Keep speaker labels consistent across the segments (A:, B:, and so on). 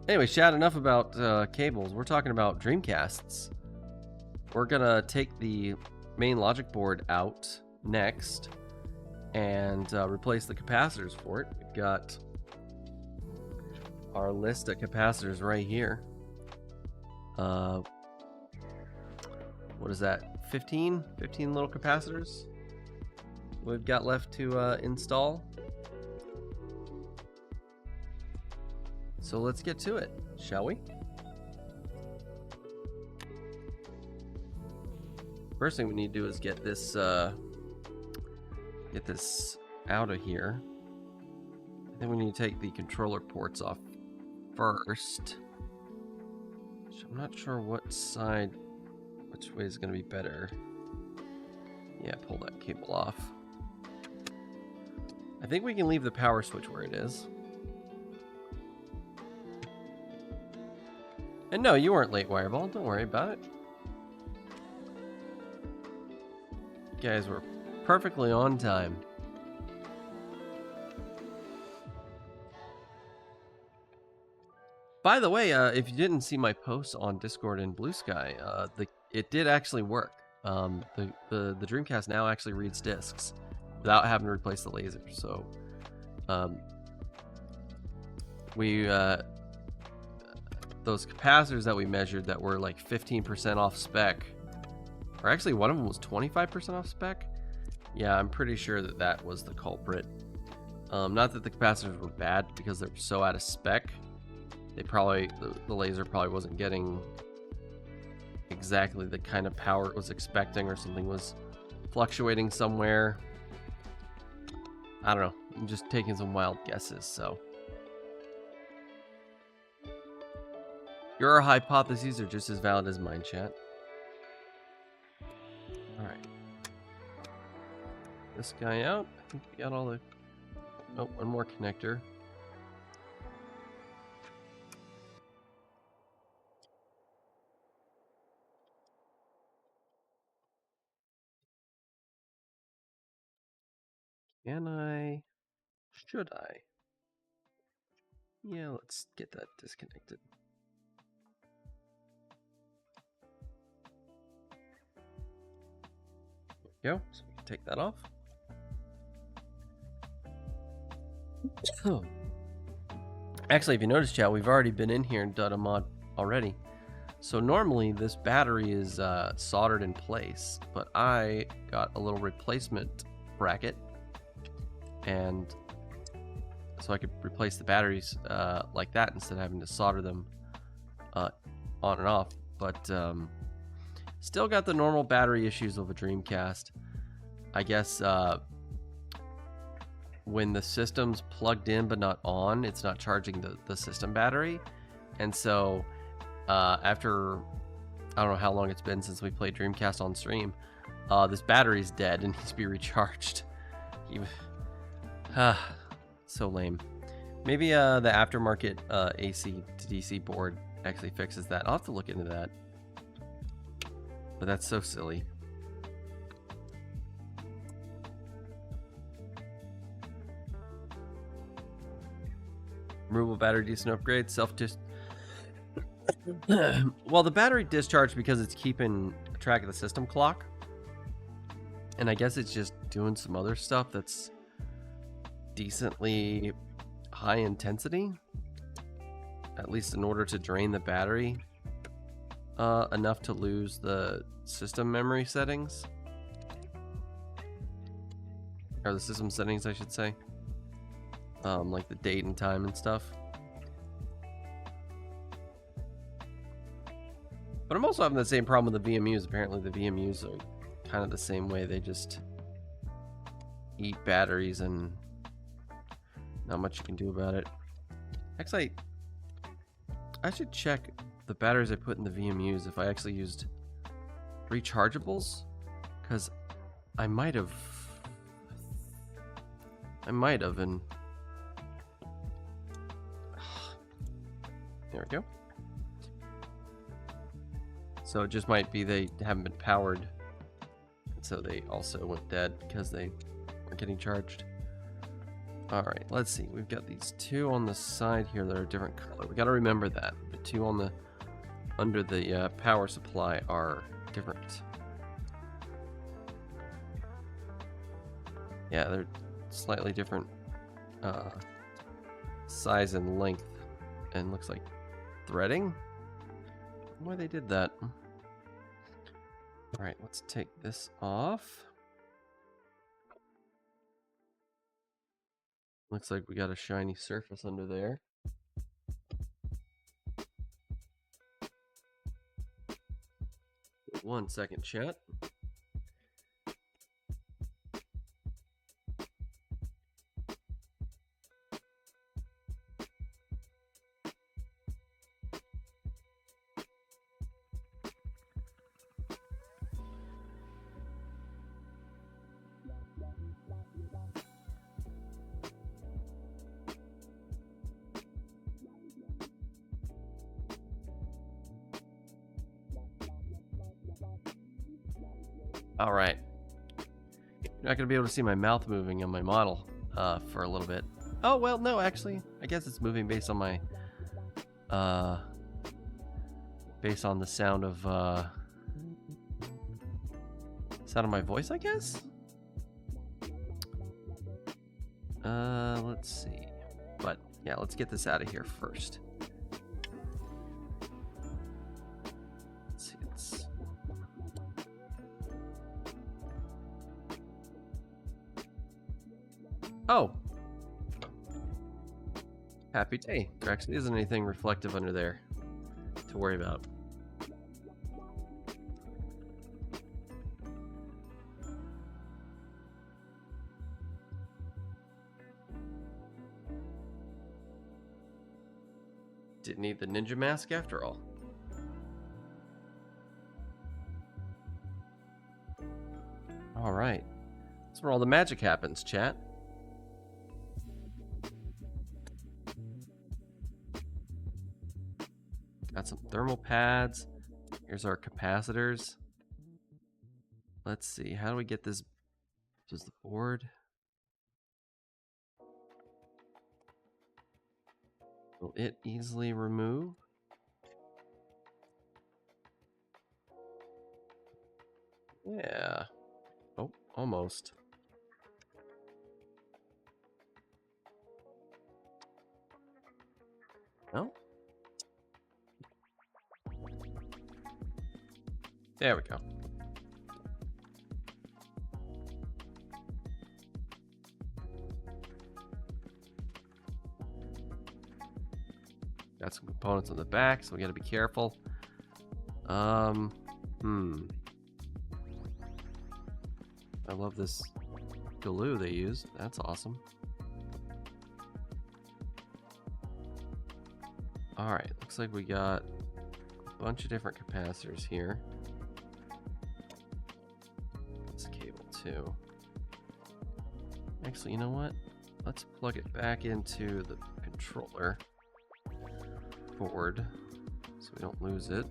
A: Anyway, Chad, enough about cables. We're talking about Dreamcasts. We're gonna take the main logic board out next and replace the capacitors for it. We've got our list of capacitors right here. What is that? 15 little capacitors we've got left to install. So let's get to it, shall we? First thing we need to do is get this out of here. I think we need to take the controller ports off first. I'm not sure which way is going to be better. Yeah, pull that cable off. I think we can leave the power switch where it is. And no, you weren't late, Wireball. Don't worry about it. You guys were perfectly on time. By the way, if you didn't see my posts on Discord and Blue Sky, it did actually work. The Dreamcast now actually reads discs without having to replace the laser. So, those capacitors that we measured that were like 15% off spec, or actually one of them was 25% off spec. Yeah, I'm pretty sure that was the culprit. Not that the capacitors were bad because they were so out of spec. The laser probably wasn't getting exactly the kind of power it was expecting, or something was fluctuating somewhere. I don't know. I'm just taking some wild guesses, so. Your hypotheses are just as valid as mine, chat. Alright. This guy out. I think we got all the... Oh, one more connector. Can I? Should I? Yeah, let's get that disconnected. There we go. So we can take that off. Actually, if you notice, chat, we've already been in here and done a mod already. So normally this battery is soldered in place, but I got a little replacement bracket, and so I could replace the batteries like that instead of having to solder them on and off. But still got the normal battery issues of a Dreamcast. I guess when the system's plugged in but not on, it's not charging the system battery. And so after, I don't know how long it's been since we played Dreamcast on stream, this battery's dead and needs to be recharged. So lame. Maybe the aftermarket AC to DC board actually fixes that. I'll have to look into that. But that's so silly. Removable battery, decent upgrade, self-dis... Well, the battery discharged because it's keeping track of the system clock. And I guess it's just doing some other stuff that's decently high intensity, at least in order to drain the battery enough to lose the system memory settings, or the system settings I should say, like the date and time and stuff. But I'm also having the same problem with the VMUs. Apparently the VMUs are kind of the same way. They just eat batteries and not much you can do about it. Actually, I should check the batteries I put in the VMUs if I actually used rechargeables, because I might have, and there we go. So it just might be they haven't been powered, and so they also went dead because they weren't getting charged. Alright, let's see. We've got these two on the side here that are different color. We gotta remember that. The two on the under the power supply are different. Yeah, they're slightly different size and length, and looks like threading. Why they did that? Alright, let's take this off. Looks like we got a shiny surface under there. One second, chat. Alright. You're not going to be able to see my mouth moving on my model for a little bit. Oh, well, no, actually. I guess it's moving based on my... based on the sound of my voice, I guess? Let's see. But, yeah, let's get this out of here first. Let's see, it's... Oh! Happy day. There actually isn't anything reflective under there to worry about. Didn't need the ninja mask after all. Alright. That's where all the magic happens, chat. Got some thermal pads. Here's our capacitors. Let's see. How do we get this? Does the board? Will it easily remove? Yeah. Oh, almost. No? There we go. Got some components on the back, so we gotta be careful. I love this glue they use. That's awesome. Alright, looks like we got a bunch of different capacitors here. This cable too. Actually, you know what? Let's plug it back into the controller board so we don't lose it.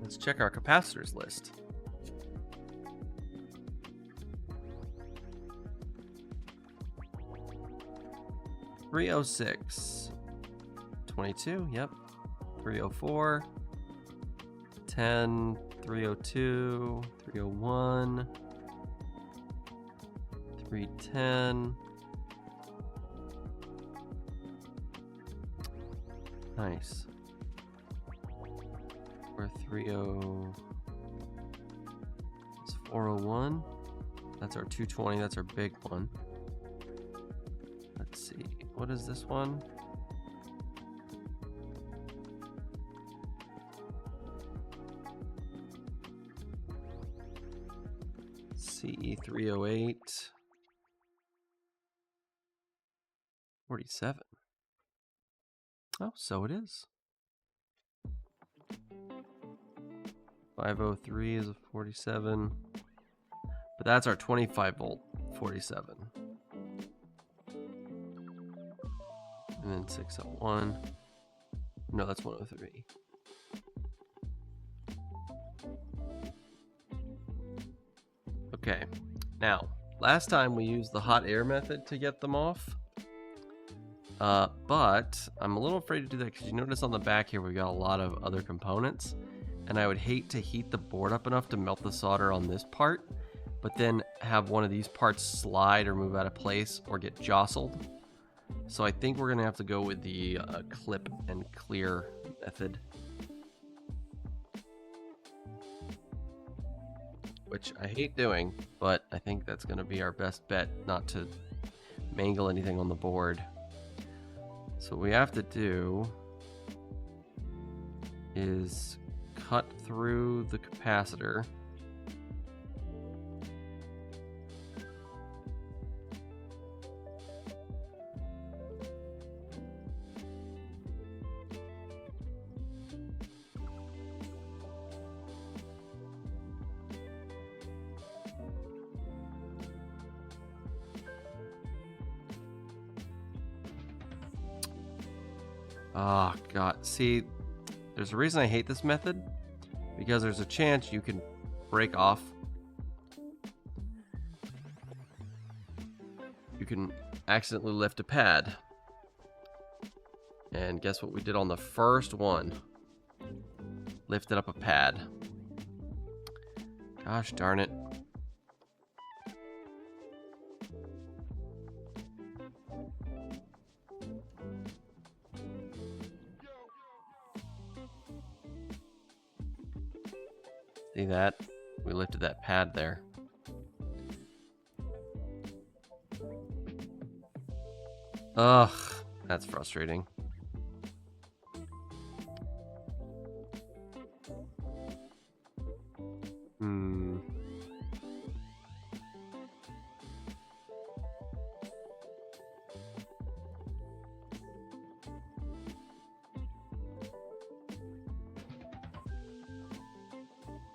A: Let's check our capacitors list. $306, 22, yep. 304, 10, 302, 301, 310. Nice. Or 30. It's 401. That's our 220. That's our big one. Let's see. What is this one? CE308. 47. Oh, so it is. 503 is a 47. But that's our 25 volt 47. And then 601. No, that's 103. Okay, now, last time we used the hot air method to get them off. But I'm a little afraid to do that because you notice on the back here we got a lot of other components. And I would hate to heat the board up enough to melt the solder on this part, but then have one of these parts slide or move out of place or get jostled. So I think we're going to have to go with the clip and clear method. Which I hate doing, but I think that's going to be our best bet not to mangle anything on the board. So what we have to do is cut through the capacitor. Oh, God. See, there's a reason I hate this method. Because there's a chance you can break off. You can accidentally lift a pad. And guess what we did on the first one? Lifted up a pad. Gosh darn it. See that? We lifted that pad there. Ugh, that's frustrating.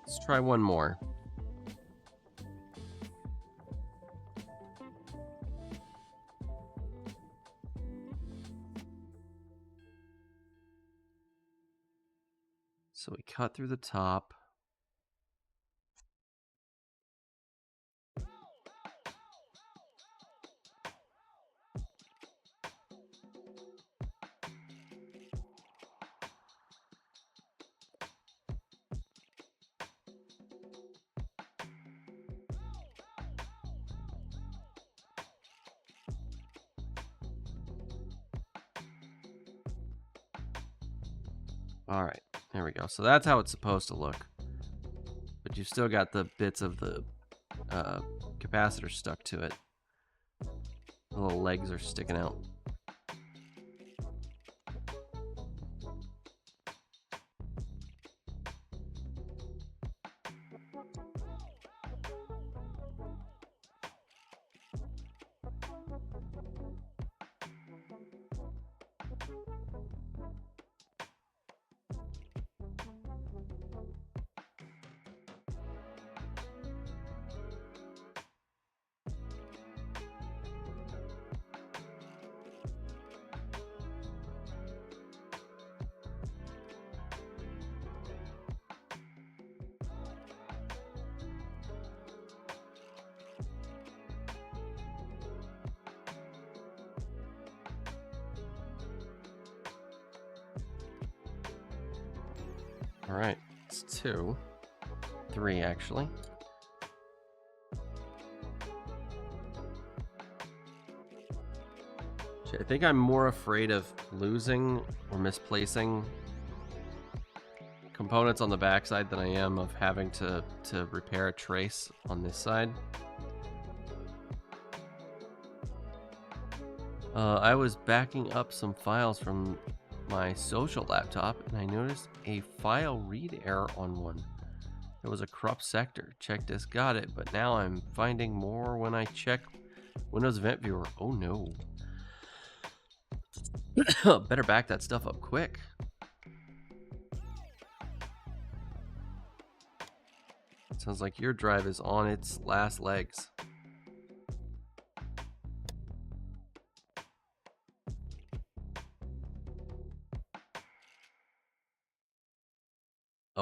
A: Let's try one more. So we cut through the top. All right, there we go. So that's how it's supposed to look. But you've still got the bits of the capacitor stuck to it. The little legs are sticking out. All right, it's 2, 3 actually. I think I'm more afraid of losing or misplacing components on the backside than I am of having to repair a trace on this side. I was backing up some files from my social laptop and I noticed a file read error on one. There was a corrupt sector. Check disk got it, but now I'm finding more when I check Windows Event Viewer. Oh no. Better back that stuff up quick. Sounds like your drive is on its last legs.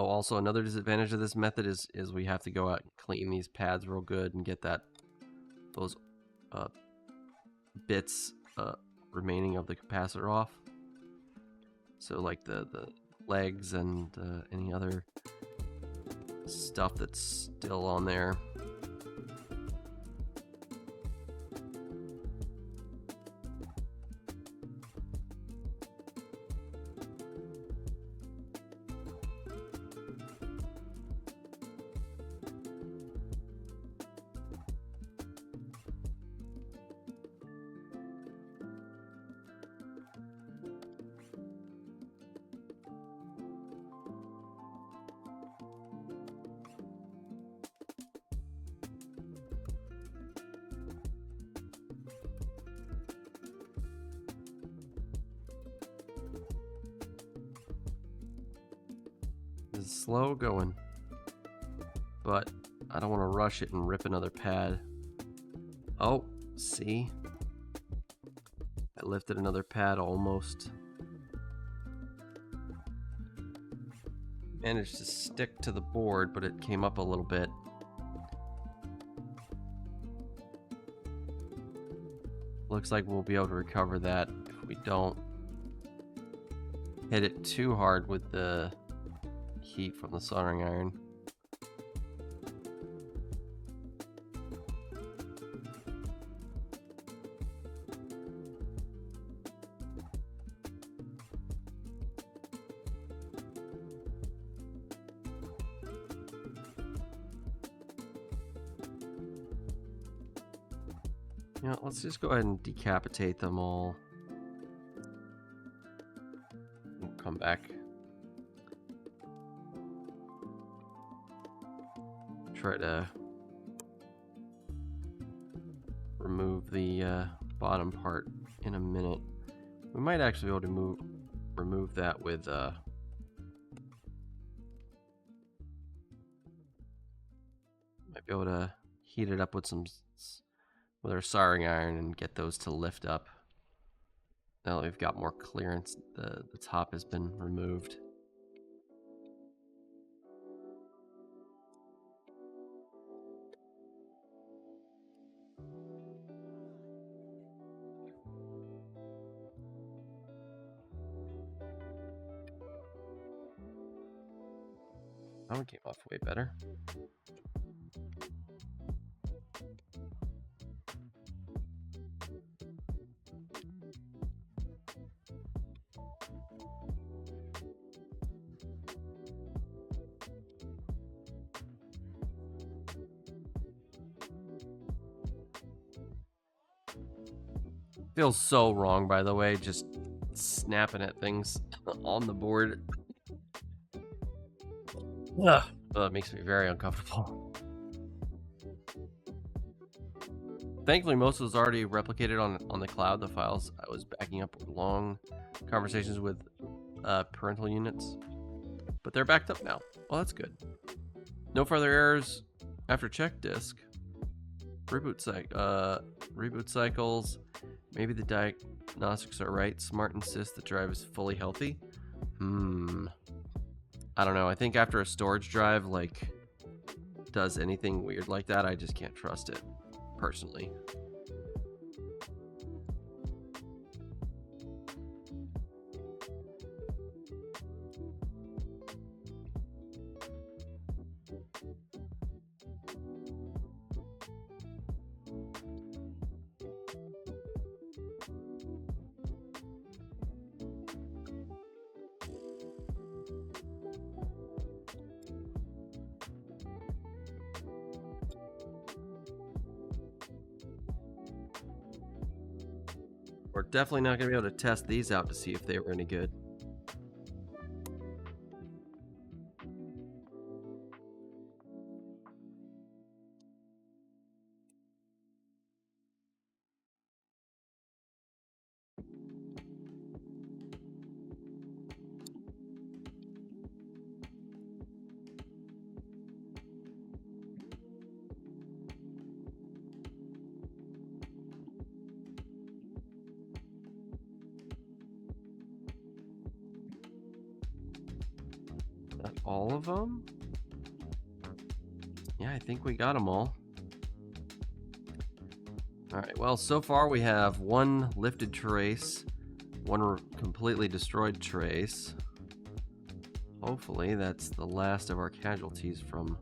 A: Oh, also another disadvantage of this method is we have to go out and clean these pads real good and get those bits remaining of the capacitor off. So like the legs and any other stuff that's still on there. It's slow going, but I don't want to rush it and rip another pad. Oh, see? I lifted another pad almost. Managed to stick to the board, but it came up a little bit. Looks like we'll be able to recover that if we don't hit it too hard with the heat from the soldering iron. You know, let's just go ahead and decapitate them all. We'll come back. Try to remove the bottom part in a minute. We might actually be able to remove that with might be able to heat it up with our soldering iron and get those to lift up. Now that we've got more clearance, the top has been removed. That one came off way better. Feels so wrong, by the way, just snapping at things on the board. Ugh. It makes me very uncomfortable. Thankfully, most of it's already replicated on the cloud, the files. I was backing up long conversations with parental units, but they're backed up now. Well, that's good. No further errors after check disk. Reboot cycles. Maybe the diagnostics are right. Smart insists the drive is fully healthy. I don't know. I think after a storage drive like does anything weird like that, I just can't trust it personally. We're definitely not going to be able to test these out to see if they were any good. all of them? Yeah, I think we got them all. Alright, well, so far we have one lifted trace, one completely destroyed trace. Hopefully that's the last of our casualties from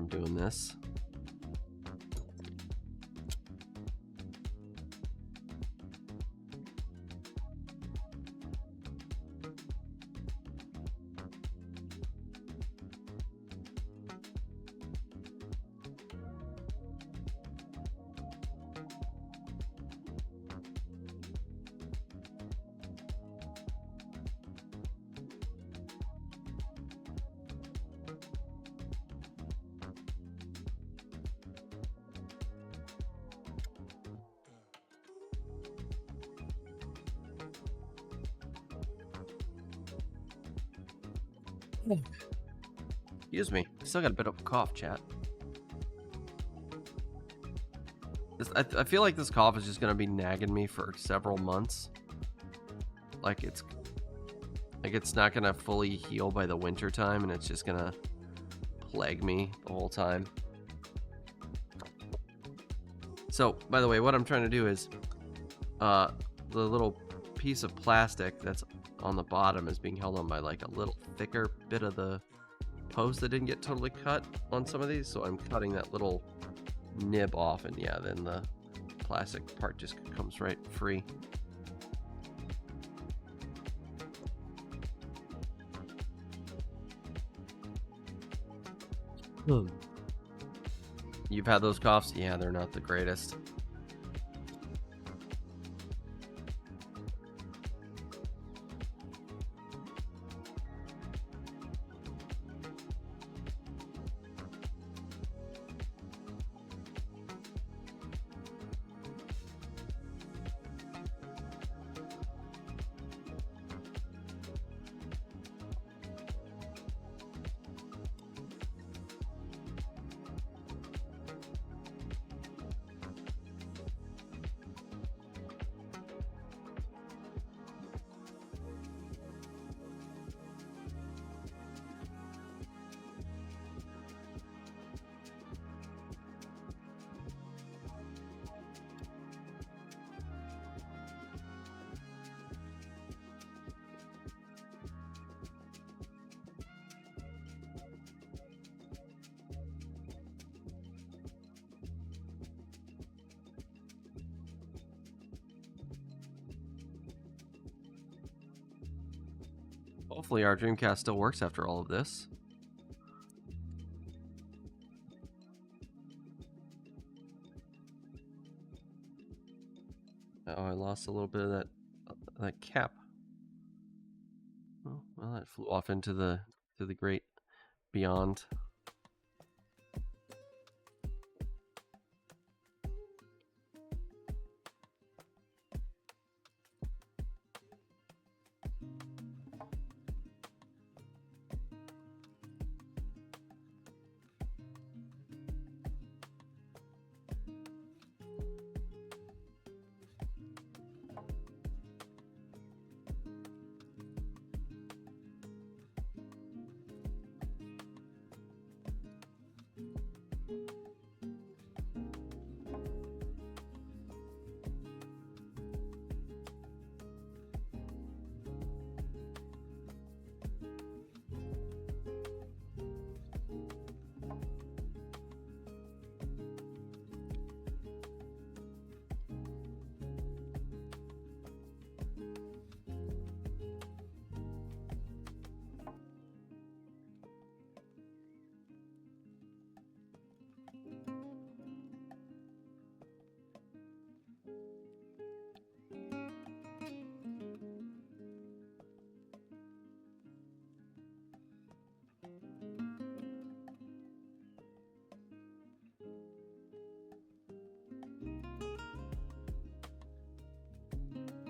A: doing this. Excuse me. Still got a bit of a cough, chat. I feel like this cough is just gonna be nagging me for several months. Like it's not gonna fully heal by the winter time, and it's just gonna plague me the whole time. So, by the way, what I'm trying to do is, the little piece of plastic that's on the bottom is being held on by like a little thicker bit of the post that didn't get totally cut on some of these, so I'm cutting that little nib off, and yeah, then the plastic part just comes right free. You've had those coughs? Yeah, they're not the greatest. Hopefully our Dreamcast still works after all of this. Oh, I lost a little bit of that cap. Oh, well, that flew off into the great beyond.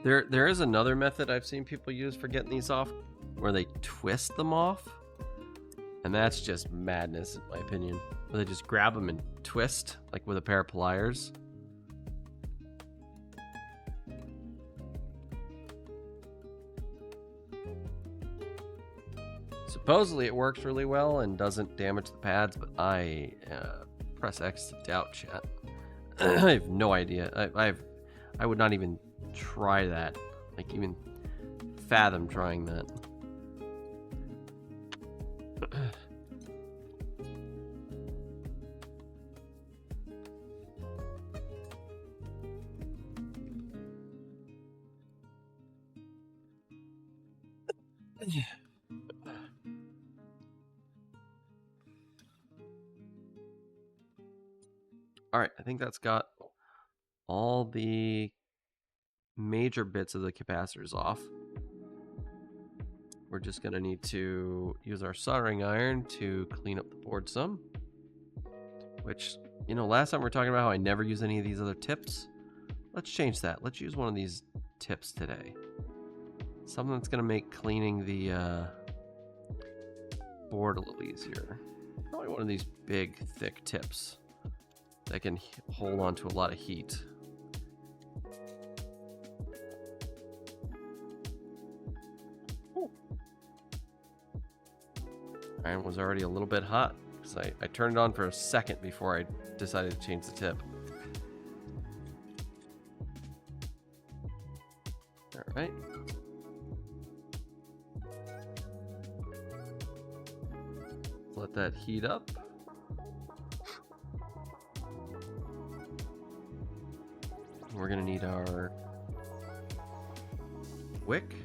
A: There is another method I've seen people use for getting these off, where they twist them off, and that's just madness in my opinion. Where they just grab them and twist, like with a pair of pliers. Supposedly it works really well and doesn't damage the pads, but I press X to doubt, chat. I have no idea. I would not even try that. Like, even fathom trying that. All right, I think that's got all the major bits of the capacitors off. We're just going to need to use our soldering iron to clean up the board some. Which, you know, last time we were talking about how I never use any of these other tips. Let's change that. Let's use one of these tips today. Something that's going to make cleaning the board a little easier. Probably one of these big, thick tips that can hold on to a lot of heat. Iron was already a little bit hot because I turned it on for a second before I decided to change the tip. All right. Let that heat up. We're gonna need our wick.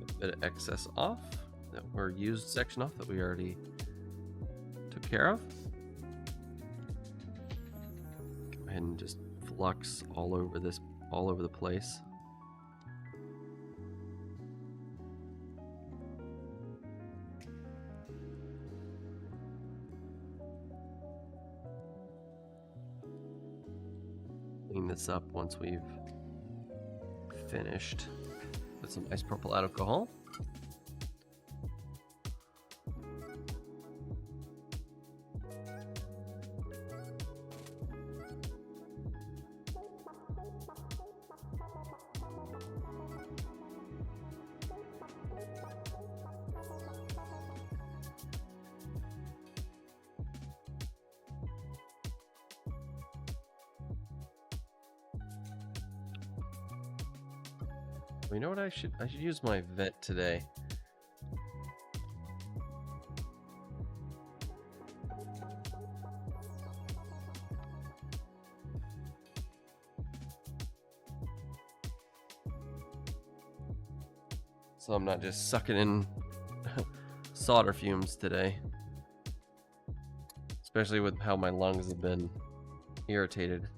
A: A bit of excess off, or used section off that we already took care of. Go ahead and just flux all over the place. Clean this up once we've finished with some isopropyl alcohol. You know what I should use my vent today. So I'm not just sucking in solder fumes today. Especially with how my lungs have been irritated.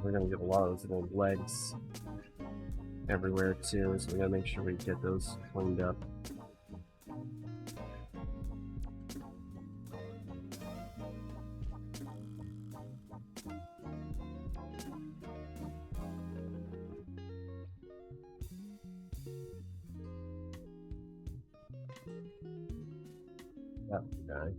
A: We're gonna get a lot of those little legs everywhere too, so we gotta make sure we get those cleaned up. That guy.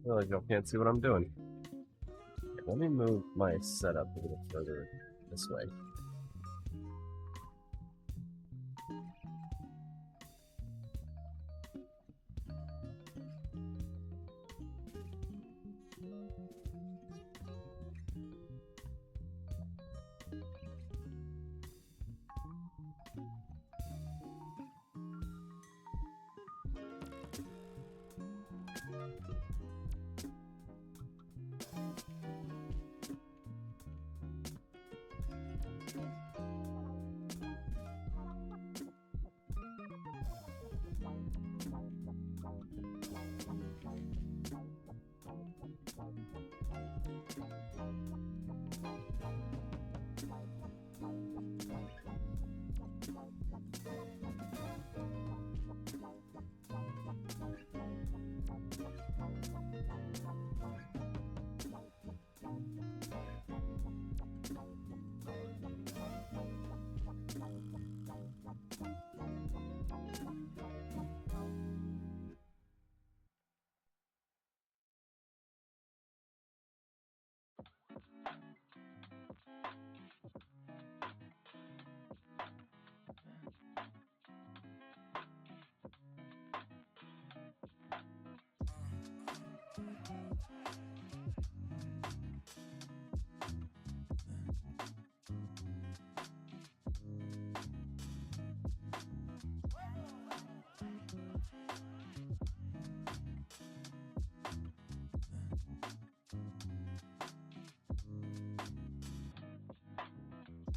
A: Well, y'all can't see what I'm doing. Okay, let me move my setup a little further this way.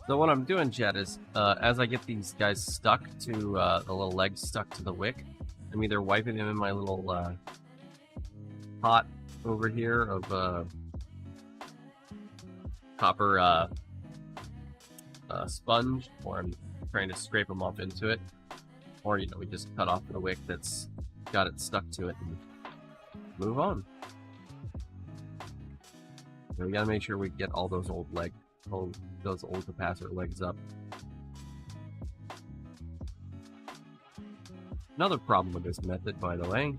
A: So what I'm doing, Jed, is as I get these guys stuck to the little legs stuck to the wick, I'm either wiping them in my little pot over here of copper sponge, or I'm trying to scrape them off into it, or we just cut off the wick that's got it stuck to it and move on. So we gotta make sure we get all those old capacitor legs up. Another problem with this method, by the way,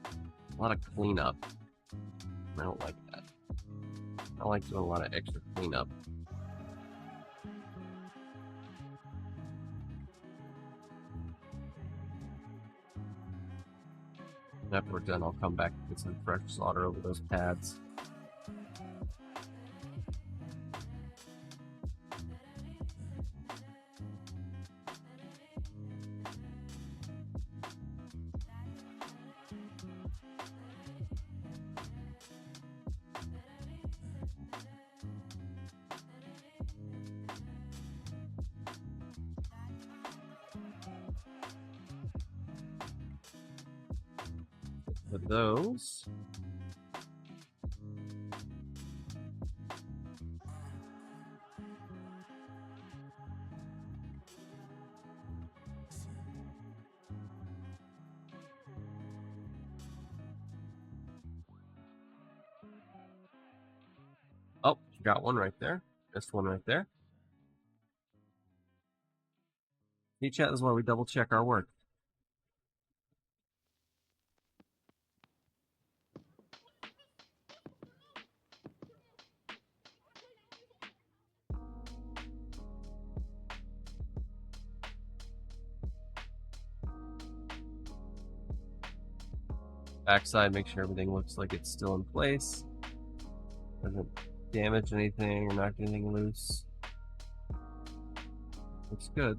A: a lot of cleanup. I don't like that. I like doing a lot of extra cleanup. After we're done, I'll come back and get some fresh solder over those pads. With those. Oh, got one right there. Missed one right there. Hey, chat, this is why we double check our work. Backside, make sure everything looks like it's still in place. Doesn't damage anything or knock anything loose. Looks good.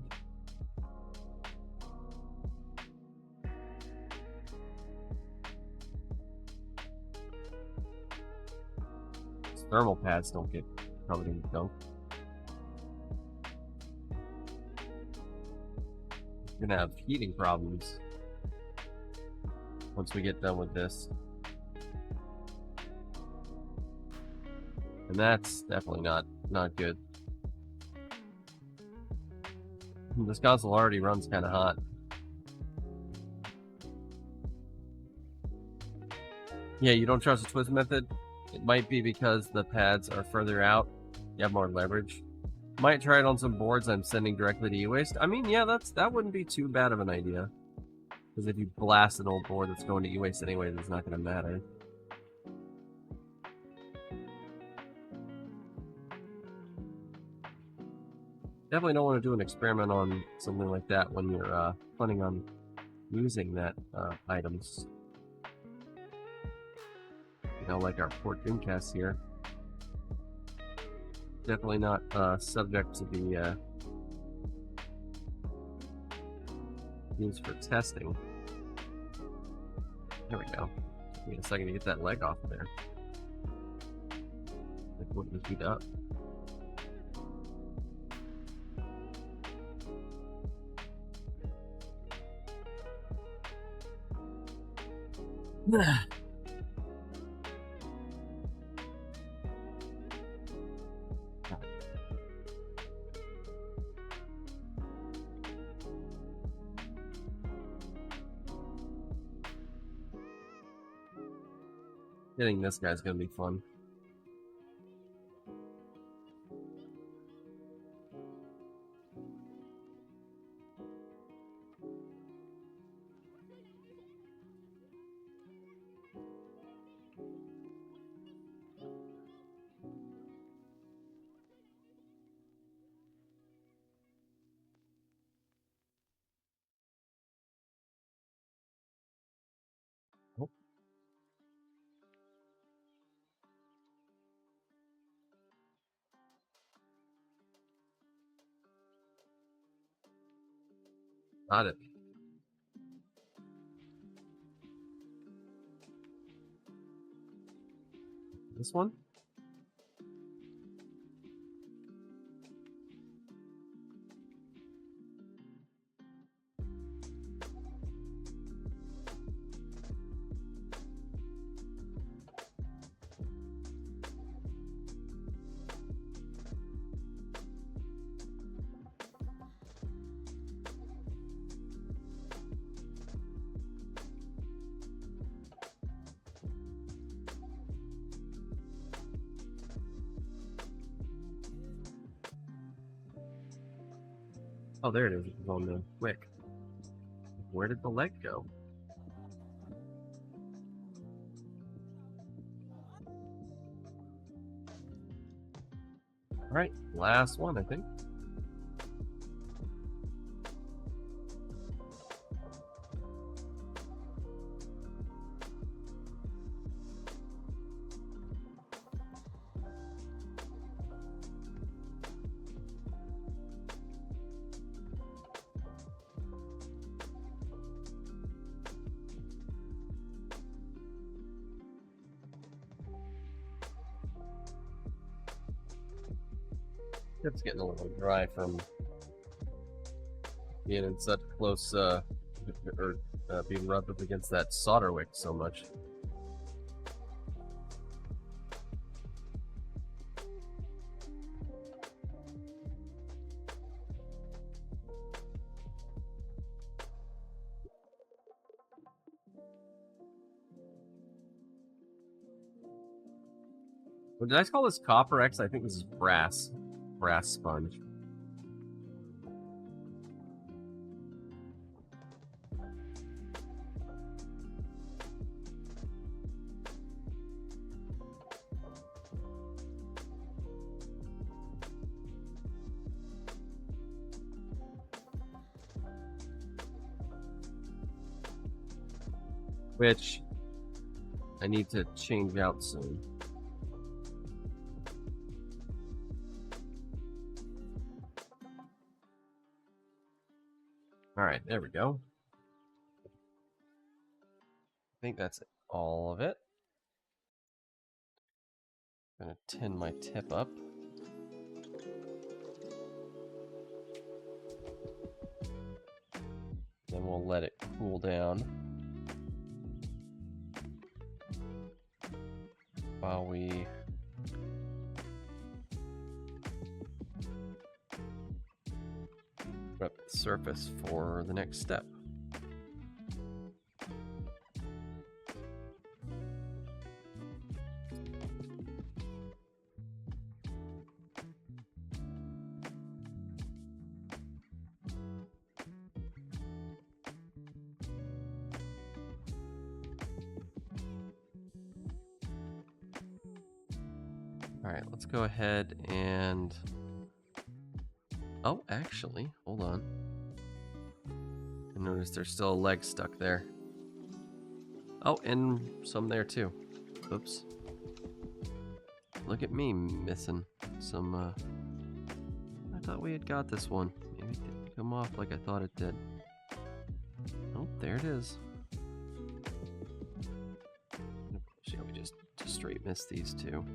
A: These thermal pads don't get covered in gunk. We're gonna have heating problems once we get done with this. And that's definitely not good. This console already runs kind of hot. Yeah, you don't trust the twist method? It might be because the pads are further out. You have more leverage. Might try it on some boards I'm sending directly to e-waste. I mean, yeah, that wouldn't be too bad of an idea. Because if you blast an old board that's going to e-waste anyway, it's not going to matter. Definitely don't want to do an experiment on something like that when you're planning on using that items. Like our port Dreamcast here. Definitely not subject to be used for testing. There we go. Give me a second to get that leg off of there. It wouldn't heat up. Getting this guy's gonna be fun. Oh. Got it. This one? Oh, there it is. It's on the wick. Where did the leg go? All right, last one, I think. It's getting a little dry from being in such close, being rubbed up against that solder wick so much. What did I call this? Copper X? I think this is brass. Brass sponge. Which I need to change out soon. All right, there we go. I think that's all of it. I'm gonna tin my tip up. Then we'll let it cool down while we prep the surface for the next step. All right, let's go ahead and... Oh, actually, hold on. I noticed there's still a leg stuck there. Oh, and some there too. Oops. Look at me missing some, I thought we had got this one. Maybe it didn't come off like I thought it did. Oh, there it is. Shall we just straight miss these two?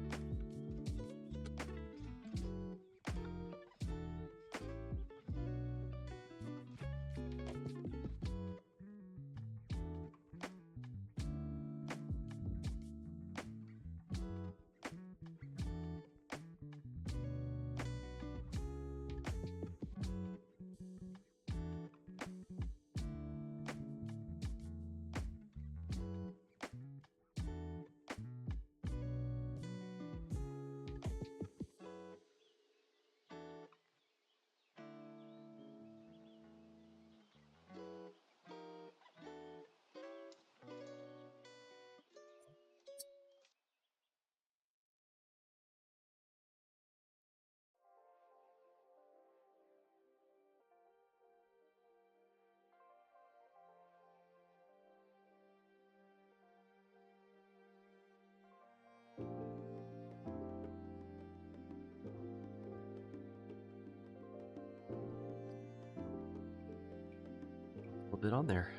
A: A bit on there.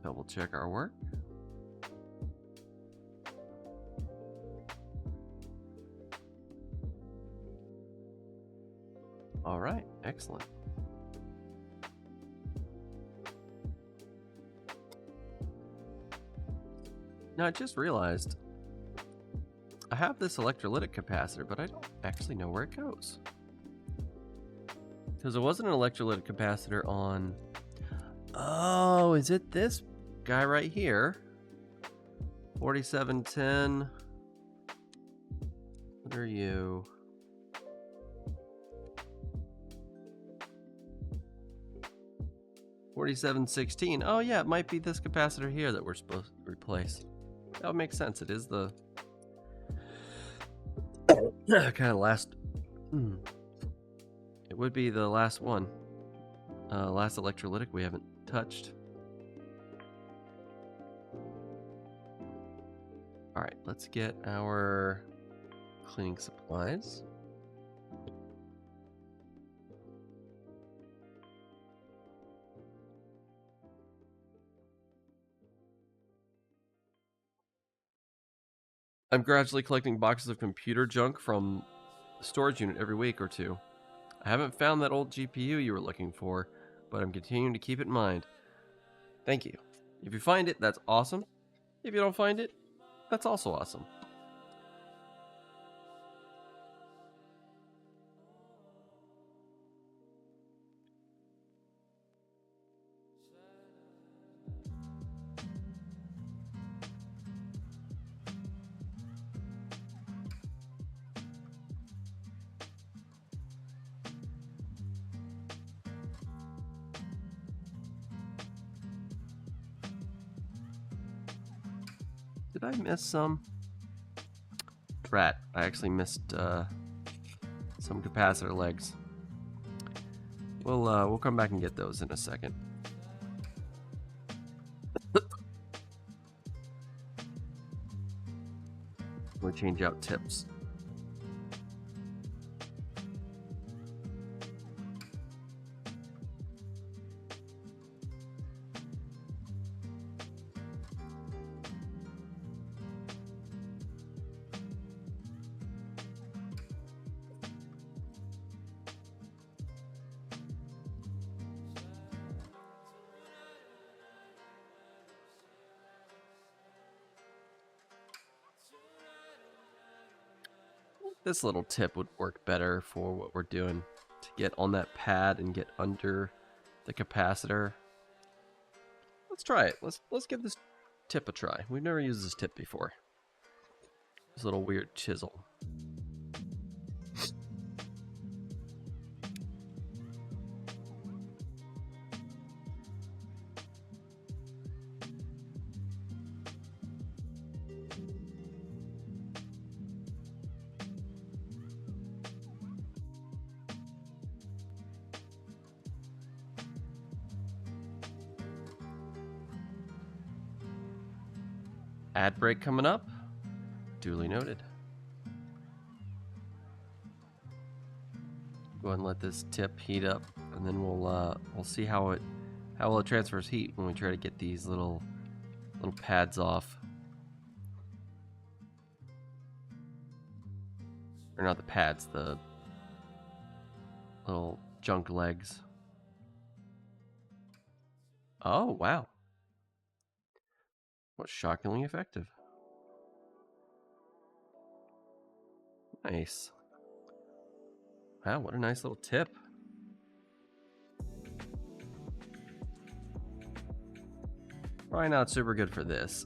A: Double check our work. All right, excellent. Now I just realized I have this electrolytic capacitor, but I don't actually know where it goes. Because there wasn't an electrolytic capacitor on... Oh, is it this guy right here? 4710. What are you? $47.16. Oh yeah, it might be this capacitor here that we're supposed to replace. That would make sense. It is the kind of last. It would be the last one, last electrolytic we haven't touched. All right, let's get our cleaning supplies. I'm gradually collecting boxes of computer junk from the storage unit every week or two. I haven't found that old GPU you were looking for, but I'm continuing to keep it in mind. Thank you. If you find it, that's awesome. If you don't find it, that's also awesome. Did I miss some? Rat. I actually missed some capacitor legs. We'll come back and get those in a second. We'll change out tips. This little tip would work better for what we're doing. To get on that pad and get under the capacitor. Let's try it. Let's give this tip a try. We've never used this tip before. This little weird chisel. Ad break coming up. Duly noted. Go ahead and let this tip heat up, and then we'll see how well it transfers heat when we try to get these little pads off. Or not the pads, the little junk legs. Oh wow. What shockingly effective. Nice. Wow, what a nice little tip. Probably not super good for this.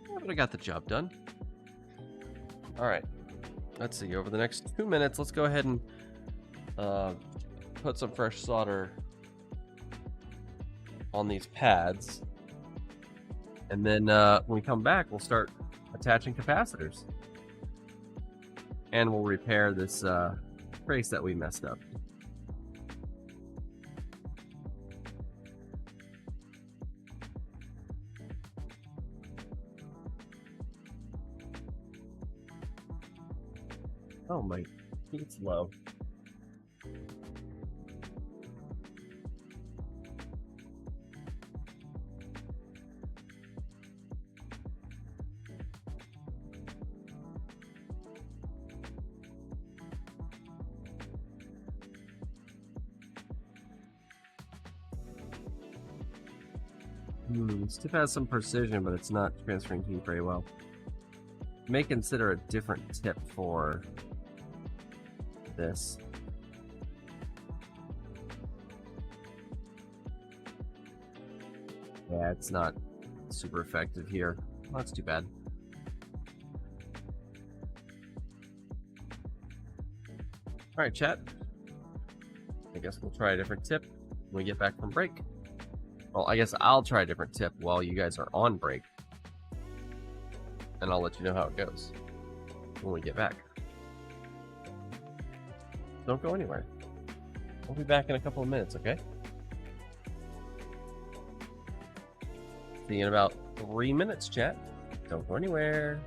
A: Yeah, but I got the job done. Alright. Let's see, over the next 2 minutes, let's go ahead and put some fresh solder on these pads. And then when we come back, we'll start attaching capacitors. And we'll repair this trace that we messed up. Oh, my heat's low. This tip has some precision, but it's not transferring heat very well. May consider a different tip for this. Yeah, it's not super effective here. Well, that's too bad. All right, chat. I guess we'll try a different tip when we get back from break. Well, I guess I'll try a different tip while you guys are on break. And I'll let you know how it goes when we get back. Don't go anywhere. We'll be back in a couple of minutes, okay? See you in about 3 minutes, chat. Don't go anywhere.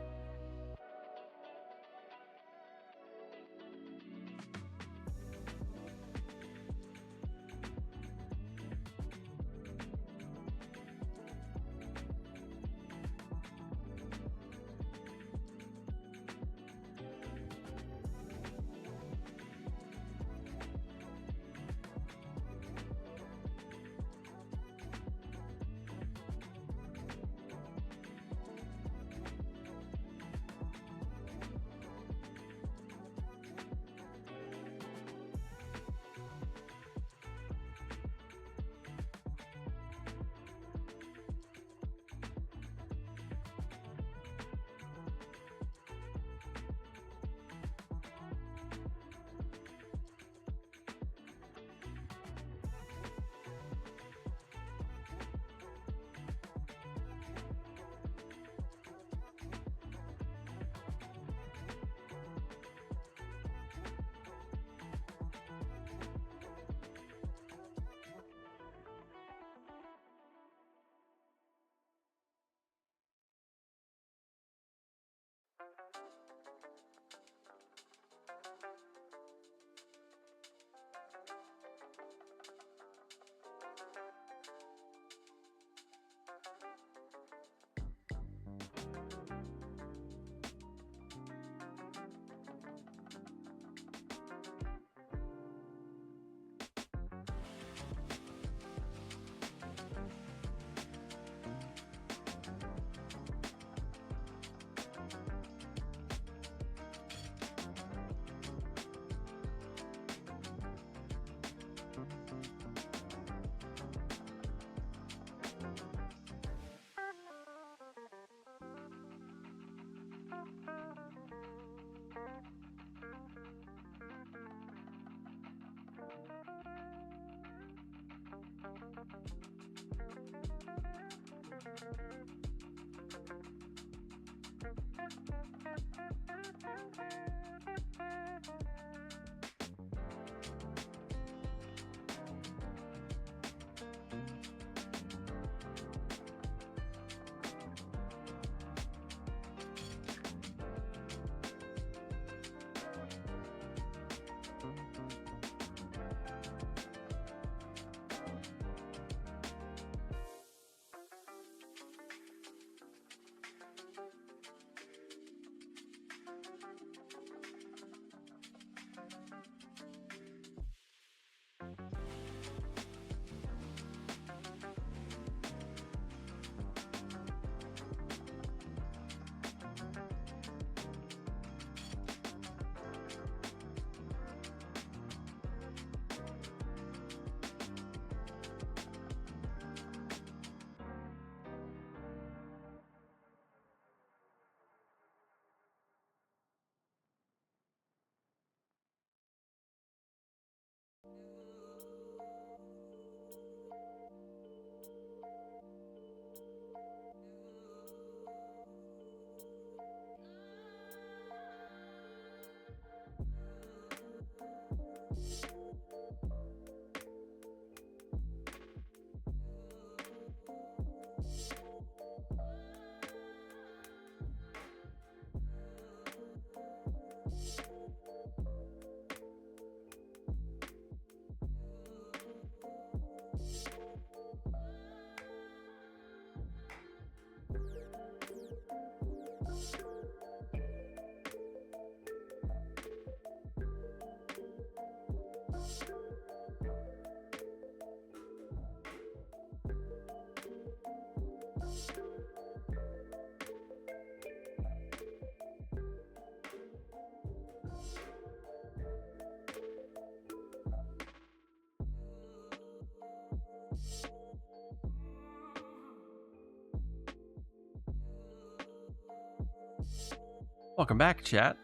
A: Welcome back, chat.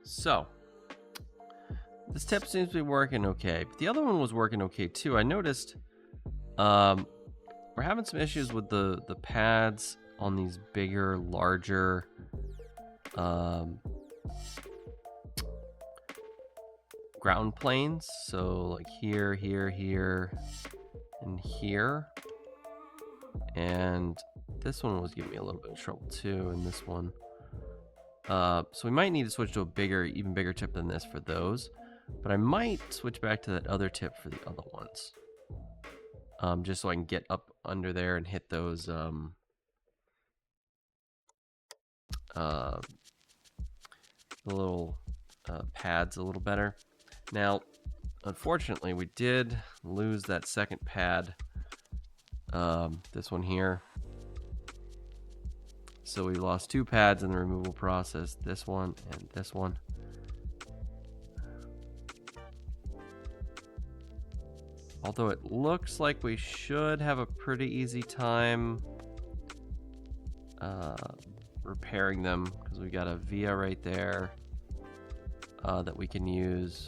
A: So, this tip seems to be working okay, but the other one was working okay too. I noticed we're having some issues with the pads on these bigger, larger ground planes. So like here, here, here, and here. And this one was giving me a little bit of trouble too, and this one. So we might need to switch to a bigger, even bigger tip than this for those. But I might switch back to that other tip for the other ones. Just so I can get up under there and hit those the little pads a little better. Now, unfortunately, we did lose that second pad. This one here. So we lost 2 pads in the removal process. This one and this one. Although it looks like we should have a pretty easy time repairing them, because we got a via right there that we can use.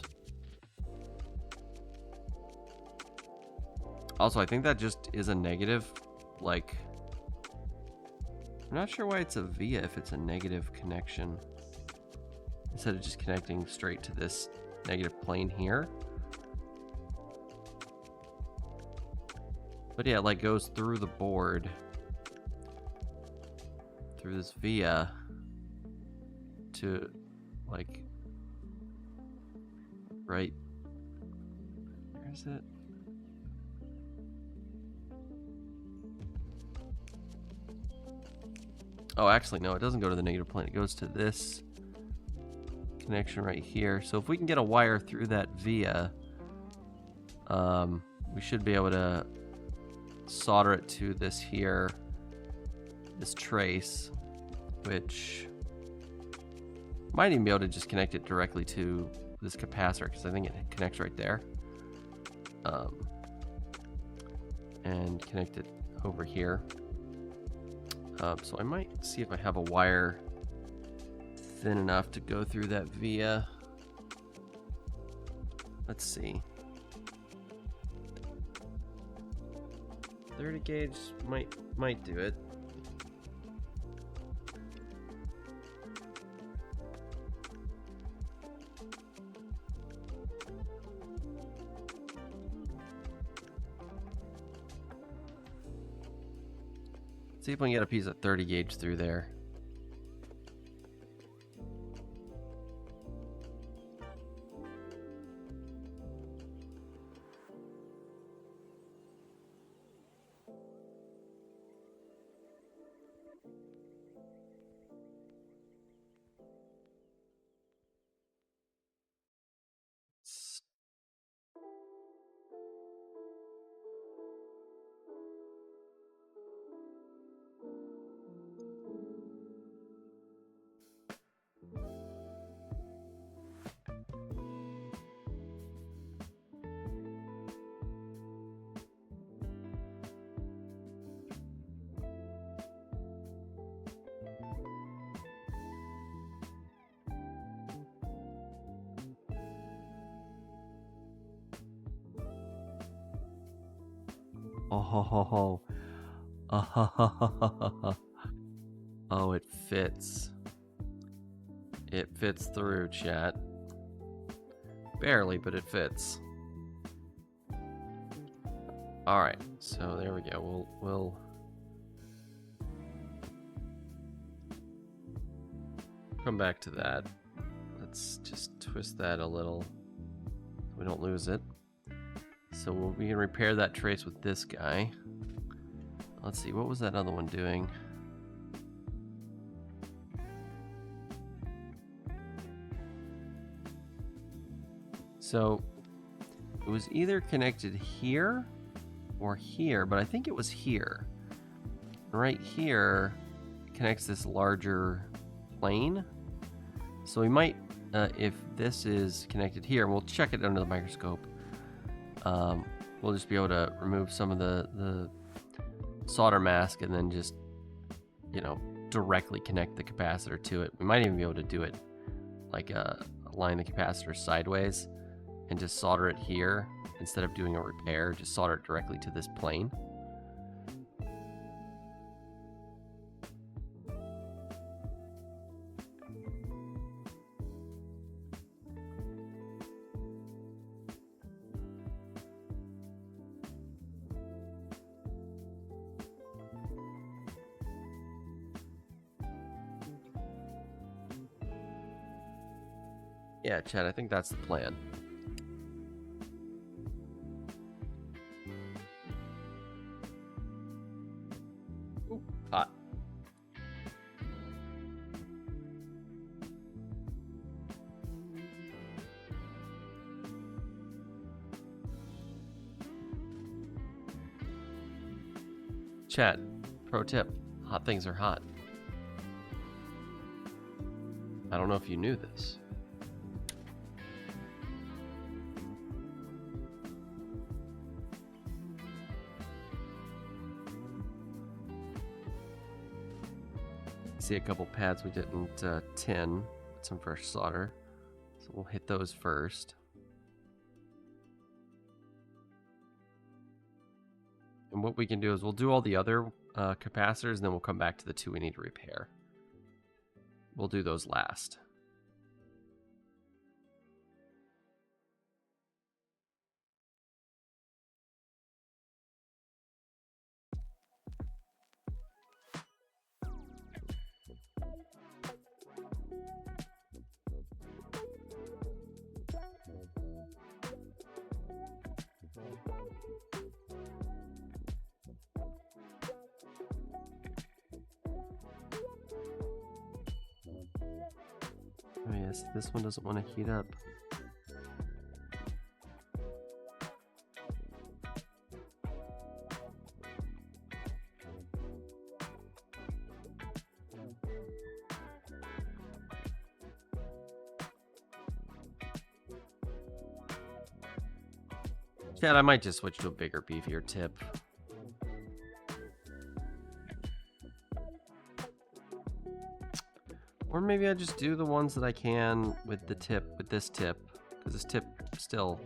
A: Also, I think that just is a negative, like, I'm not sure why it's a via if it's a negative connection, instead of just connecting straight to this negative plane here. But yeah, it like goes through the board, through this via to like, right, where is it? Oh, actually, no, it doesn't go to the negative plane. It goes to this connection right here. So if we can get a wire through that via, we should be able to solder it to this here, this trace, which might even be able to just connect it directly to this capacitor, because I think it connects right there. And connect it over here. So I might see if I have a wire thin enough to go through that via. Let's see. 30 gauge might do it. See if we can get a piece of 30 gauge through there. Oh, oh, it fits. It fits through, chat. Barely, but it fits. All right, so there we go. We'll come back to that. Let's just twist that a little so we don't lose it. So we can repair that trace with this guy. Let's see, what was that other one doing? So it was either connected here or here, but I think it was here. Right here connects this larger plane. So we might, if this is connected here, we'll check it under the microscope. We'll just be able to remove some of the solder mask and then just, you know, directly connect the capacitor to it. We might even be able to do it like align the capacitor sideways and just solder it here instead of doing a repair. Just solder it directly to this plane. Yeah, Chad, I think that's the plan. Ooh, hot. Chad, pro tip, hot things are hot. I don't know if you knew this. See a couple pads we didn't tin, put some fresh solder, so we'll hit those first. And what we can do is we'll do all the other capacitors, and then we'll come back to the two we need to repair. We'll do those last. Oh yes, this one doesn't want to heat up. Chad, I might just switch to a bigger, beefier tip. Or maybe I just do the ones that I can with the tip, with this tip, because this tip still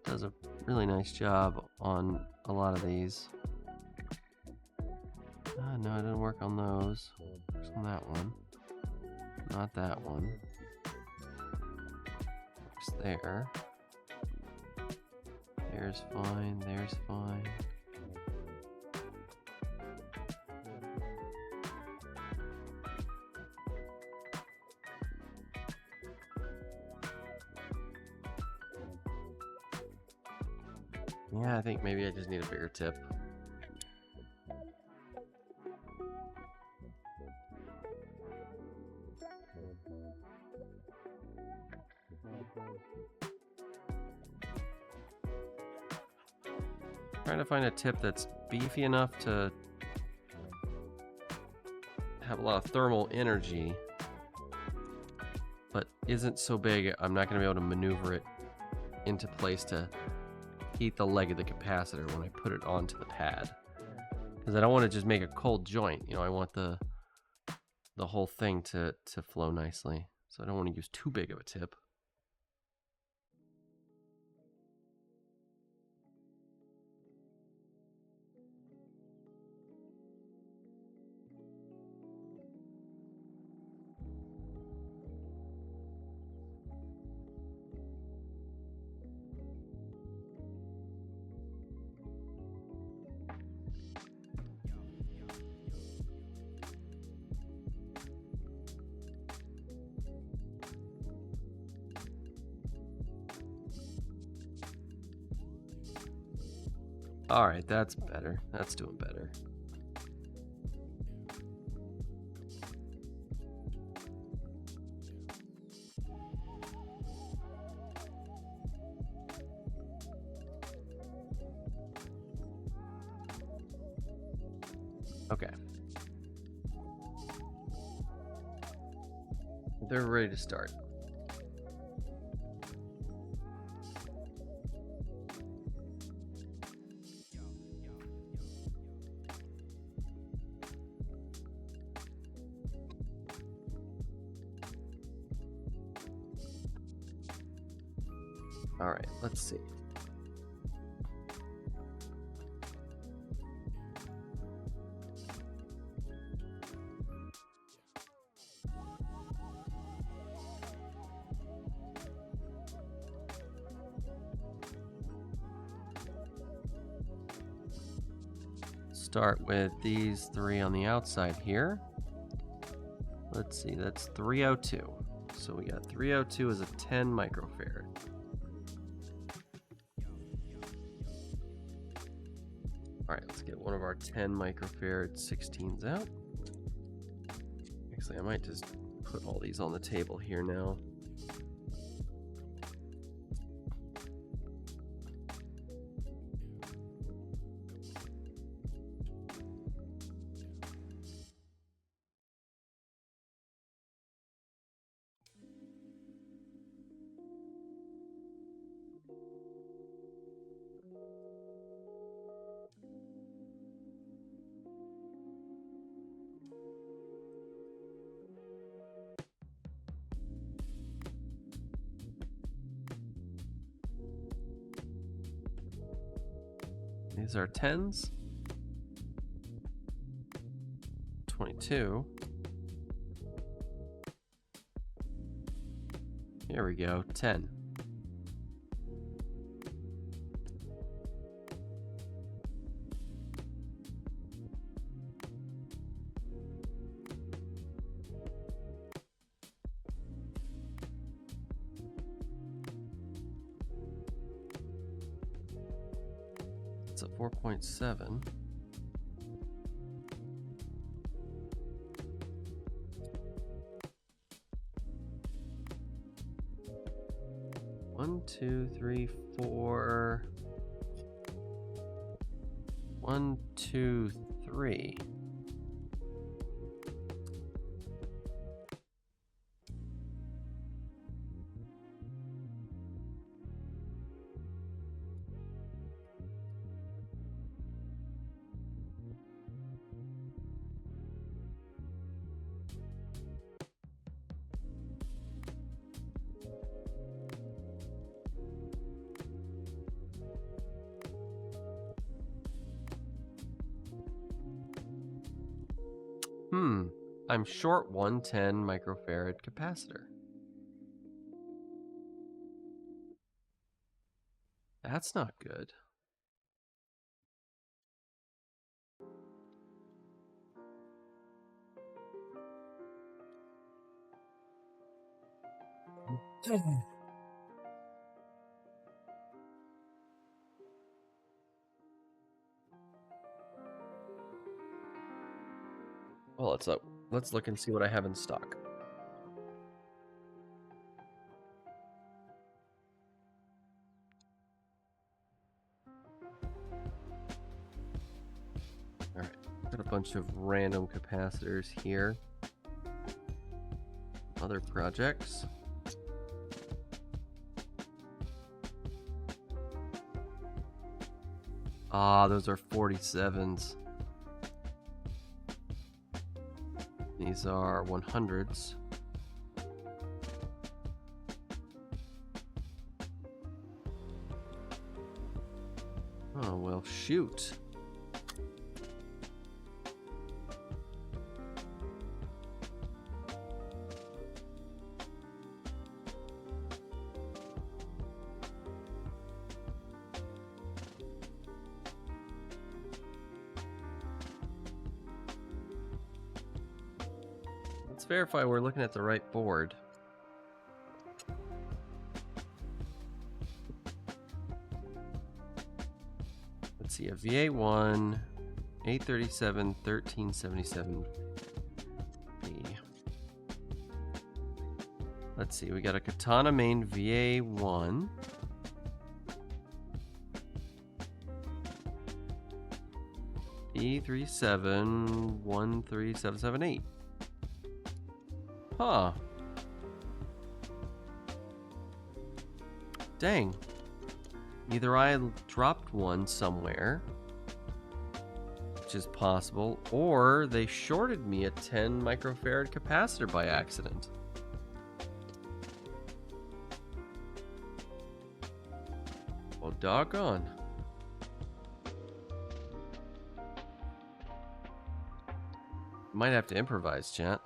A: does a really nice job on a lot of these. No, it didn't work on those. Works on that one. Not that one. Works there. There's fine, there's fine. Yeah, I think maybe I just need a bigger tip. Trying to find a tip that's beefy enough to have a lot of thermal energy, but isn't so big I'm not going to be able to maneuver it into place to heat the leg of the capacitor when I put it onto the pad, because I don't want to just make a cold joint. You know, I want the whole thing to flow nicely, so I don't want to use too big of a tip. All right, that's better. That's doing better. Okay. They're ready to start. All right, let's see. Start with these 3 on the outside here. Let's see, that's 302. So we got 302 as a 10 microfarad. All right, let's get one of our 10 microfarad 16s out. Actually, I might just put all these on the table here now. These are 10s. 22. Here we go, 10. It's a 4.7. One, two, three, four. 1, 2, 3. I'm short 110 microfarad capacitor. That's not good. Well, it's up. Let's look and see what I have in stock. All right, got a bunch of random capacitors here. Other projects. Ah, those are 47s. These are 100s. Oh, well, shoot. Let's verify we're looking at the right board. Let's see, a VA1, 837, 1377B. Let's see, we got a Katana main VA1. E3713778. Huh. Dang. Either I dropped one somewhere, which is possible, or they shorted me a 10 microfarad capacitor by accident. Well, doggone. Might have to improvise, chat.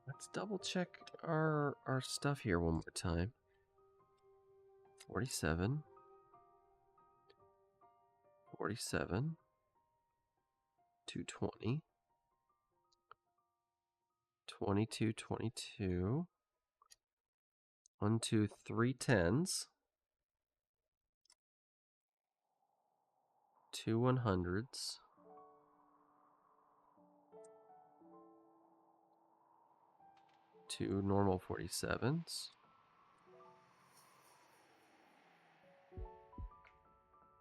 A: Let's double check our stuff here one more time. 47. 47. 220. 22, 22. 1, 2, 3 tens. 2 100s. 2 normal 47s.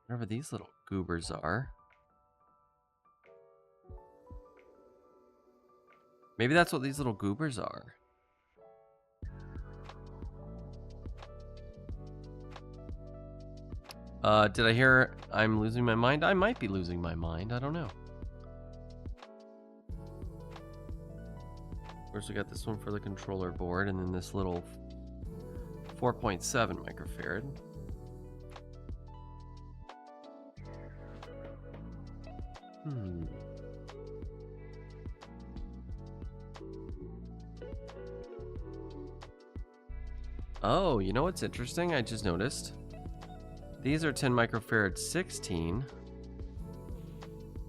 A: Whatever these little goobers are. Maybe that's what these little goobers are. Did I hear I'm losing my mind? I might be losing my mind. I don't know. Of course, we got this one for the controller board, and then this little 4.7 microfarad. Oh, you know what's interesting? I just noticed. These are 10 microfarad 16.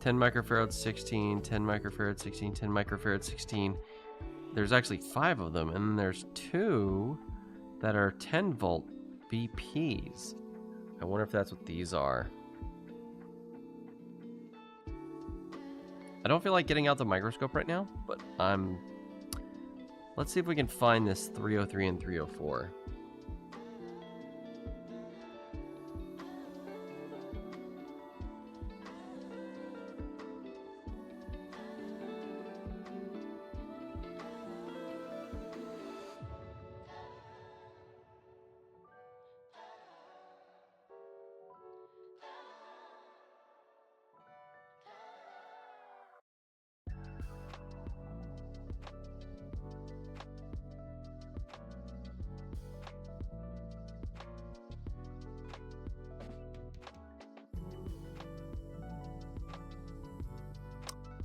A: 10 microfarad 16, 10 microfarad 16, 10 microfarad 16. There's actually 5 of them, and there's 2 that are 10 volt BPs. I wonder if that's what these are. I don't feel like getting out the microscope right now, but let's see if we can find this 303 and 304.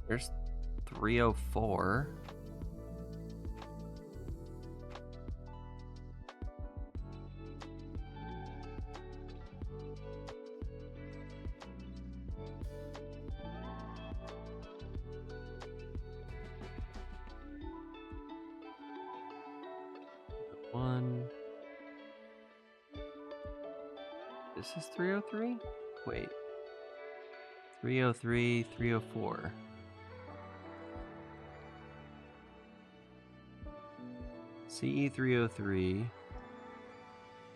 A: There's 304. One. This is 303? Wait. 303, 304. CE303,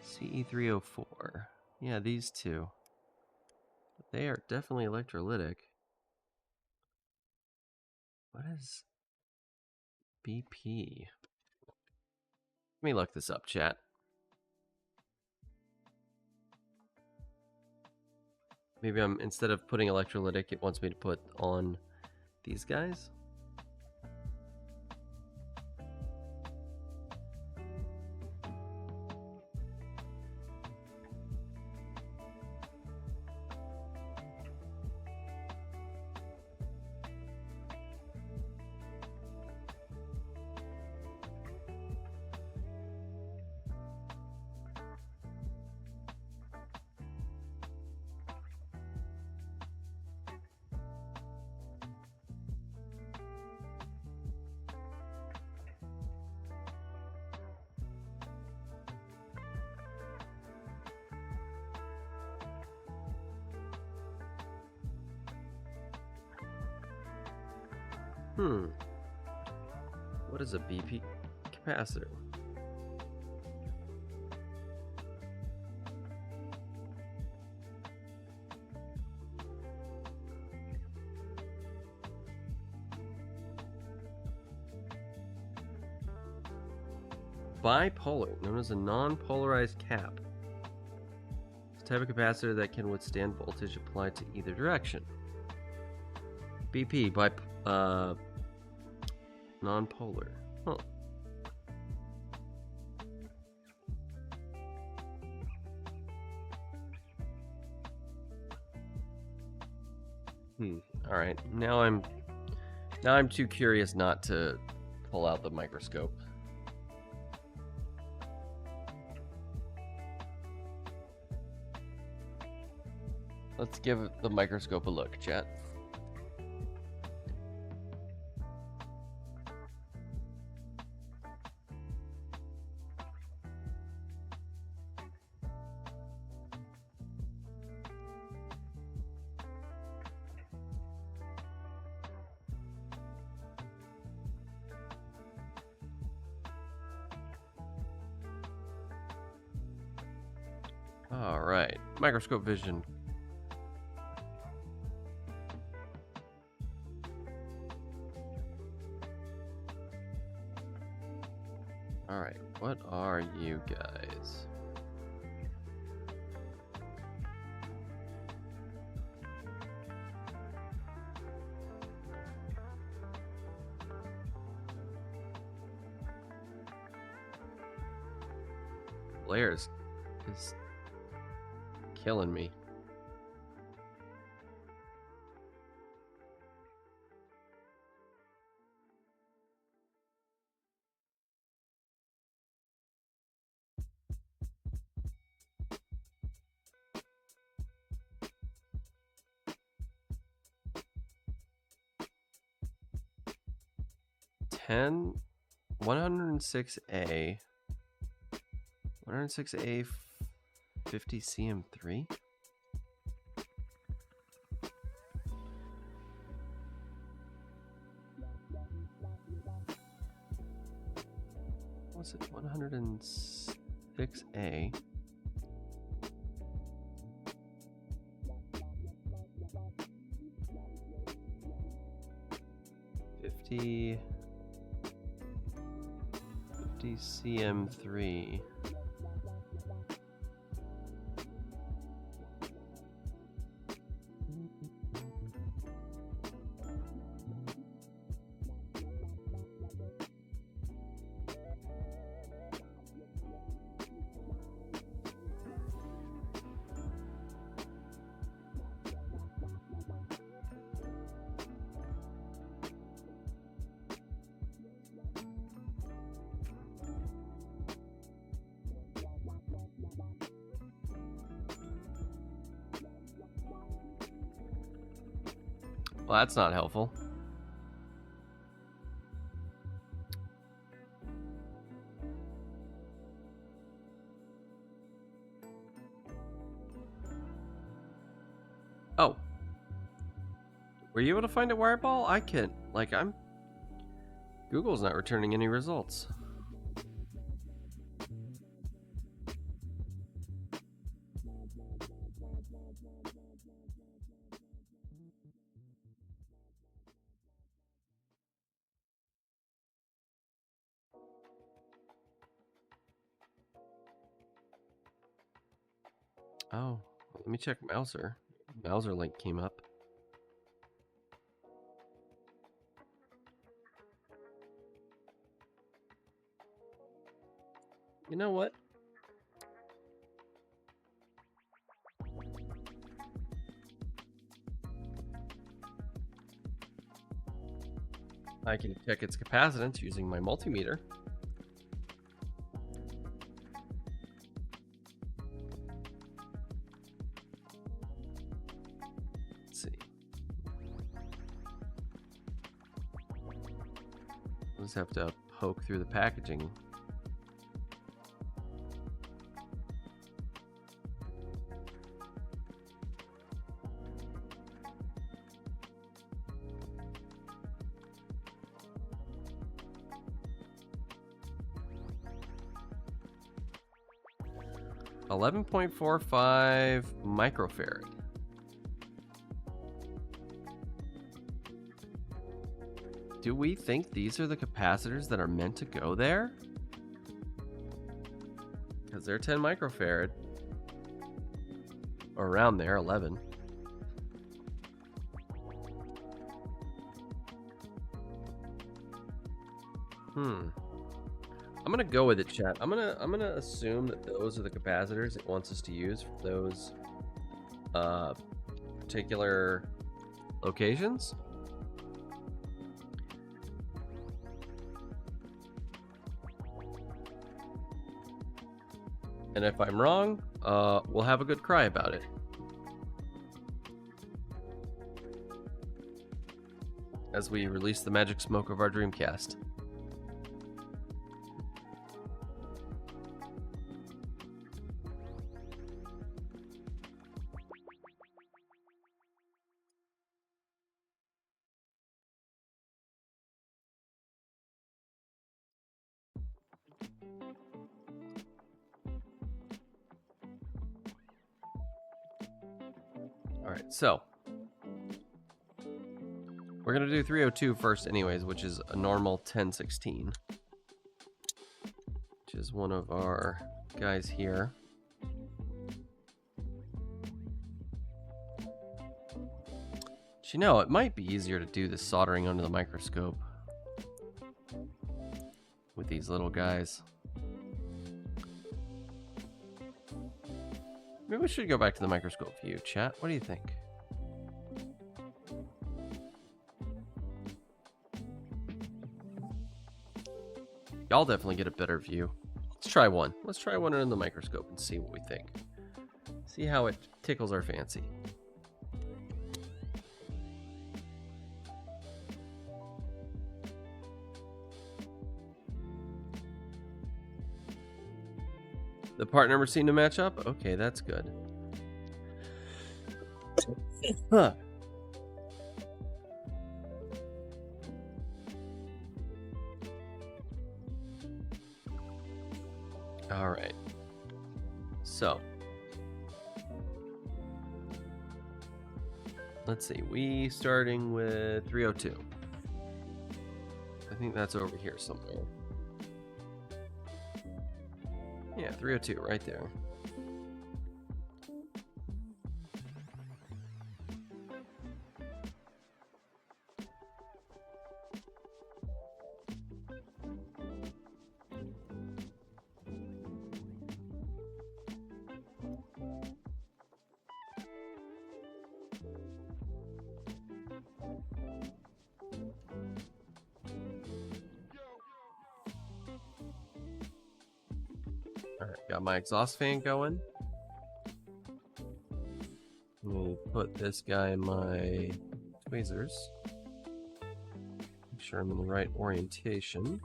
A: CE304. Yeah, these two. They are definitely electrolytic. What is BP? Let me look this up, chat. Maybe instead of putting electrolytic, it wants me to put on these guys. What is a BP capacitor? Bipolar, known as a non-polarized cap. It's a type of capacitor that can withstand voltage applied to either direction. BP, non-polar. Huh. All right. Now I'm too curious not to pull out the microscope. Let's give the microscope a look, chat. All right, microscope vision. All right, what are you guys? Blair's is killing me. $106A 106A 50 CM3. What's it? 106A. Fifty CM3. Well, that's not helpful. Oh. Were you able to find a wireball? I can't. Like, Google's not returning any results. Oh, let me check Mouser. Mouser link came up. You know what? I can check its capacitance using my multimeter. Let's see. We'll just have to poke through the packaging. .45 microfarad. Do we think these are the capacitors that are meant to go there? Because they're 10 microfarad. Or around there, 11. I'm gonna go with it, chat. I'm gonna assume that those are the capacitors it wants us to use for those particular locations. And if I'm wrong, we'll have a good cry about it. As we release the magic smoke of our Dreamcast. Alright, so we're going to do 302 first anyways, which is a normal 1016. Which is one of our guys here. But you know, it might be easier to do the soldering under the microscope with these little guys. Maybe we should go back to the microscope view, chat. What do you think? Y'all definitely get a better view. Let's try one. Let's try one in the microscope and see what we think. See how it tickles our fancy. The part number seemed to match up? Okay, that's good. Huh. All right. So, let's see. We starting with 302. I think that's over here somewhere. Yeah, 302 right there. Alright, got my exhaust fan going. We'll put this guy in my tweezers. Make sure I'm in the right orientation.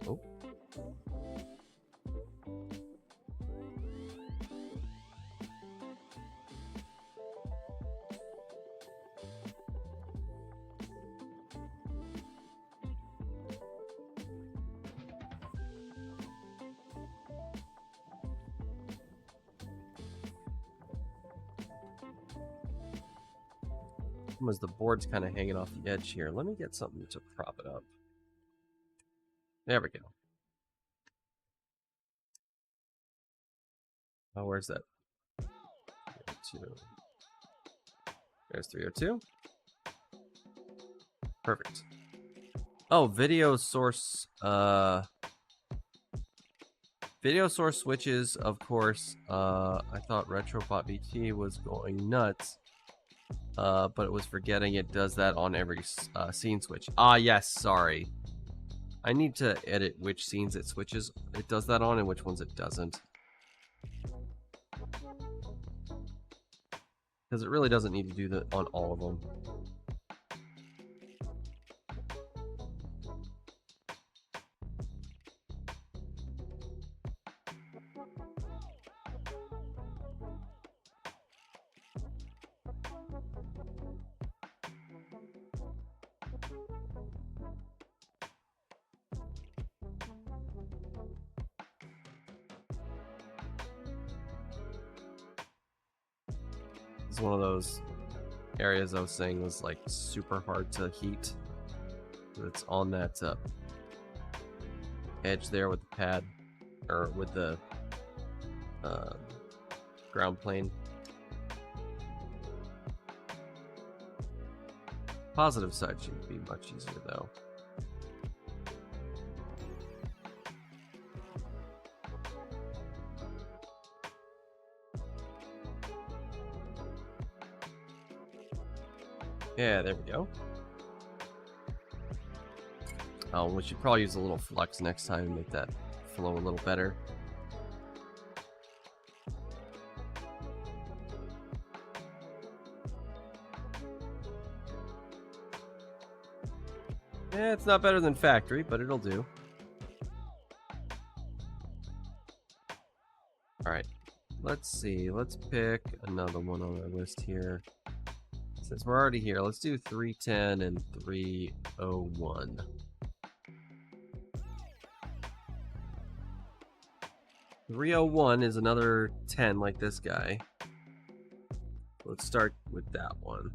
A: Oh. As the board's kind of hanging off the edge here. Let me get something to prop it up. There we go. Oh, where's that? 302. There's 302. Perfect. Oh, video source switches, of course. I thought Retropot VT was going nuts. But it was forgetting it does that on every scene switch. Ah, yes, sorry. I need to edit which scenes it switches. It does that on and which ones it doesn't. Because it really doesn't need to do that on all of them. It's one of those areas I was saying was like super hard to heat. It's on that edge there with the pad, or with the ground plane. Positive side should be much easier though. Yeah, there we go. Oh, we should probably use a little flux next time to make that flow a little better. Yeah, it's not better than factory, but it'll do. Alright, let's see. Let's pick another one on our list here. Since we're already here, let's do 310 and 301. .301 is another 10 like this guy. Let's start with that one.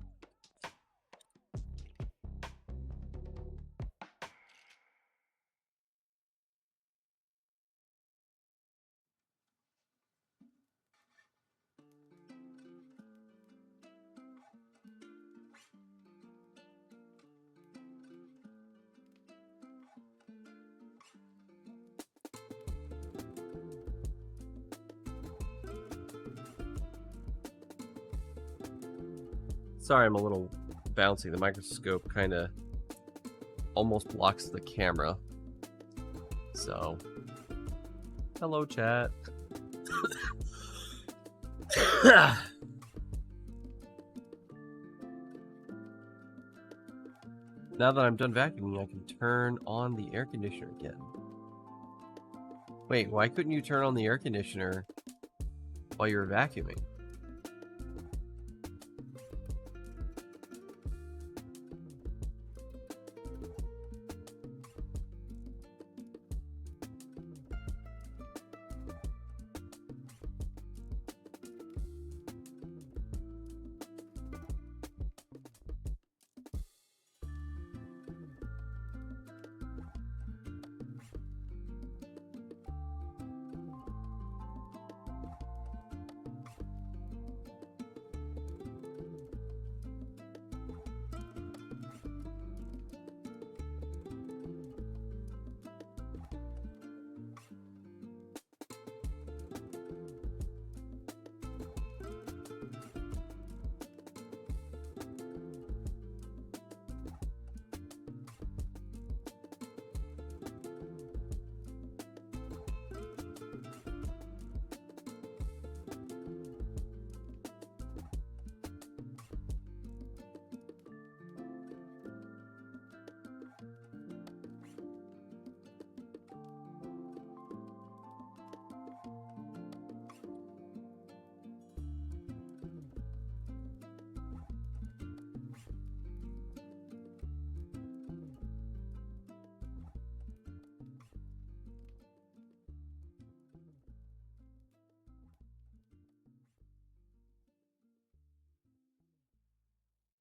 A: Sorry, I'm a little bouncy. The microscope kind of almost blocks the camera. So, hello, chat. Now that I'm done vacuuming, I can turn on the air conditioner again. Wait, why couldn't you turn on the air conditioner while you were vacuuming?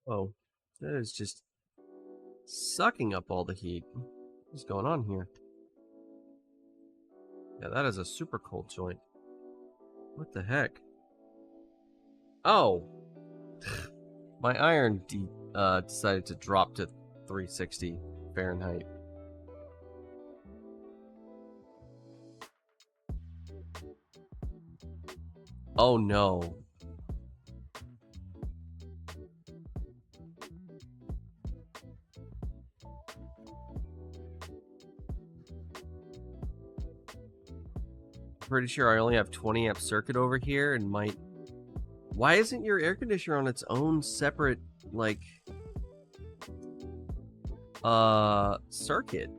A: Oh, that is just sucking up all the heat. What's going on here? Yeah, that is a super cold joint. What the heck? Oh! My iron decided to drop to 360 Fahrenheit. Oh no. Pretty sure I only have 20 amp circuit over here and might... Why isn't your air conditioner on its own separate, like, circuit?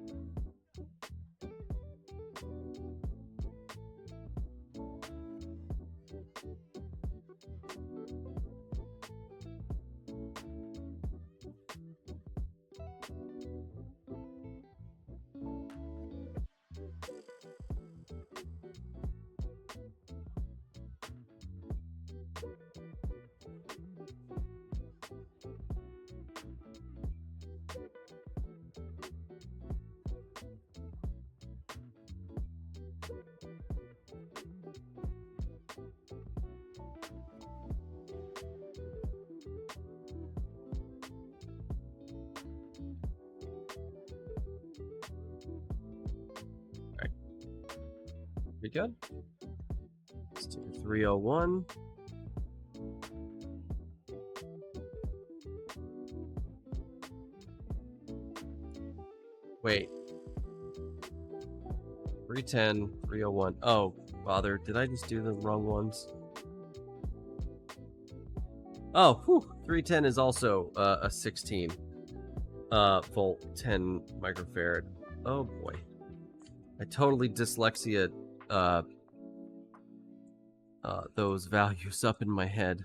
A: We good? Let's do 301. Wait. 310, 301. Oh, bother. Did I just do the wrong ones? Oh, whew. 310 is also a 16 volt, 10 microfarad. Oh boy. I totally dyslexia those values up in my head.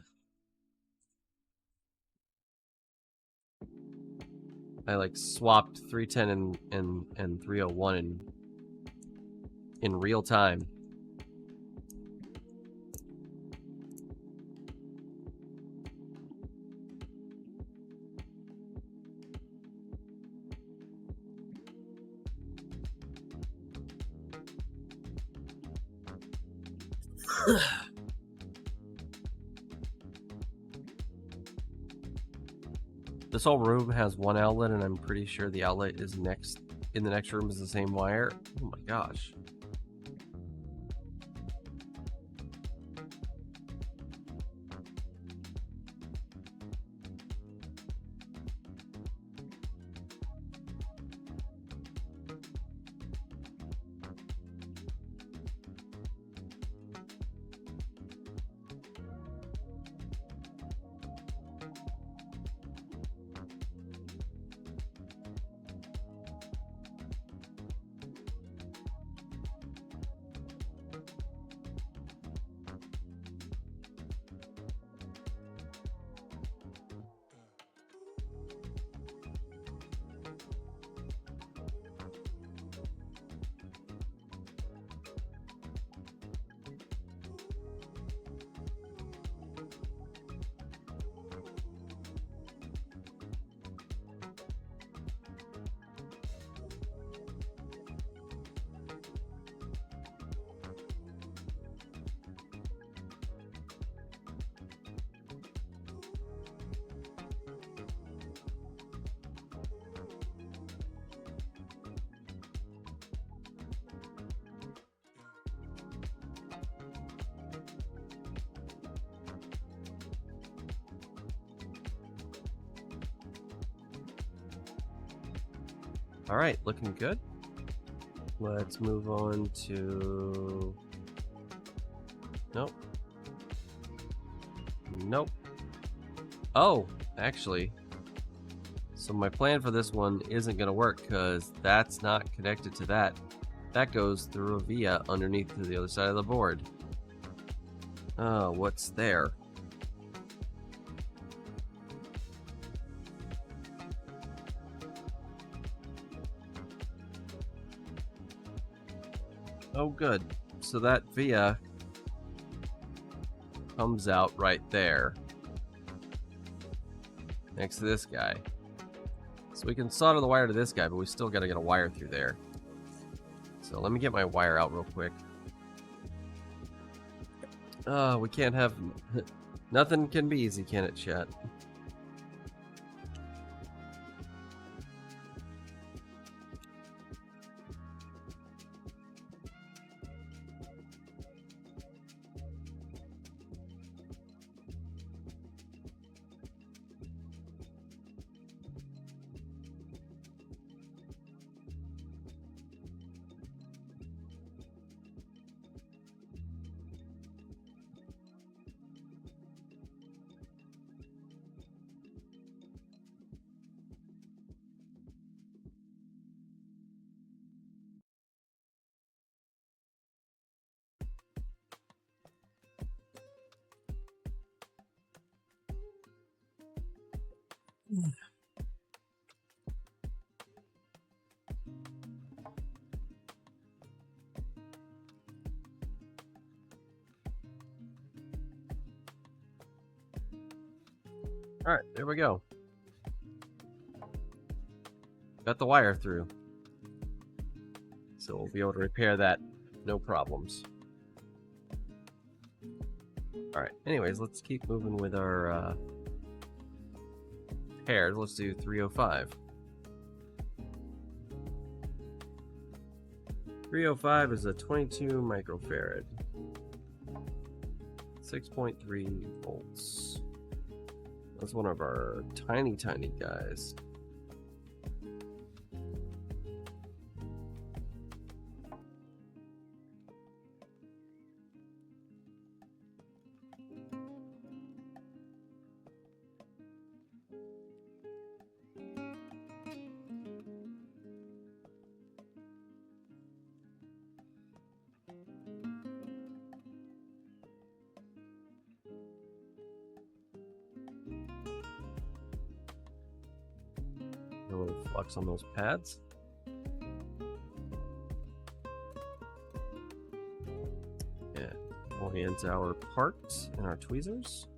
A: I like swapped 310 and 301 in real time. This whole room has one outlet, and I'm pretty sure the outlet is in the next room is the same wire. Oh my gosh. All right, looking good. Let's move on to... Nope. Nope. Oh, actually. So my plan for this one isn't going to work because that's not connected to that. That goes through a via underneath to the other side of the board. Oh, what's there? Oh, good. So that via comes out right there. Next to this guy. So we can solder the wire to this guy, but we still gotta get a wire through there. So let me get my wire out real quick. We can't have... Nothing can be easy, can it, chat? Alright, there we go. Got the wire through. So we'll be able to repair that, no problems. Alright, anyways, let's keep moving with our pairs. Let's do 305. 305 is a 22 microfarad. 6.3 volts. That's one of our tiny guys. flux on those pads. Yeah, orient our parts and our tweezers.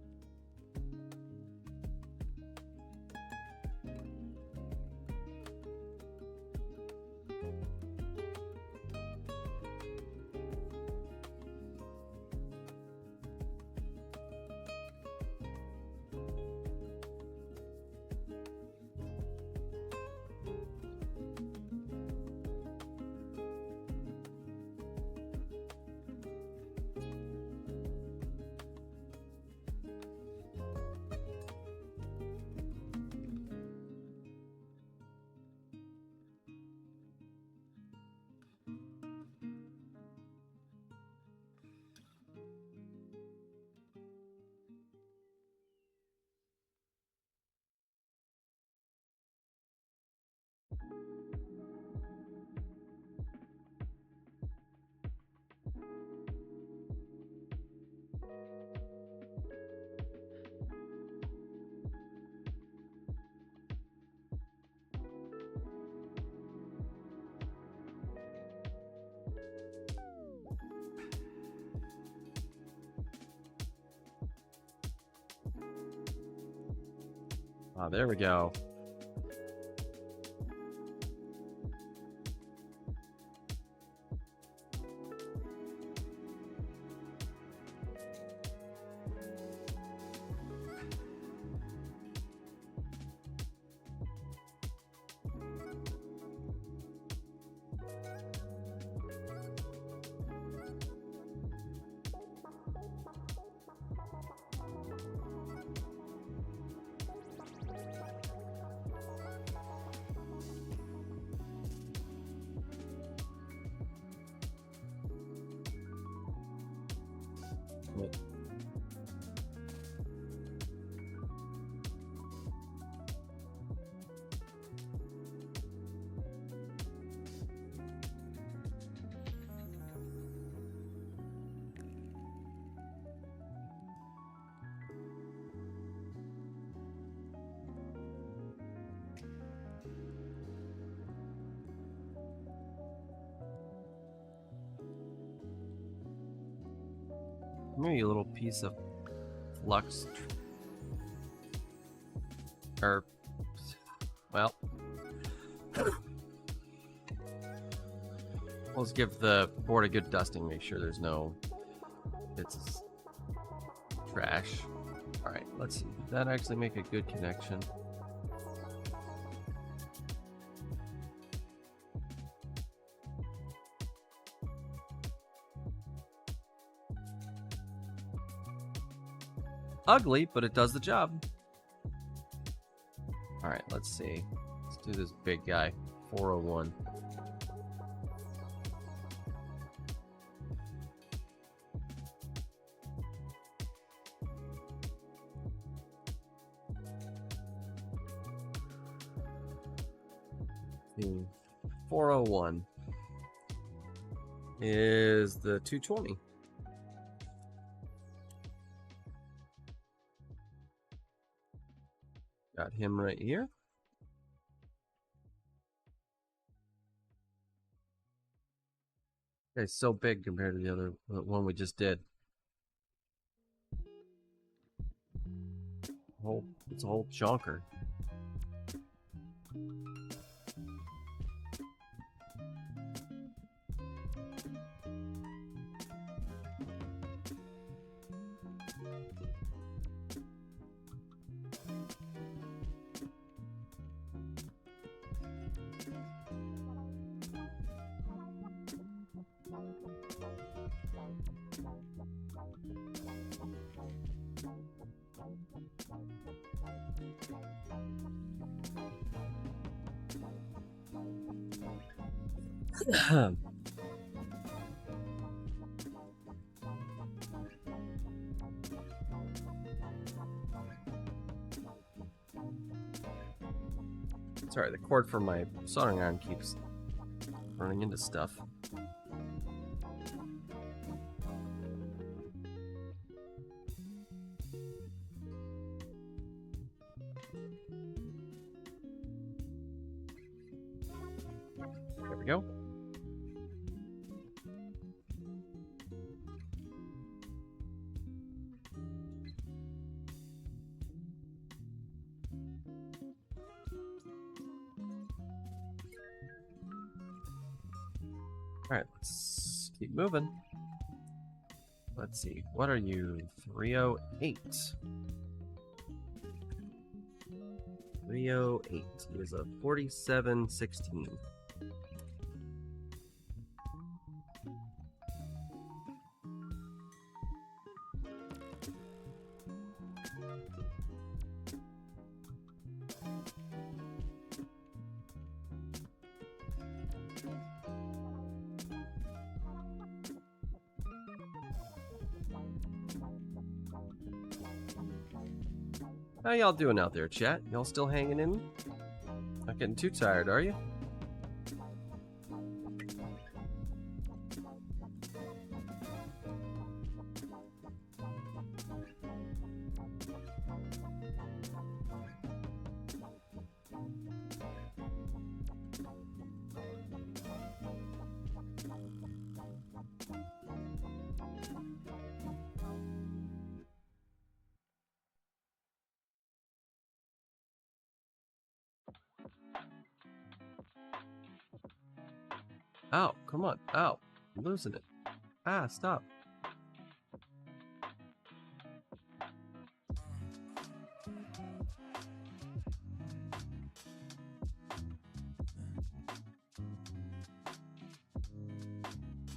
A: Ah, there we go. Maybe a little piece of flux, or, well, let's give the board a good dusting, make sure there's no bits of trash. All right, let's see, did that actually make a good connection? Ugly, but it does the job. All right, let's see. Let's do this big guy, 401. The 401 is the 220. Got him right here. Okay, so big compared to the other one we just did. It's a whole chonker. Sorry, the cord from my soldering iron keeps running into stuff. we go. Alright, let's keep moving. Let's see, what are you? 308. 308 is a 4716. How y'all doing out there, chat? Y'all still hanging in? Not getting too tired, are you? Ow, come on. Ow. I'm losing it. Ah, stop.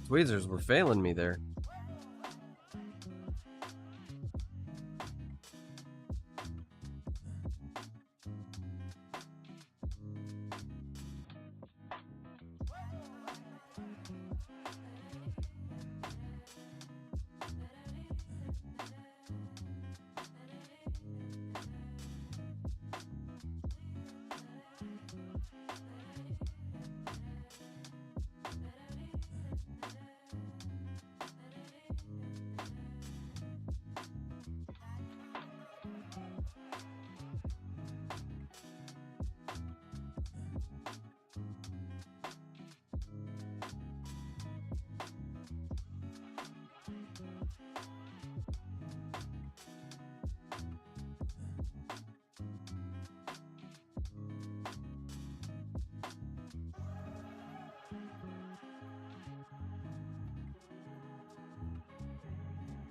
A: Tweezers were failing me there.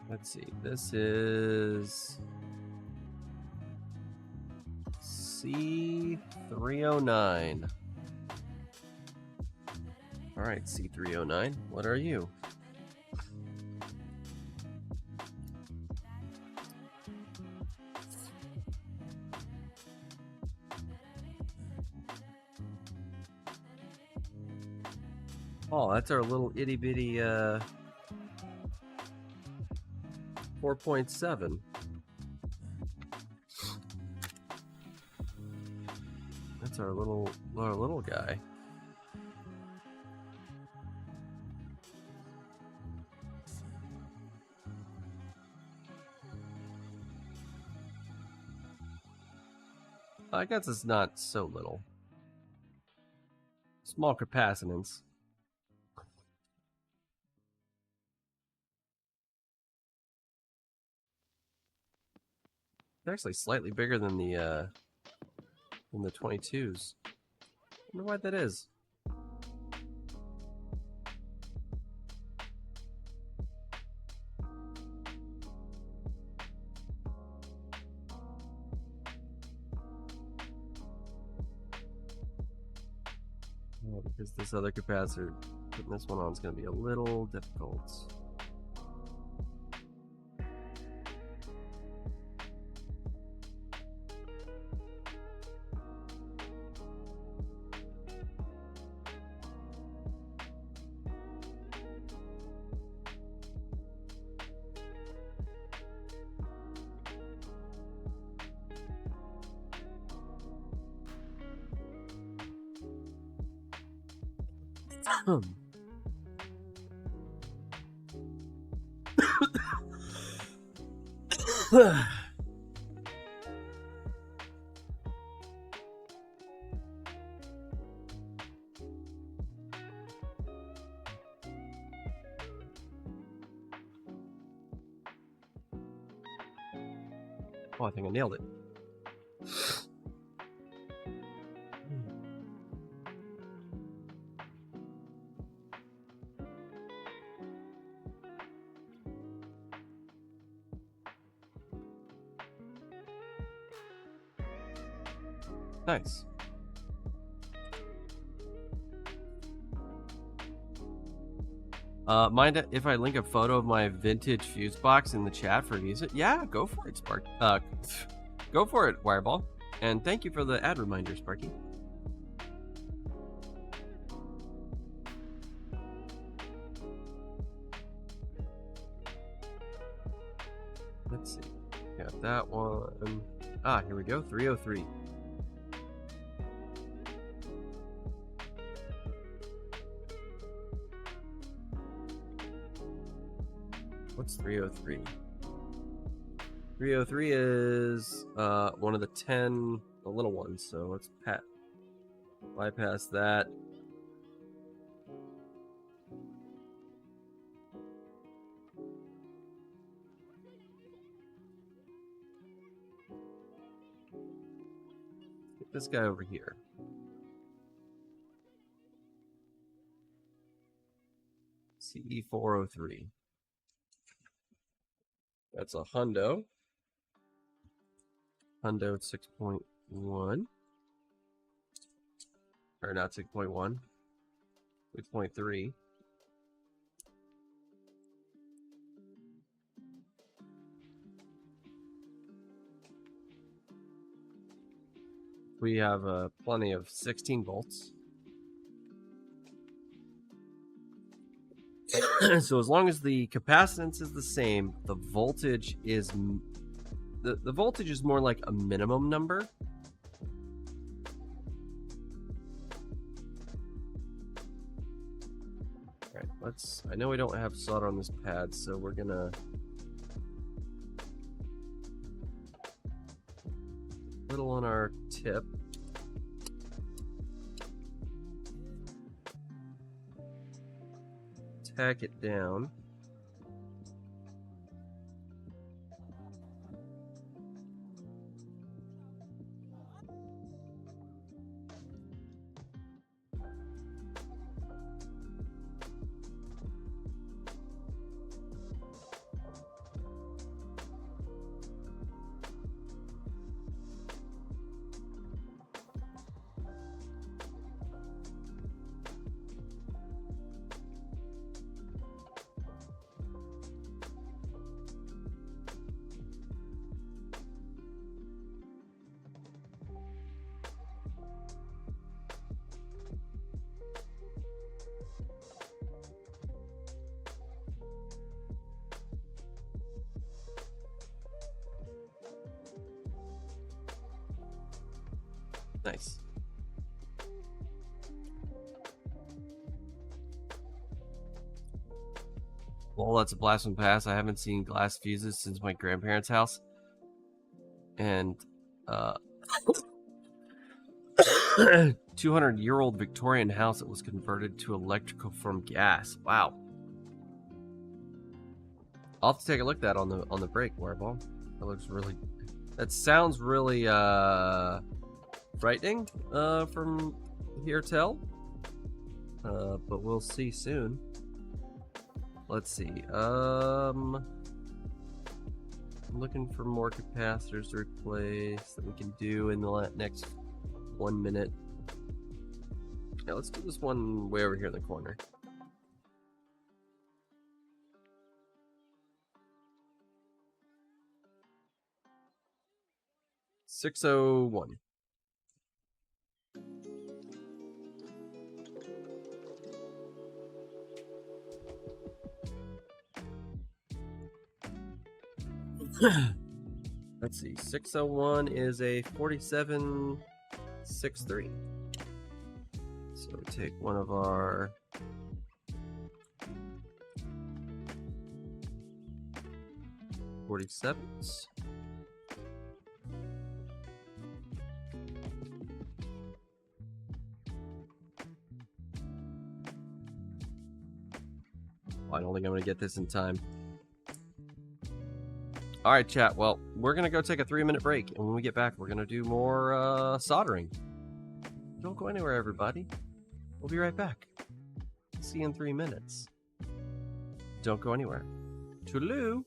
A: Let's see, this is C309. All right, C309, what are you? Oh, that's our little itty bitty 4.7. That's our little guy. I guess it's not so little. Small capacitance. It's actually slightly bigger than the 22s. I wonder why that is. Oh, because this other capacitor, putting this one on is going to be a little difficult. Oh, I think I nailed it. Nice. Mind if I link a photo of my vintage fuse box in the chat for use it? Yeah, go for it, Spark. Go for it, Wireball. And thank you for the ad reminder, Sparky. Let's see. Got that one. Ah, here we go. 303. What's 303? 303 is one of the 10, the little ones. So let's bypass that. Get this guy over here. CE403. That's a hundo. Hundo 6.1. Or not 6.1. 6.3. We have plenty of 16 volts. So as long as the capacitance is the same, the voltage is the voltage is more like a minimum number. All right, I know we don't have solder on this pad, so we're gonna little on our tip. Tack it down. Nice. Well, that's a blast from the past. I haven't seen glass fuses since my grandparents' house. And 200-year-old Victorian house that was converted to electrical from gas. Wow. I'll have to take a look at that on the break, Wireball. That sounds really frightening from here tell. But we'll see soon. Let's see. I'm looking for more capacitors to replace that we can do in the next 1 minute. Yeah, let's do this one way over here in the corner. $601. Let's see, 601 is a 4763. So we take one of our $47s. I don't think I'm going to get this in time. All right, chat. Well, we're going to go take a 3-minute break. And when we get back, we're going to do more soldering. Don't go anywhere, everybody. We'll be right back. See you in 3 minutes. Don't go anywhere. Toodaloo.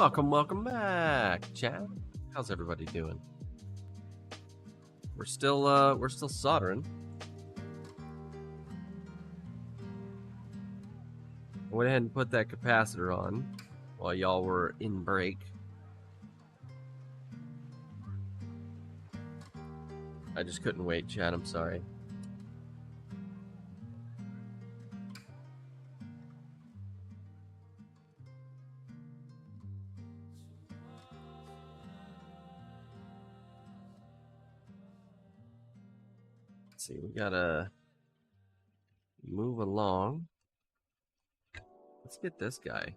A: Welcome back, chat. How's everybody doing? We're still soldering. I went ahead and put that capacitor on while y'all were in break. I just couldn't wait, chat. I'm sorry. Let's see, we gotta move along. Let's get this guy.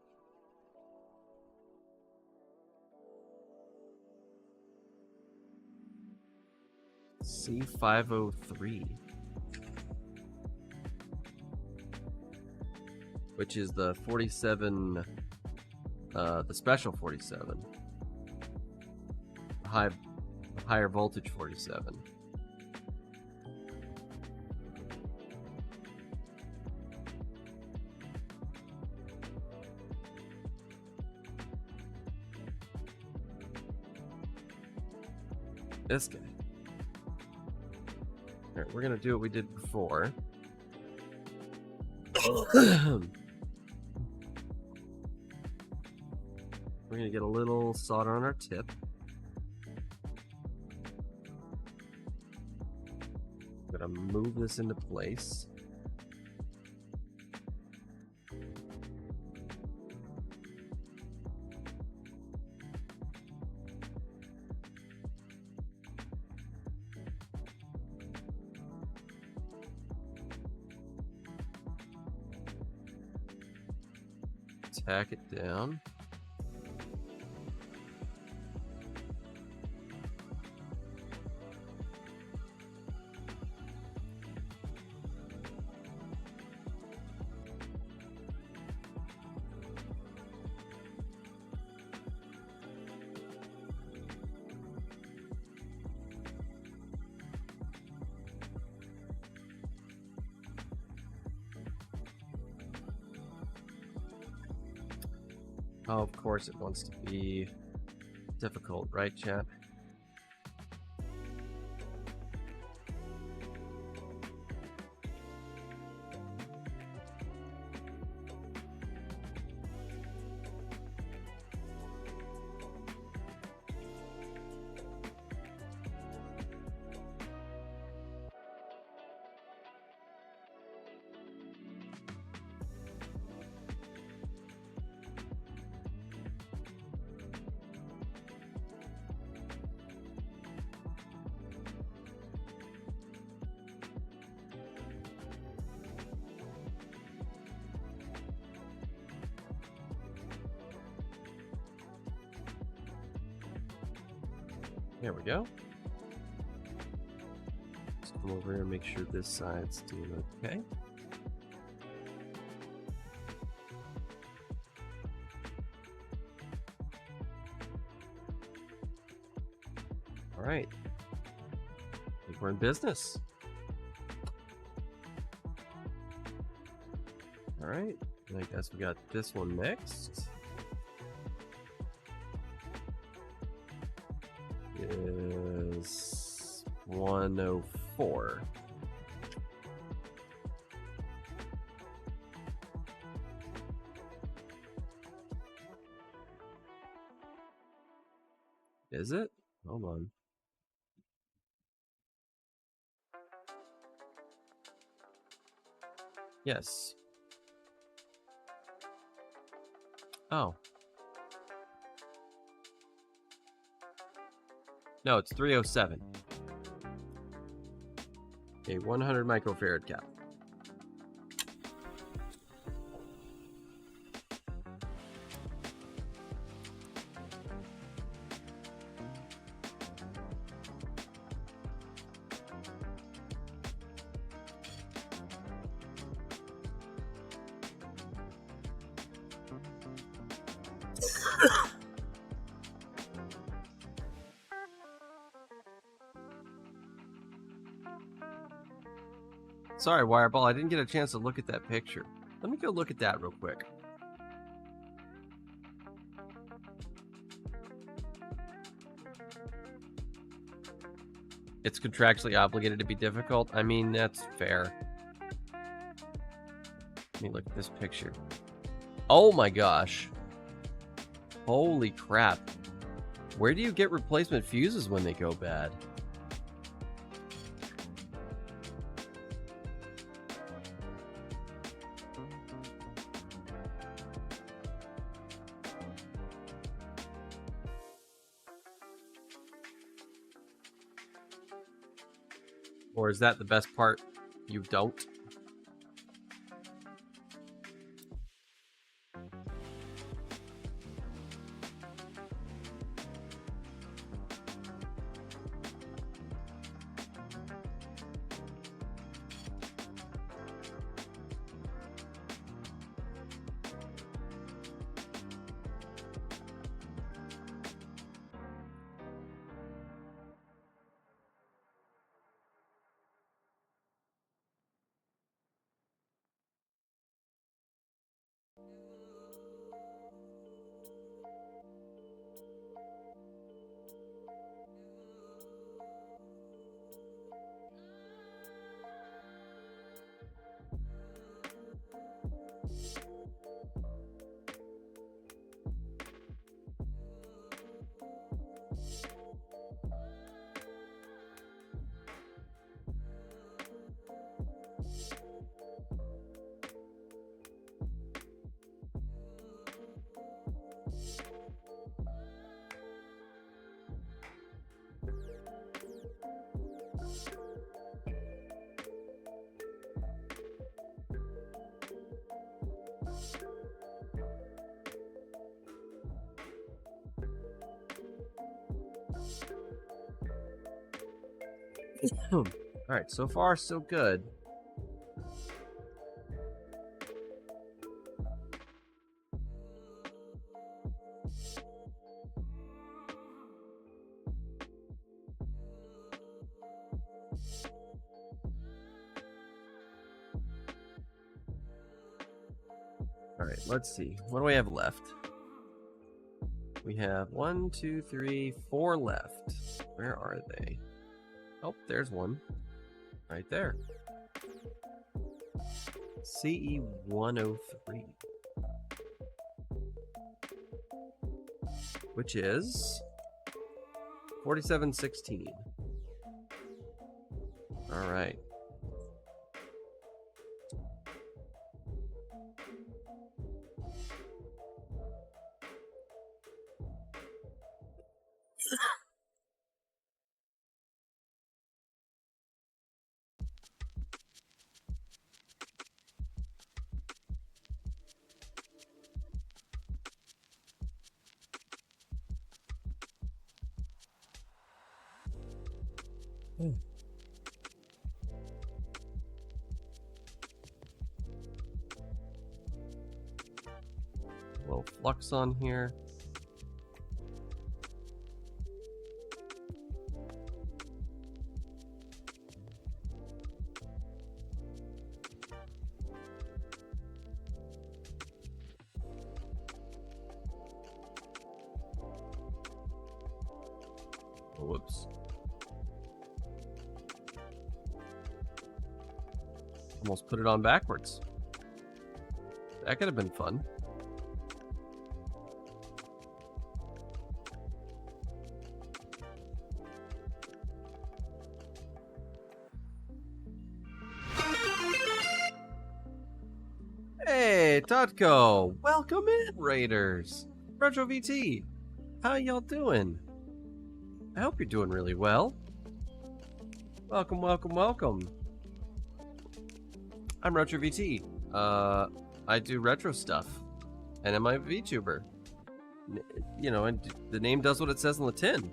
A: C503, which is the 47, the special 47, higher voltage 47. This guy. All right, we're gonna do what we did before. We're gonna get a little solder on our tip. I'm gonna move this into place. Tack it down. Oh, of course it wants to be difficult, right, chat? There we go. Let's come over here and make sure this side's doing okay. All right. I think we're in business. All right. And I guess we got this one next. Is 104. Is it? Hold on. Yes. Oh. No, it's 307. A 100 microfarad cap. Sorry, Wireball, I didn't get a chance to look at that picture. Let me go look at that real quick. it's contractually obligated to be difficult. I mean, that's fair. Let me look at this picture. Oh my gosh. Holy crap. Where do you get replacement fuses when they go bad? Or is that the best part? You don't? Alright, so far so good. Alright, let's see. What do we have left? We have 1, 2, 3, 4 left. Where are they? Oh, there's one. Right there. CE 103. Which is 4716. All right. Little flux on here. Oh, whoops. Almost put it on backwards. That could have been fun. Hey, Totko! Welcome in, Raiders! Retro VT! How y'all doing? I hope you're doing really well. Welcome, welcome, welcome. I'm Retro VT. I do retro stuff. And I'm a VTuber. You know, and the name does what it says on the tin.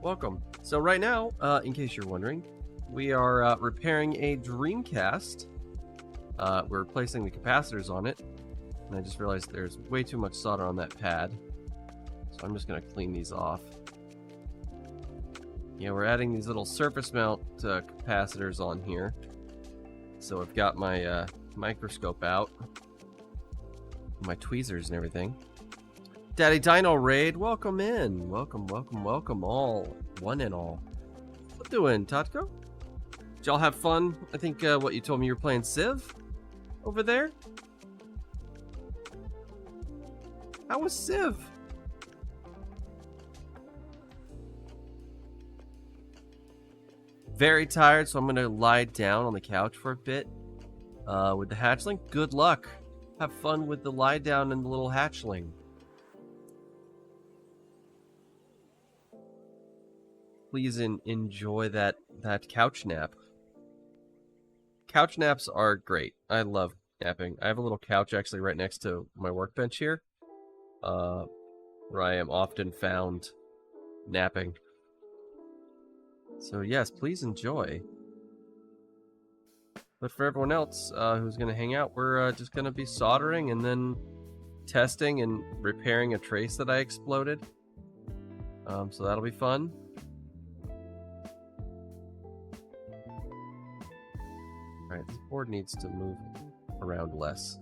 A: Welcome. So right now, in case you're wondering, we are repairing a Dreamcast. We're replacing the capacitors on it, and I just realized there's way too much solder on that pad, so I'm just going to clean these off. Yeah, we're adding these little surface mount capacitors on here. So I've got my microscope out, my tweezers and everything. Daddy Dino Raid, welcome in. Welcome, welcome, welcome all, one and all. What doing, Tatko? Did y'all have fun? I think what you told me you were playing Civ over there. How was Civ? Very tired, so I'm gonna lie down on the couch for a bit. With the hatchling, good luck. Have fun with the lie down and the little hatchling. Please enjoy that couch nap. Couch naps are great. I love napping. I have a little couch actually right next to my workbench here, where I am often found napping. So yes, please enjoy. But for everyone else who's going to hang out, we're just going to be soldering and then testing and repairing a trace that I exploded. So that'll be fun. Alright, this board needs to move around less.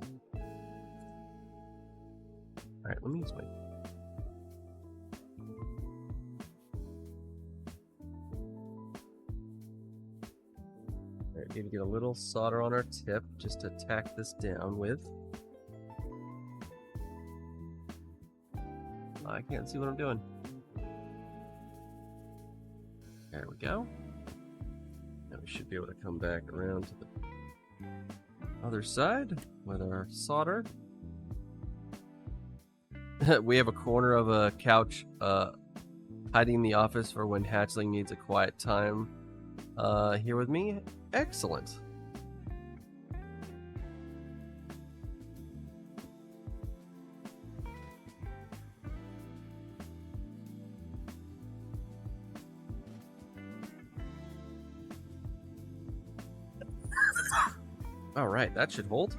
A: Alright, let me use my... Alright, need to get a little solder on our tip just to tack this down with. I can't see what I'm doing. There we go. Now we should be able to come back around to the other side with our solder. We have a corner of a couch hiding in the office for when hatchling needs a quiet time here with me. Excellent. All right, that should hold.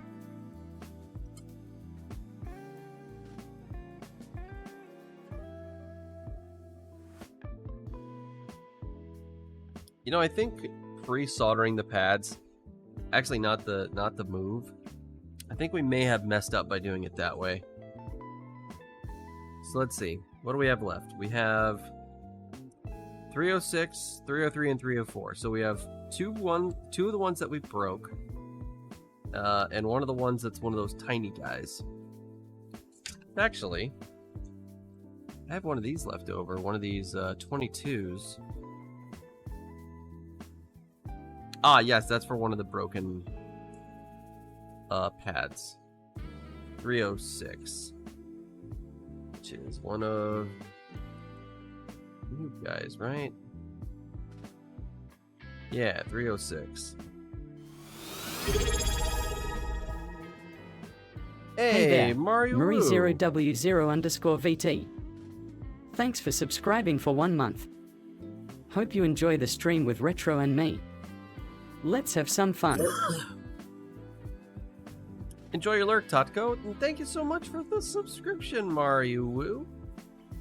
A: You know, I think pre-soldering the pads, actually not the move. I think we may have messed up by doing it that way. So let's see. What do we have left? We have 306, 303, and 304. So we have two of the ones that we broke. And one of the ones that's one of those tiny guys. Actually, I have one of these left over. One of these 22s. Ah, yes, that's for one of the broken pads. 306. Which is one of you guys, right? Yeah, 306.
B: Hey there,
A: Mario
B: Marie0W0_VT. Thanks for subscribing for 1 month. Hope you enjoy the stream with Retro and me. Let's have some fun.
A: Enjoy your lurk, Tatko, and thank you so much for the subscription, Mario Woo.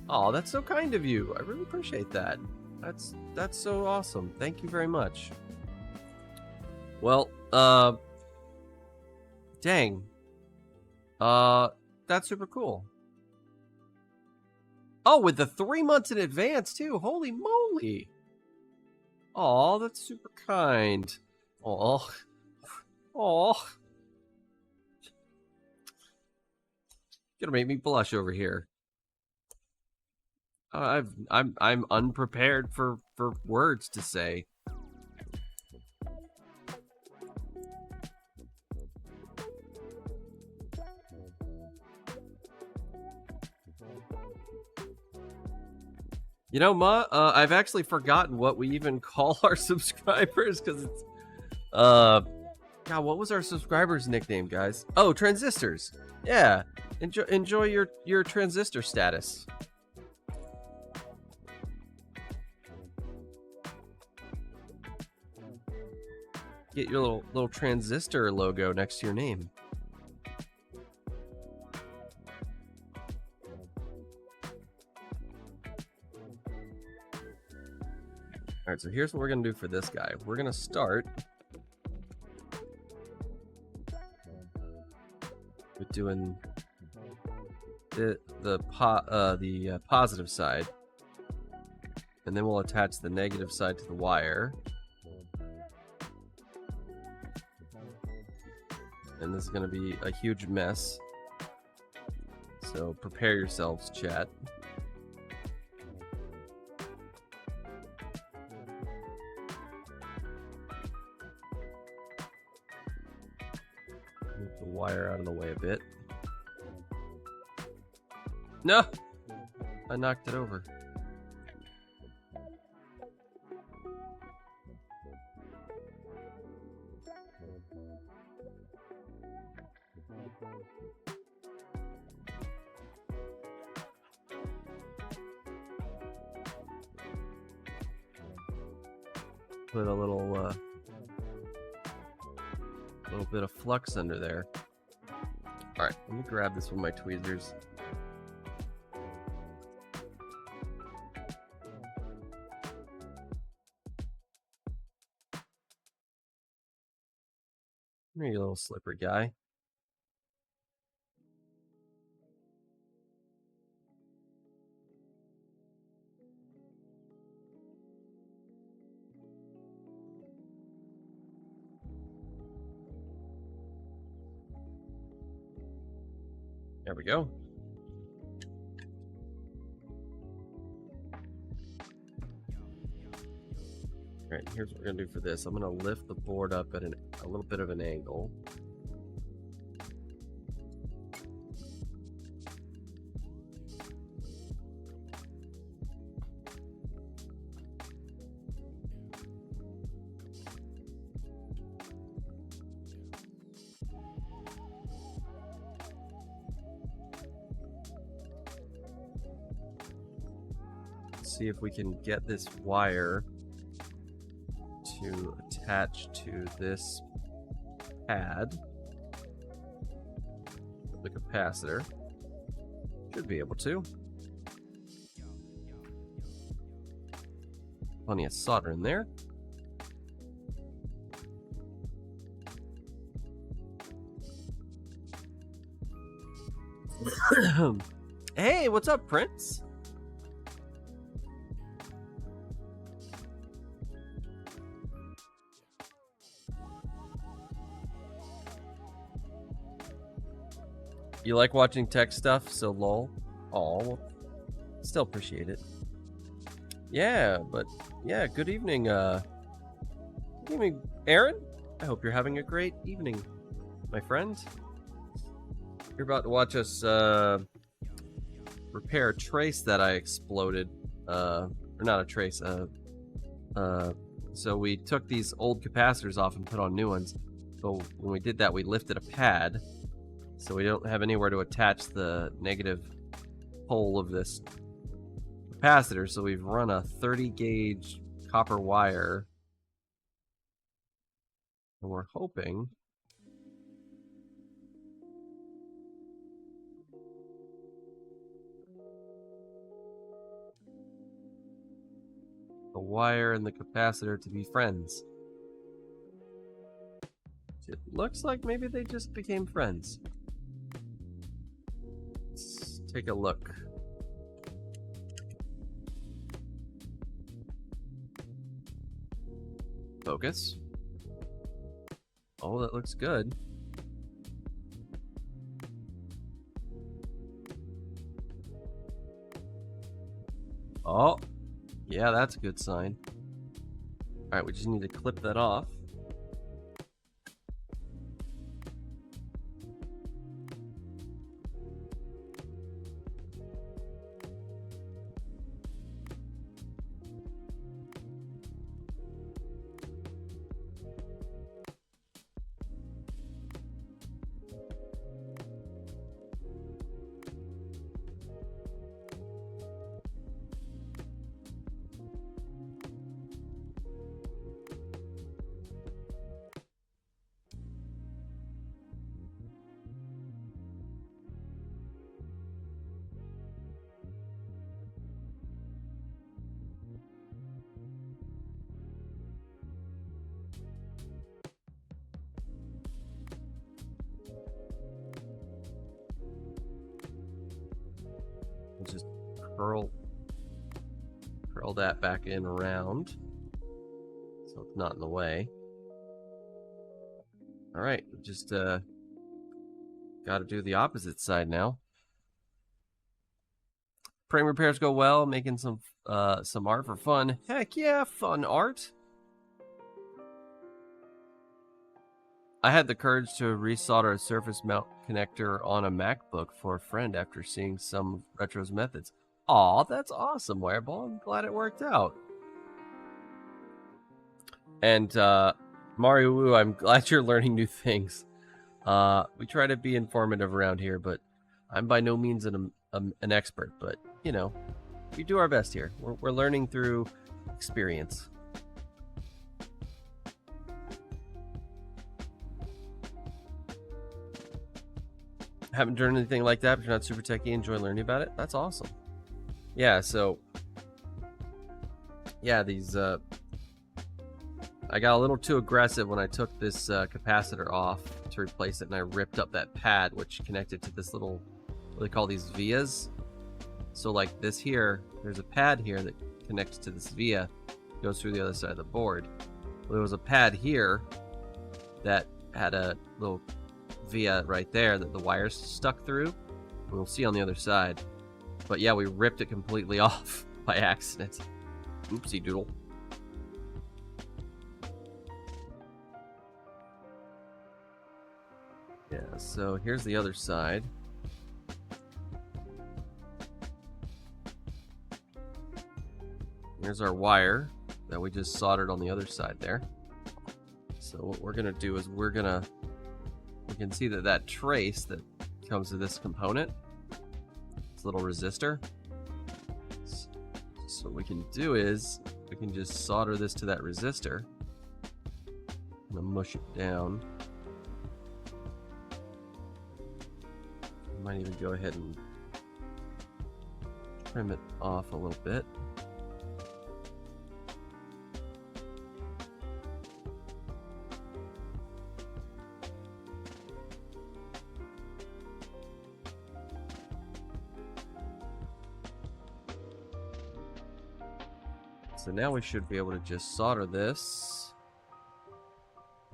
A: Oh, that's so kind of you. I really appreciate that. That's so awesome. Thank you very much. Well, dang. That's super cool. Oh, with the 3 months in advance too. Holy moly. Oh, that's super kind. Oh. Oh. Gonna make me blush over here. I'm unprepared for words to say. You know, Ma, I've actually forgotten what we even call our subscribers, because it's, God, what was our subscribers' nickname, guys? Oh, transistors. Yeah, enjoy your transistor status. Get your little transistor logo next to your name. Alright, so here's what we're going to do for this guy. We're going to start with doing the positive side. And then we'll attach the negative side to the wire. And this is going to be a huge mess. So prepare yourselves, chat. Move the wire out of the way a bit. No! I knocked it over. Put a little bit of flux under there. All right, let me grab this with my tweezers. Here you little slippery guy. There we go. All right, here's what we're gonna do for this. I'm gonna lift the board up at a little bit of an angle. See if we can get this wire to attach to this pad, the capacitor. Should be able to. Plenty of solder in there. Hey, what's up, Prince? You like watching tech stuff, so lol. Aw, well, still appreciate it. Yeah, but yeah, good evening, Aaron. I hope you're having a great evening, my friend. You're about to watch us repair a trace that I exploded. Or not a trace. So we took these old capacitors off and put on new ones. But when we did that, we lifted a pad. So we don't have anywhere to attach the negative pole of this capacitor. So we've run a 30 gauge copper wire. And we're hoping the wire and the capacitor to be friends. It looks like maybe they just became friends. Let's take a look. Focus. Oh, that looks good. Oh, yeah, that's a good sign. All right, we just need to clip that off. Just curl circle that back in around so it's not in the way. Alright, just gotta do the opposite side now. Frame repairs go well, making some art for fun. Heck yeah, fun art. I had the courage to resolder a surface mount connector on a MacBook for a friend after seeing some of Retro's methods. Aw, that's awesome, Wireball. I'm glad it worked out. And Mario Wu, I'm glad you're learning new things. We try to be informative around here, but I'm by no means an expert. But, you know, we do our best here. We're learning through experience. Haven't done anything like that, but you're not super techie, enjoy learning about it. That's awesome. Yeah, so yeah, these I got a little too aggressive when I took this capacitor off to replace it, and I ripped up that pad which connected to this little, what they call these vias. So like this here, there's a pad here that connects to this via, goes through the other side of the board. Well, there was a pad here that had a little via right there that the wires stuck through. We'll see on the other side. But yeah, we ripped it completely off by accident. Oopsie doodle. Yeah, so here's the other side. Here's our wire that we just soldered on the other side there. So what we're gonna do is we can see that trace that comes to this component, this little resistor. So what we can do is we can just solder this to that resistor. I'm gonna mush it down. I might even go ahead and trim it off a little bit. So now we should be able to just solder this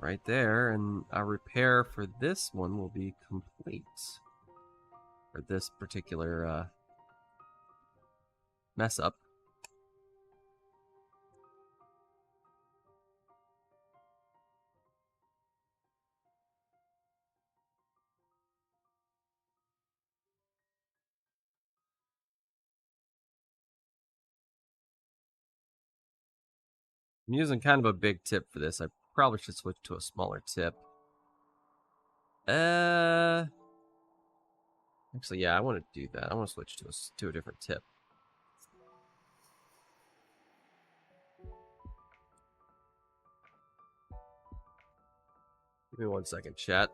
A: right there, and our repair for this one will be complete. For this particular mess up. I'm using kind of a big tip for this. I probably should switch to a smaller tip. Actually, yeah, I want to do that. I want to switch to a different tip. Give me 1 second, chat.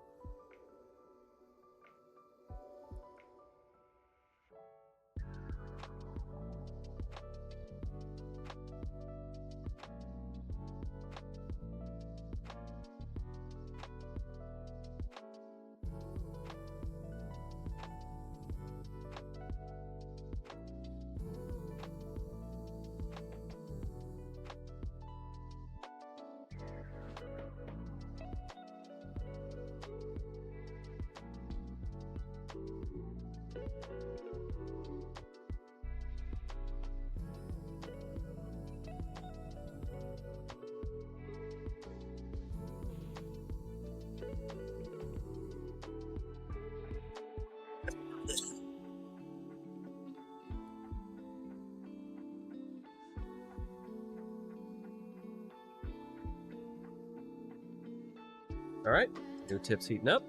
A: All right, new tip's heating up.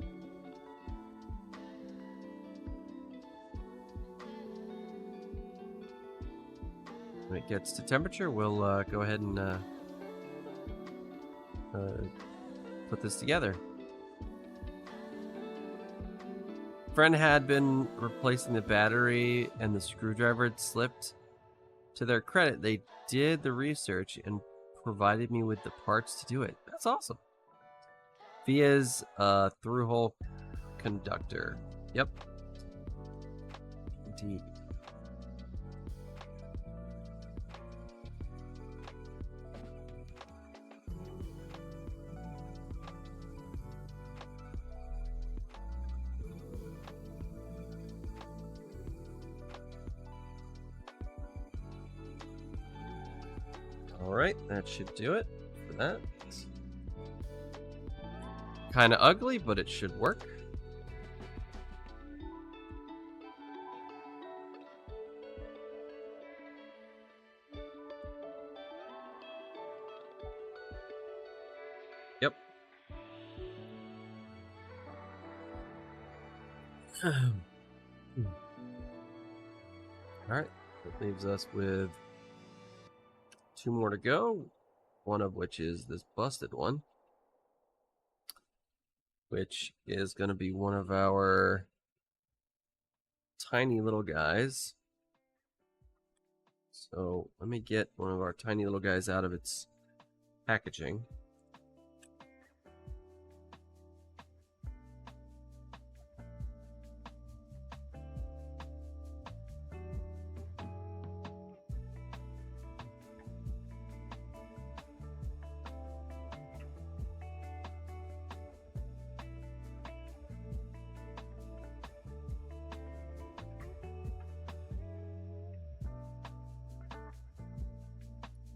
A: When it gets to temperature, we'll go ahead and put this together. Friend had been replacing the battery and the screwdriver had slipped. To their credit, they did the research and provided me with the parts to do it. That's awesome. Via's through-hole conductor. Yep. Indeed. Alright, that should do it for that. Kind of ugly, but it should work. Yep. Alright, that leaves us with 2 more to go, one of which is this busted one, which is going to be one of our tiny little guys. So let me get one of our tiny little guys out of its packaging.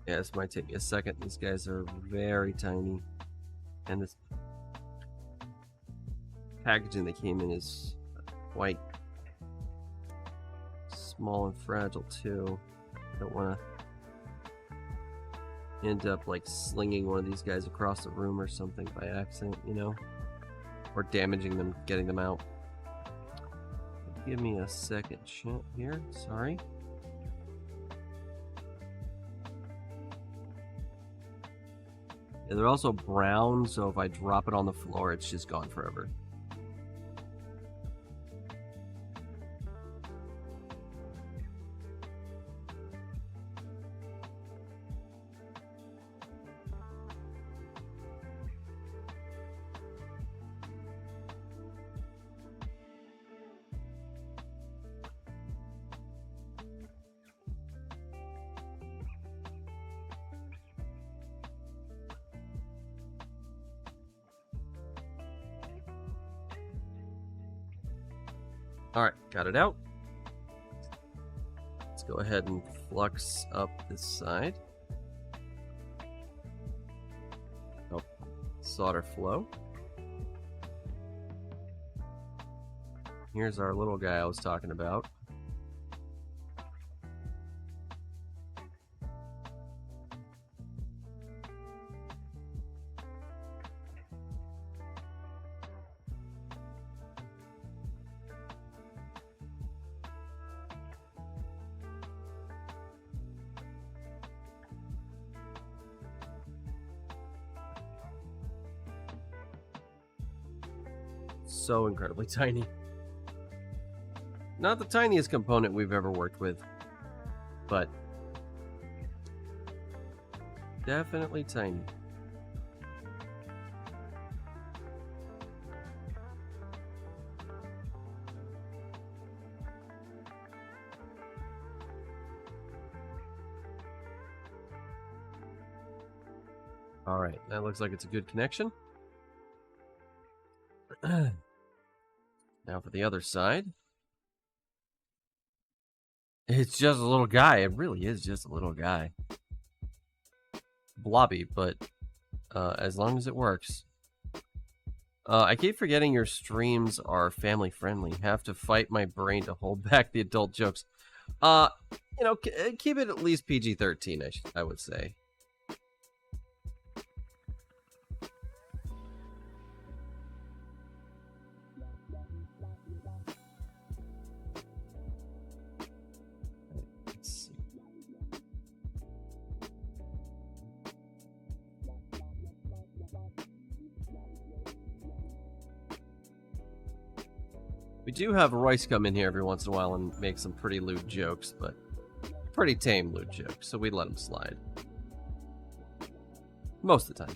A: Yeah, this might take me a second. These guys are very tiny. And this packaging they came in is quite small and fragile too. Don't want to end up like slinging one of these guys across the room or something by accident, you know? Or damaging them, getting them out. Give me a second here. Sorry. They're also brown, so if I drop it on the floor, it's just gone forever. Alright, got it out. Let's go ahead and flux up this side. Oh, solder flow. Here's our little guy I was talking about. So incredibly tiny. Not the tiniest component we've ever worked with, but definitely tiny. All right, that looks like it's a good connection. Now for the other side. It's just a little guy. It really is just a little guy. Blobby, but as long as it works. I keep forgetting your streams are family friendly. Have to fight my brain to hold back the adult jokes. You know, keep it at least PG-13, I would say. We do have Royce come in here every once in a while and make some pretty lewd jokes, but pretty tame lewd jokes, so we let him slide. Most of the time.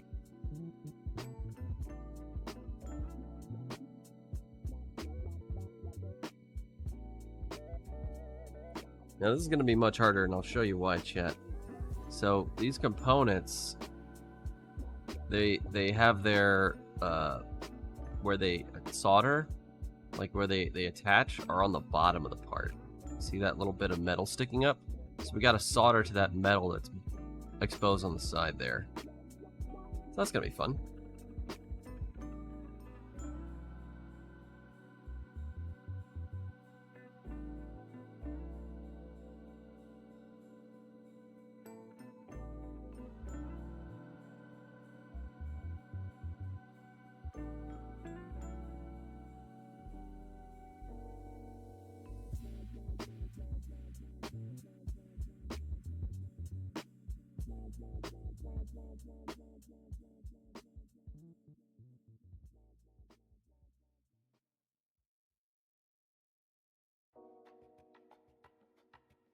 A: Now this is going to be much harder, and I'll show you why, chat. So these components, they have their where they solder, like where they attach, are on the bottom of the part. See that little bit of metal sticking up? So we got to solder to that metal that's exposed on the side there. So that's gonna be fun.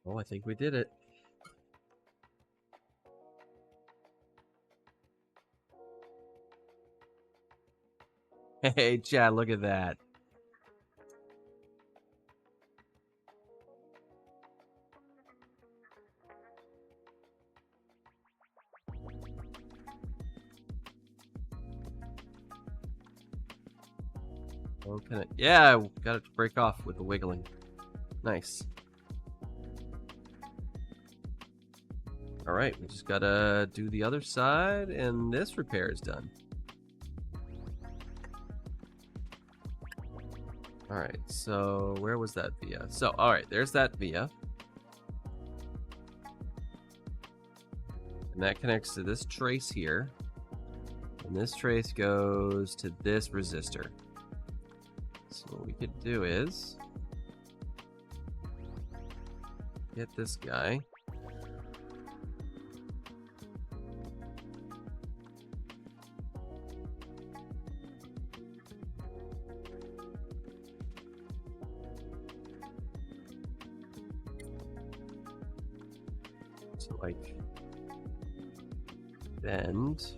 A: Oh, I think we did it. Hey, Chad, look at that. Oh, can it? Yeah, got it to break off with the wiggling. Nice. All right, we just gotta do the other side, and this repair is done. All right, so where was that via? So, all right, there's that via. And that connects to this trace here. And this trace goes to this resistor. So what we could do is get this guy. So like bend.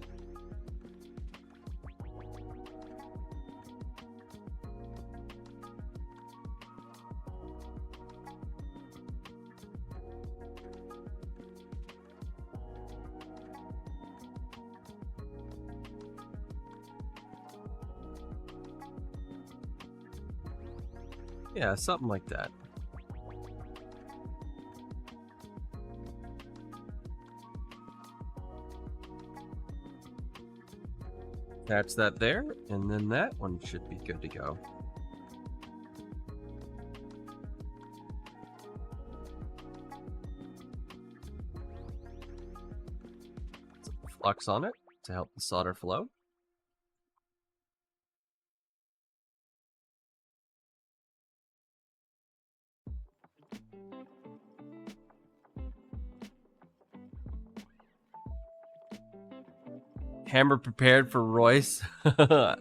A: Yeah, something like that. Attach that there, and then that one should be good to go. Some flux on it to help the solder flow. Hammer prepared for Royce. Yeah,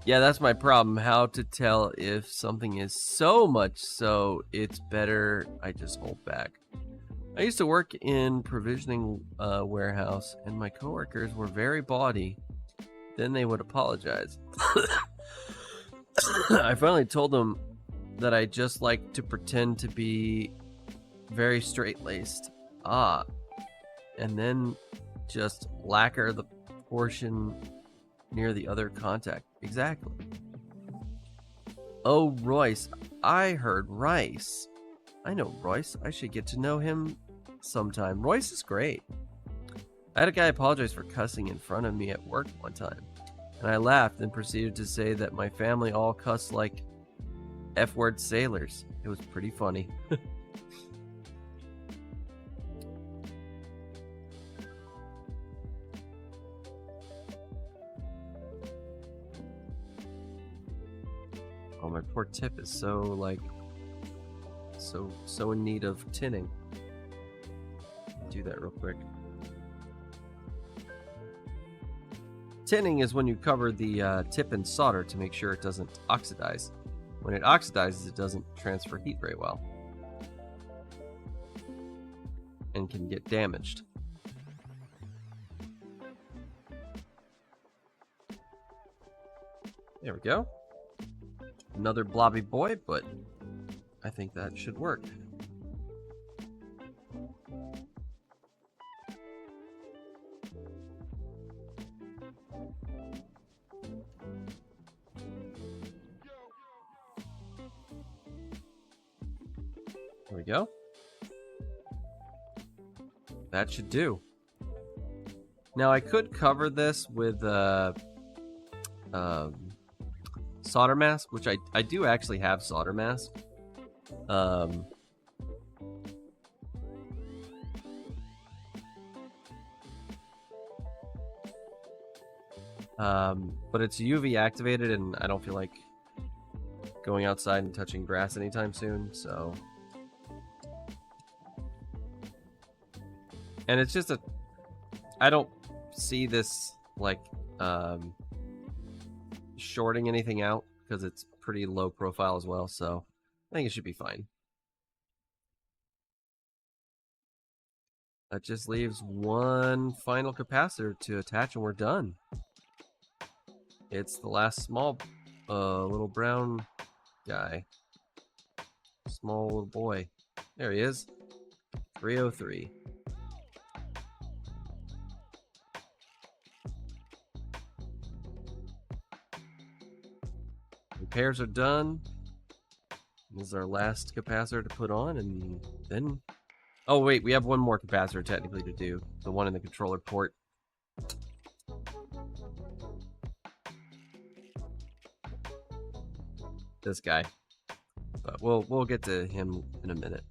A: that's my problem. How to tell if something is so much so it's better I just hold back. I used to work in provisioning warehouse, and my coworkers were very bawdy. Then they would apologize. I finally told them that I just like to pretend to be very straight-laced. And then just lacquer the portion near the other contact. Exactly. Oh, Royce. I heard Rice. I know Royce. I should get to know him sometime. Royce is great. I had a guy apologize for cussing in front of me at work one time, and I laughed and proceeded to say that my family all cuss like F-word sailors. It was pretty funny. Oh, my poor tip is so in need of tinning. Do that real quick. Tinning is when you cover the tip in solder to make sure it doesn't oxidize. When it oxidizes, it doesn't transfer heat very well and can get damaged. There we go. Another blobby boy, but I think that should work. There we go. that should do. Now I could cover this with solder mask, which I do actually have solder mask. But it's UV activated, and I don't feel like going outside and touching grass anytime soon, so. And it's just I don't see this like shorting anything out because it's pretty low profile as well, so I think it should be fine. That just leaves one final capacitor to attach and we're done. It's the last small little brown guy. Small little boy. There he is. 303. Repairs are done. This is our last capacitor to put on, and then... Oh wait, we have one more capacitor technically to do. The one in the controller port. This guy. But we'll get to him in a minute.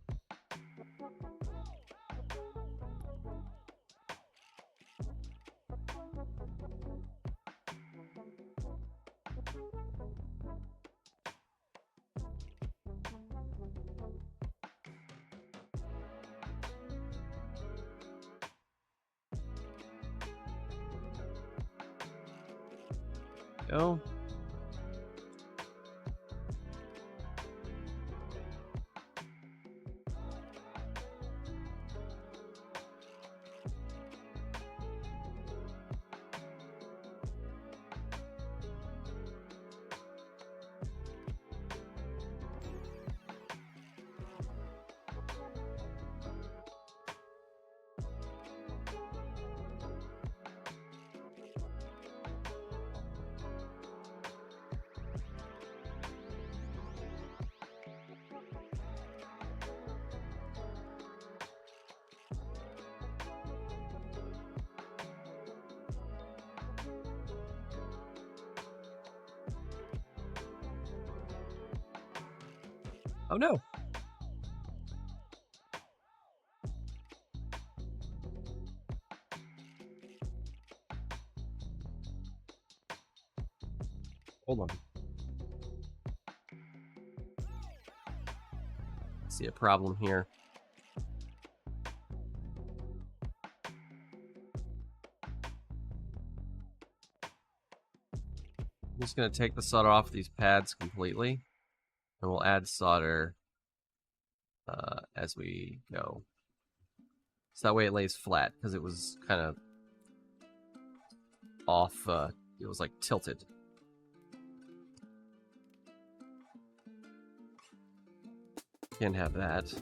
A: Go. Oh no. Hold on. See a problem here. I'm just going to take the solder off these pads completely, and we'll add solder as we go. So that way it lays flat, because it was kind of off, it was like tilted. Can't have that.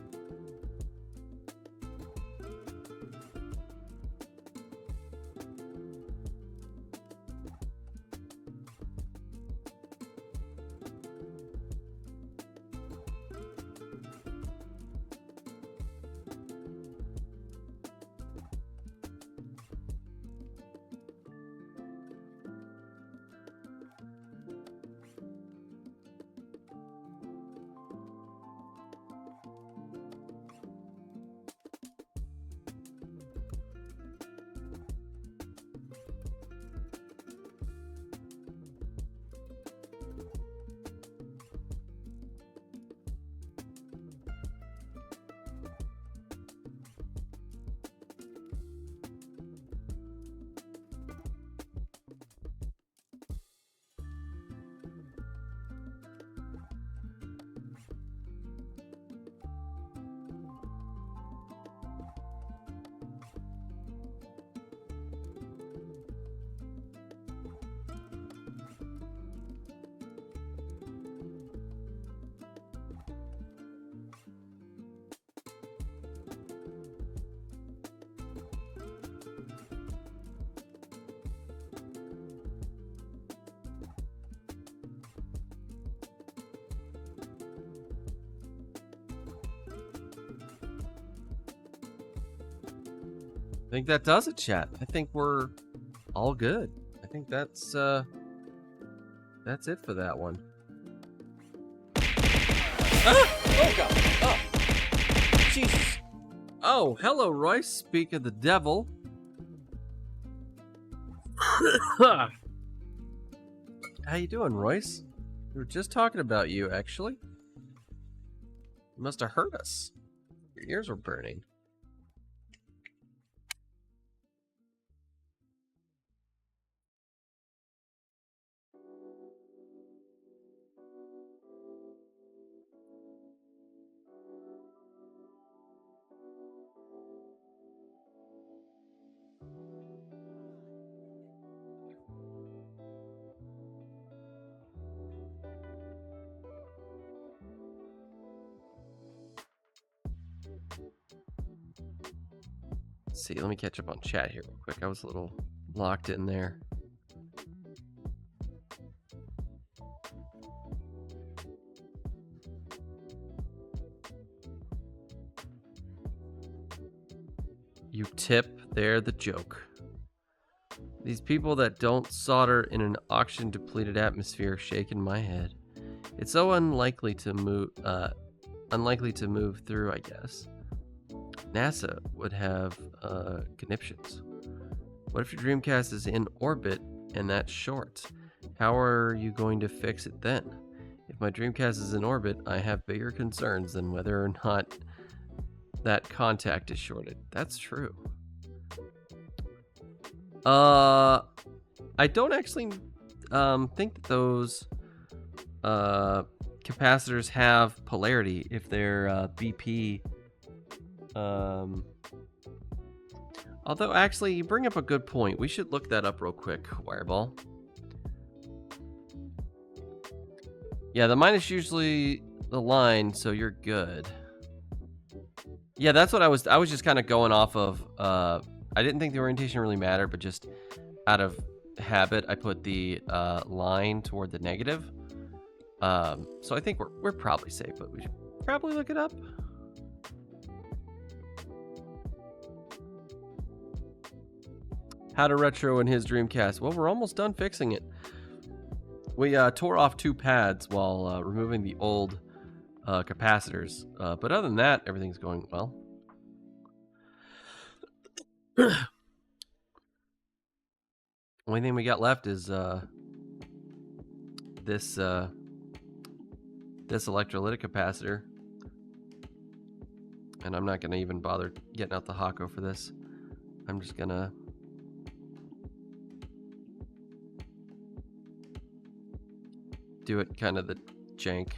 A: I think that does it, chat. I think we're all good. I think that's it for that one. Oh god! Oh, Jesus! Oh, hello, Royce. Speak of the devil. How you doing, Royce? We were just talking about you, actually. You must have hurt us. Your ears were burning. Let's see, let me catch up on chat here real quick. I was a little locked in there. You tip, they're the joke. These people that don't solder in an oxygen-depleted atmosphere shaking my head. It's so unlikely to move through, I guess. NASA would have conniptions. What if your Dreamcast is in orbit and that's short? How are you going to fix it then? If my Dreamcast is in orbit, I have bigger concerns than whether or not that contact is shorted. That's true. I don't actually think that those capacitors have polarity if they're BP. Although actually you bring up a good point. We should look that up real quick, Wireball. Yeah, the minus usually the line, so you're good. Yeah, that's what I was just kind of going off of. I didn't think the orientation really mattered, but just out of habit, I put the line toward the negative. So I think we're probably safe, but we should probably look it up. How to retro in his Dreamcast. Well, we're almost done fixing it. We tore off 2 pads while removing the old capacitors. But other than that, everything's going well. Only thing we got left is this electrolytic capacitor. And I'm not going to even bother getting out the Hako for this. I'm just going to do it kind of the jank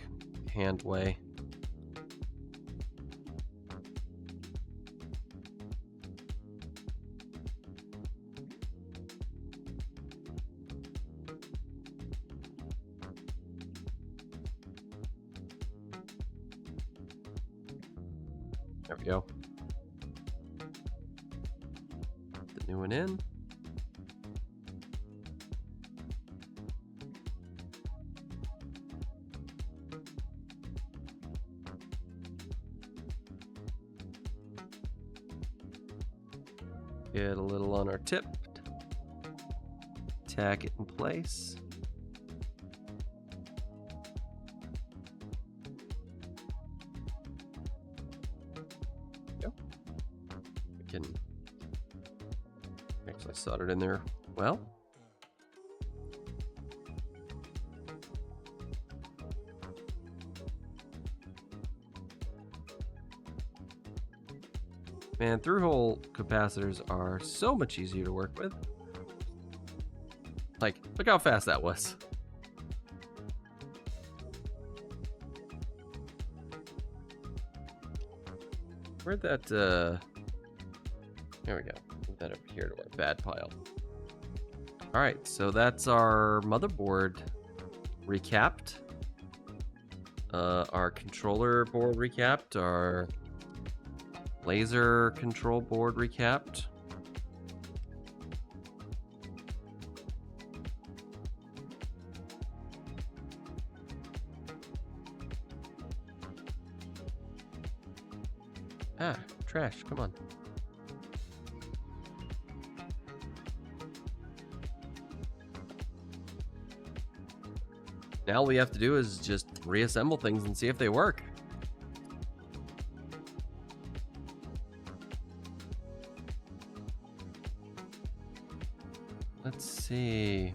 A: hand way. There we go. The new one in. Get a little on our tip. Tack it in place. Go. We can actually solder it in there well. Man, through-hole capacitors are so much easier to work with. Like, look how fast that was. Where'd that, there we go. Move that over here to our bad pile. Alright, so that's our motherboard recapped. Our controller board recapped. Our laser control board recapped. Ah, trash, come on. Now all we have to do is just reassemble things and see if they work. Let's see.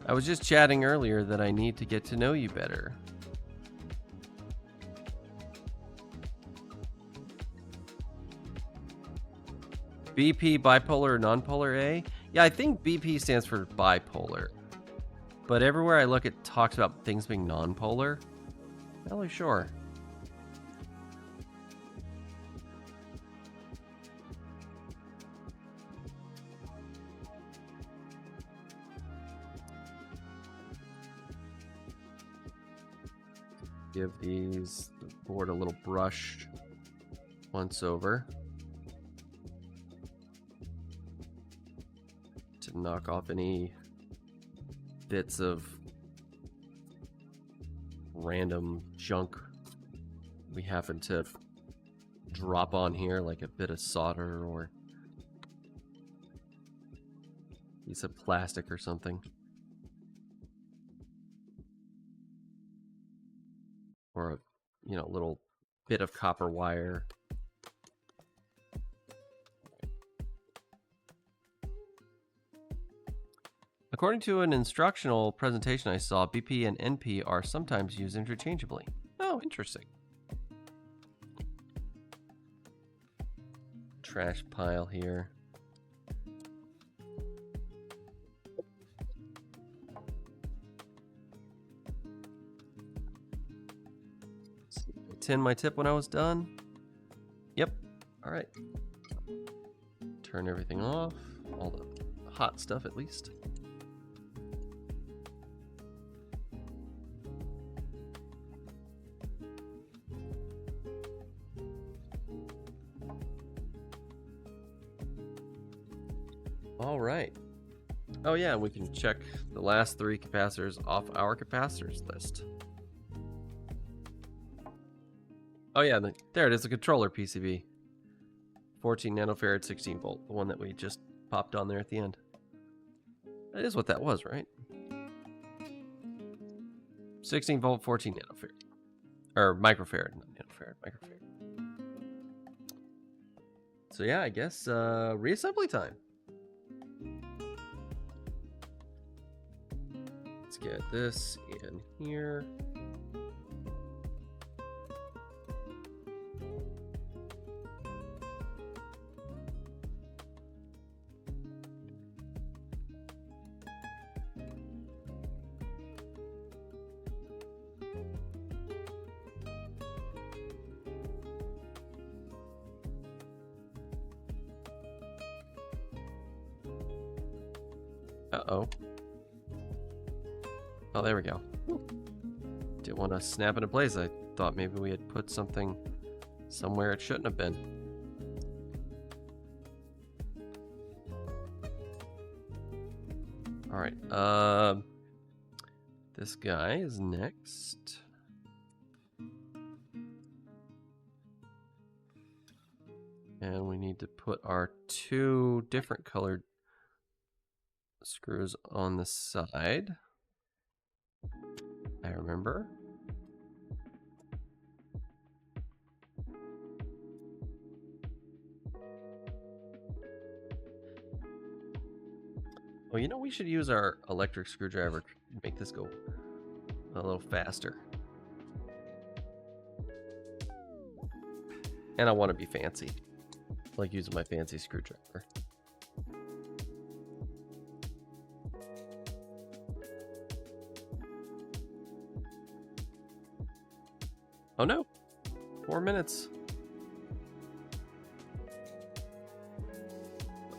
A: I was just chatting earlier that I need to get to know you better. BP, bipolar, or nonpolar A? Yeah, I think BP stands for bipolar. But everywhere I look, it talks about things being nonpolar. Not really sure. Give the board a little brush once over to knock off any bits of random junk we happen to drop on here, like a bit of solder or a piece of plastic or something. Or a little bit of copper wire. According to an instructional presentation I saw, BP and NP are sometimes used interchangeably. Oh, interesting. Trash pile here. Tin my tip when I was done. Yep. All right. Turn everything off. All the hot stuff at least. All right. Oh yeah, we can check the last 3 capacitors off our capacitors list. Oh yeah, there it is, the controller PCB. 14 nanofarad, 16 volt, the one that we just popped on there at the end. That is what that was, right? 16 volt, 14 nanofarad. Or microfarad, not nanofarad, microfarad. So yeah, I guess reassembly time. Let's get this in here. Uh-oh. Oh, there we go. Didn't want to snap into place. I thought maybe we had put something somewhere it shouldn't have been. All right. This guy is next. And we need to put our 2 different colored screws on the side. I remember. Oh, we should use our electric screwdriver to make this go a little faster. And I want to be fancy. I like using my fancy screwdriver. Oh no, 4 minutes.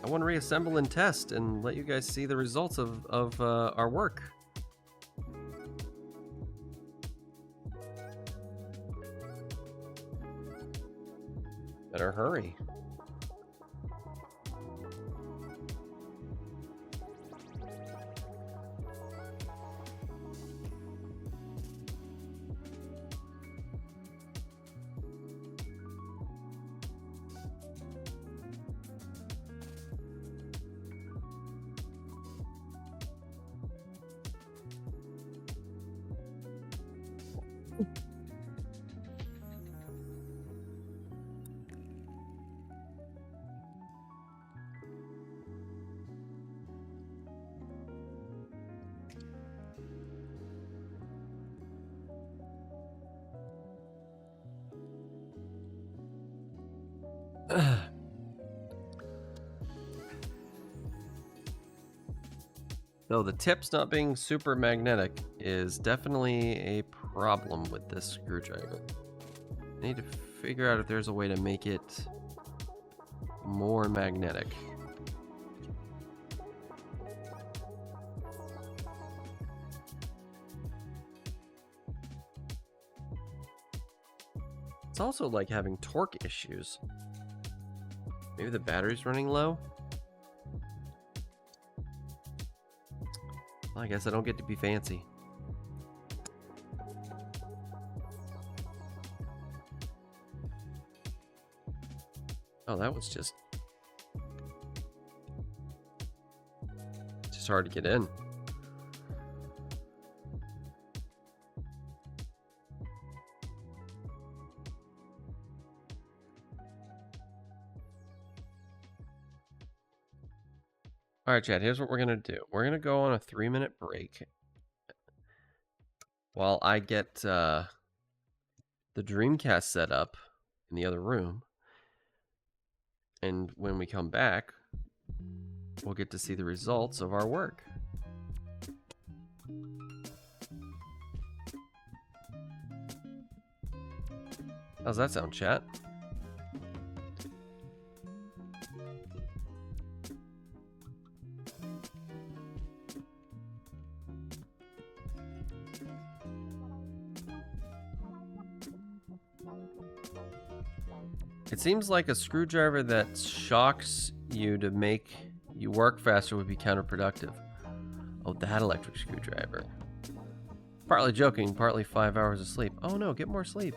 A: I want to reassemble and test and let you guys see the results of our work. Better hurry. Though the tips not being super magnetic is definitely a problem with this screwdriver. I need to figure out if there's a way to make it more magnetic. It's also like having torque issues. Maybe the battery's running low? Well, I guess I don't get to be fancy. Oh, that was just hard to get in. All right, Chad, here's what we're going to do. We're going to go on a 3-minute break while I get the Dreamcast set up in the other room. And when we come back, we'll get to see the results of our work. How's that sound, chat? It seems like a screwdriver that shocks you to make you work faster would be counterproductive. Oh, that electric screwdriver. Partly joking, partly 5 hours of sleep. Oh no, get more sleep.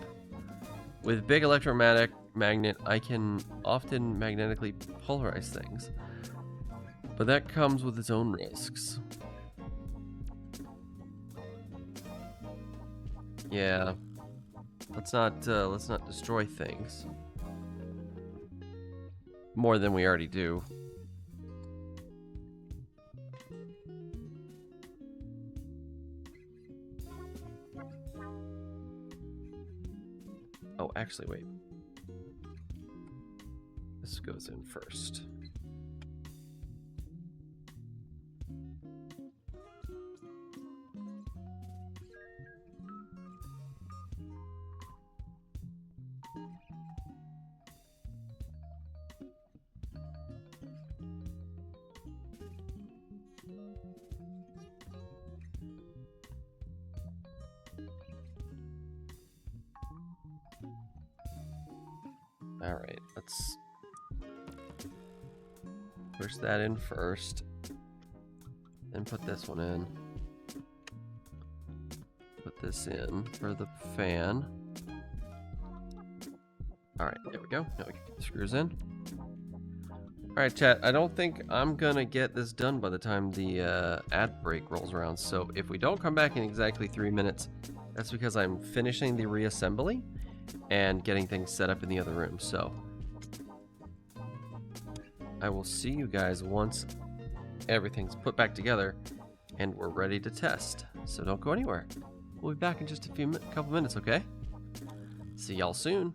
A: With big electromagnet, I can often magnetically polarize things. But that comes with its own risks. Yeah. Let's not destroy things. More than we already do. Oh, actually, wait. This goes in first. Alright, let's push that in first. Then put this one in. Put this in for the fan. Alright, there we go. Now we can get the screws in. Alright, chat, I don't think I'm gonna get this done by the time the ad break rolls around. So if we don't come back in exactly 3 minutes, that's because I'm finishing the reassembly and getting things set up in the other room. So I will see you guys once everything's put back together and we're ready to test. So don't go anywhere. We'll be back in just a couple minutes, okay? See y'all soon.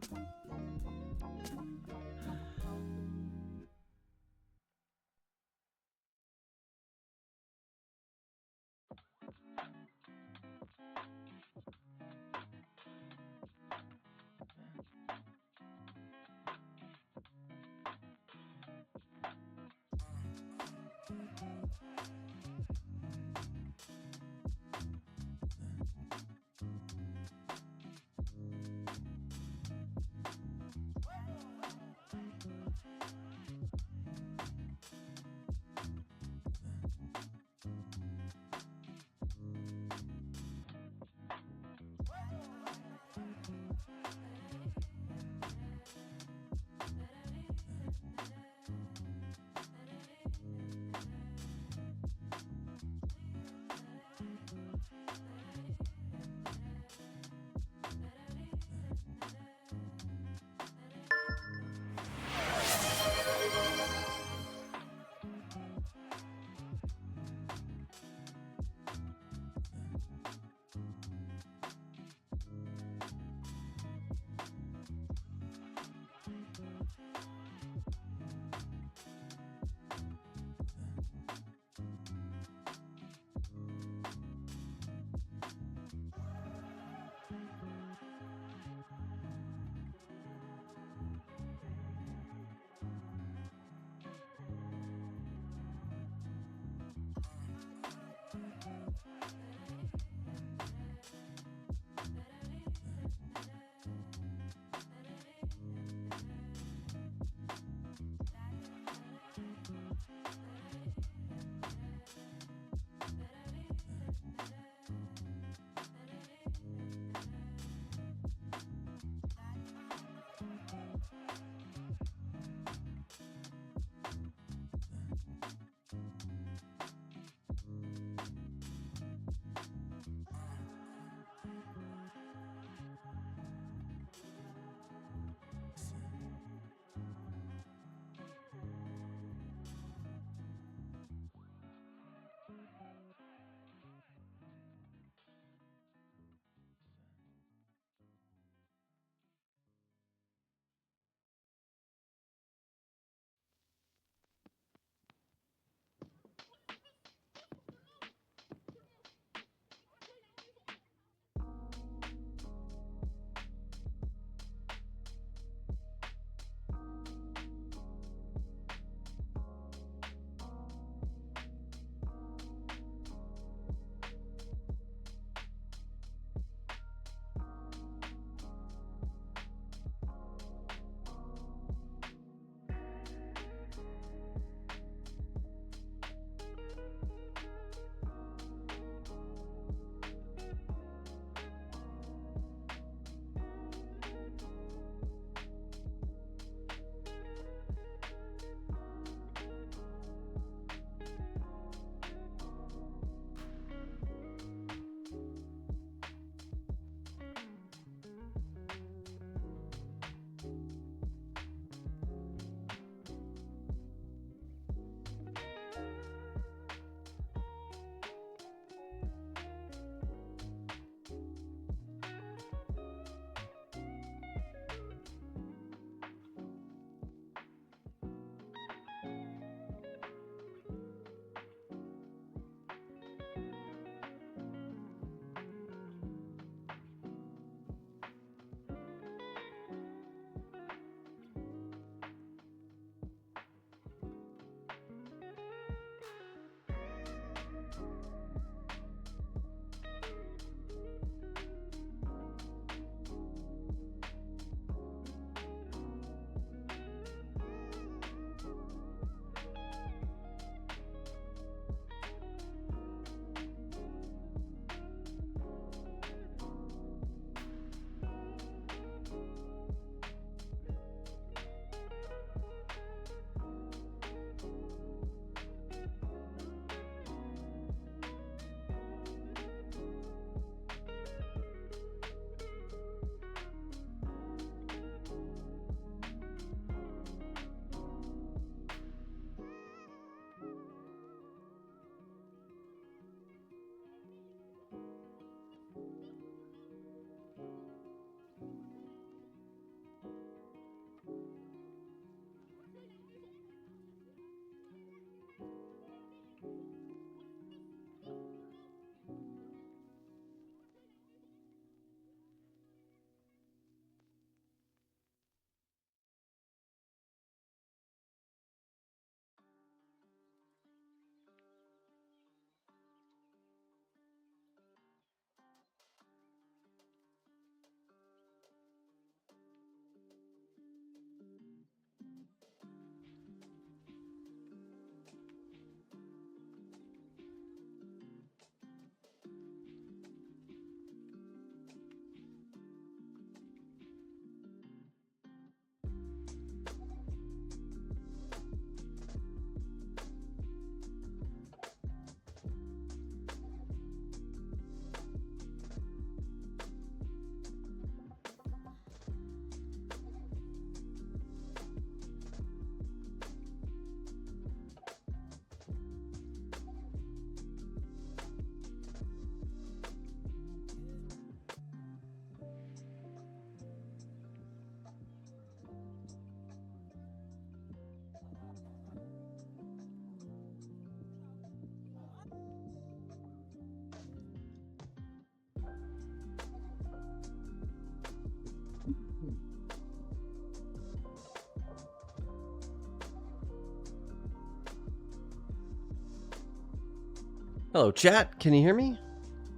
A: Hello, chat. Can you hear me?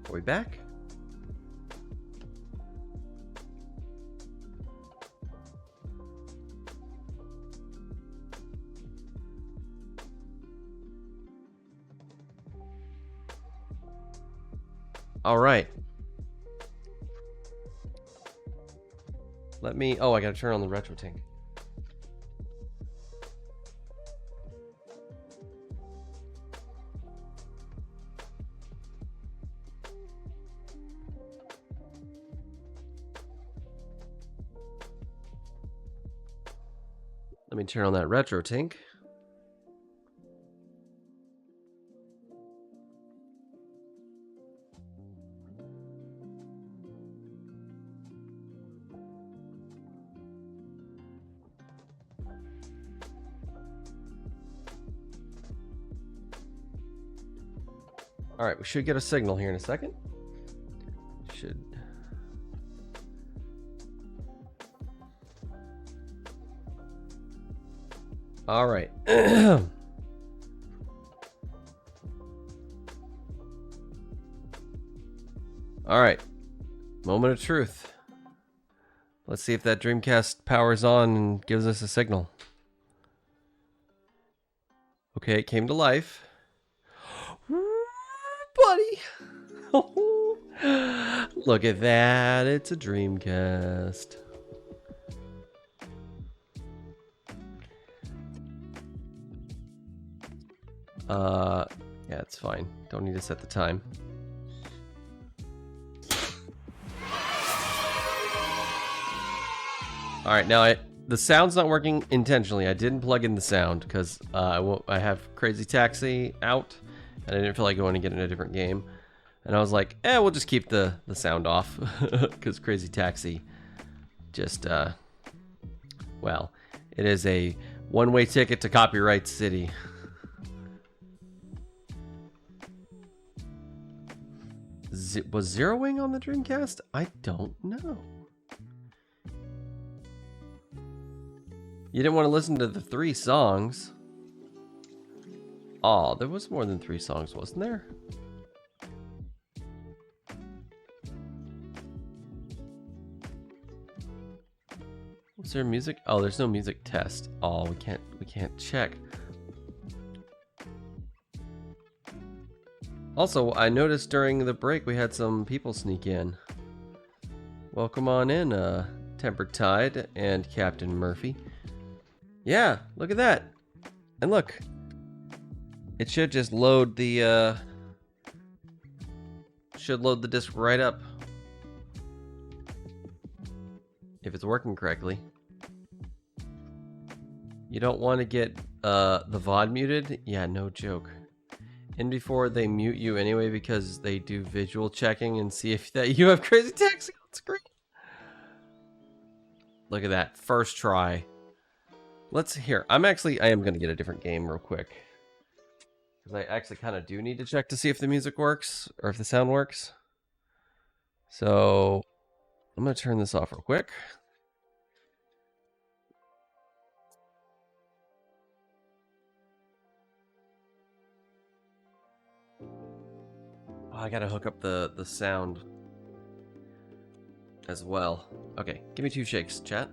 A: Are we back? All right. Let me... Oh, I gotta turn on the retro tank. Let me turn on that retro tank. All right, we should get a signal here in a second. Should. All right. All right. Moment of truth. Let's see if that Dreamcast powers on and gives us a signal. Okay, it came to life. Buddy. Look at that. It's a Dreamcast. Yeah, it's fine. Don't need to set the time. All right, now the sound's not working intentionally. I didn't plug in the sound because I have Crazy Taxi out, and I didn't feel like going to get in a different game. And I was like, we'll just keep the sound off because Crazy Taxi just, well, it is a one-way ticket to Copyright City. Was zeroing on the Dreamcast? I don't know. You didn't want to listen to the 3 songs. Oh, there was more than 3 songs, wasn't there? Was there music? Oh, there's no music test. Oh, we can't check. Also, I noticed during the break we had some people sneak in. Welcome on in, Tempered Tide and Captain Murphy. Yeah, look at that. And look. It should just load the disc right up. If it's working correctly. You don't want to get the VOD muted? Yeah, no joke. And before they mute you anyway because they do visual checking and see if that you have Crazy Taxi on screen. Look at that. First try. Let's hear. I am going to get a different game real quick. Because I actually kind of do need to check to see if the music works or if the sound works. So I'm going to turn this off real quick. Oh, I got to hook up the sound as well. Okay, give me 2 shakes, chat.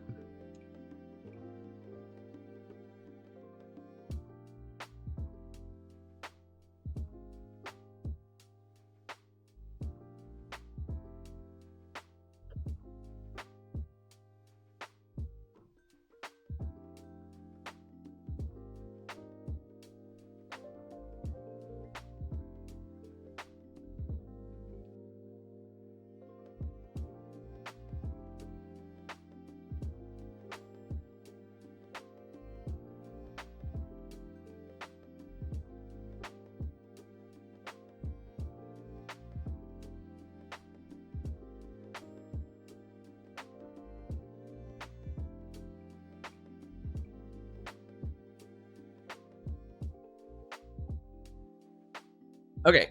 A: Okay.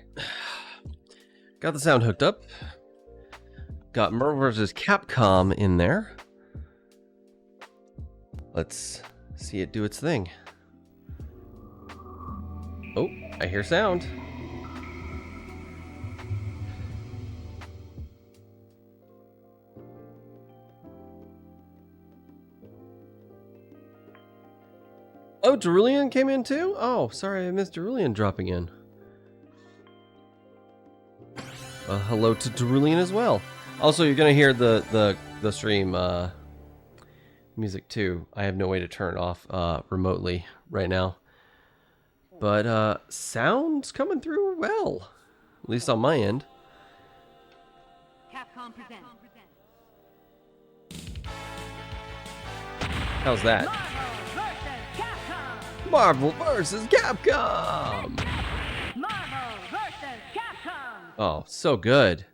A: Got the sound hooked up. Got Marvel vs. Capcom in there. Let's see it do its thing. Oh, I hear sound. Oh, Cerulean came in too? Oh, sorry, I missed Cerulean dropping in. Hello to Cerulean as well. Also, you're gonna hear the stream music too. I have no way to turn it off remotely right now. But sound's coming through well, at least on my end.
C: Capcom presents
A: How's that?
C: Marvel vs.
A: Marvel
C: Capcom.
A: vs. Capcom!
C: Marvel vs. Capcom.
A: Oh, so good.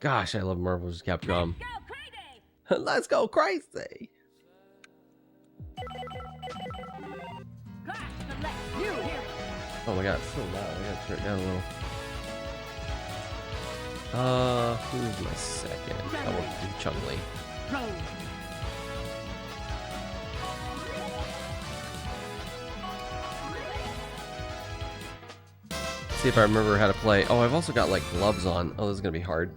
A: Gosh, I love Marvel vs. Capcom.
C: Go crazy.
A: Let's go crazy!
C: Class select new hero.
A: Oh my god, it's so loud. I gotta turn it down a little. Who's my second? I want to do Chun-Li.
C: Rose.
A: See if I remember how to play. Oh, I've also got like gloves on. Oh, this is gonna be hard.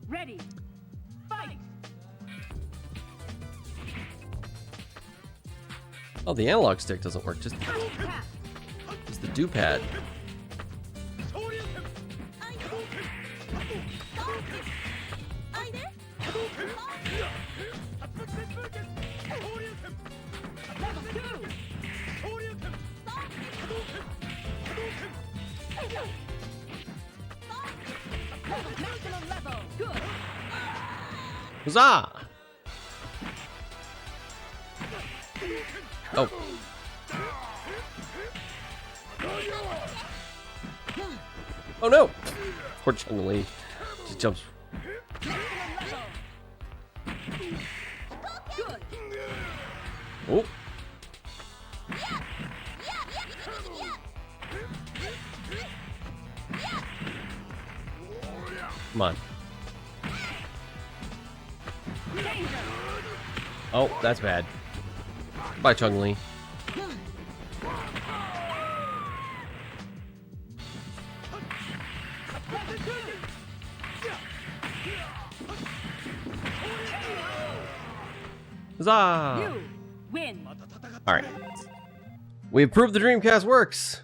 C: Ready. Fight.
A: Oh, the analog stick doesn't work. Just the do-pad.
C: Level 2. Maximum level. Good.
A: Huzzah! Oh. Oh no! Poor Chun-Li. Just jumps.
C: Good.
A: Oh. Come on.
C: Danger.
A: Oh, that's bad. Bye, Chun-Li. Huzzah!
C: You win.
A: Alright. We've proved the Dreamcast works!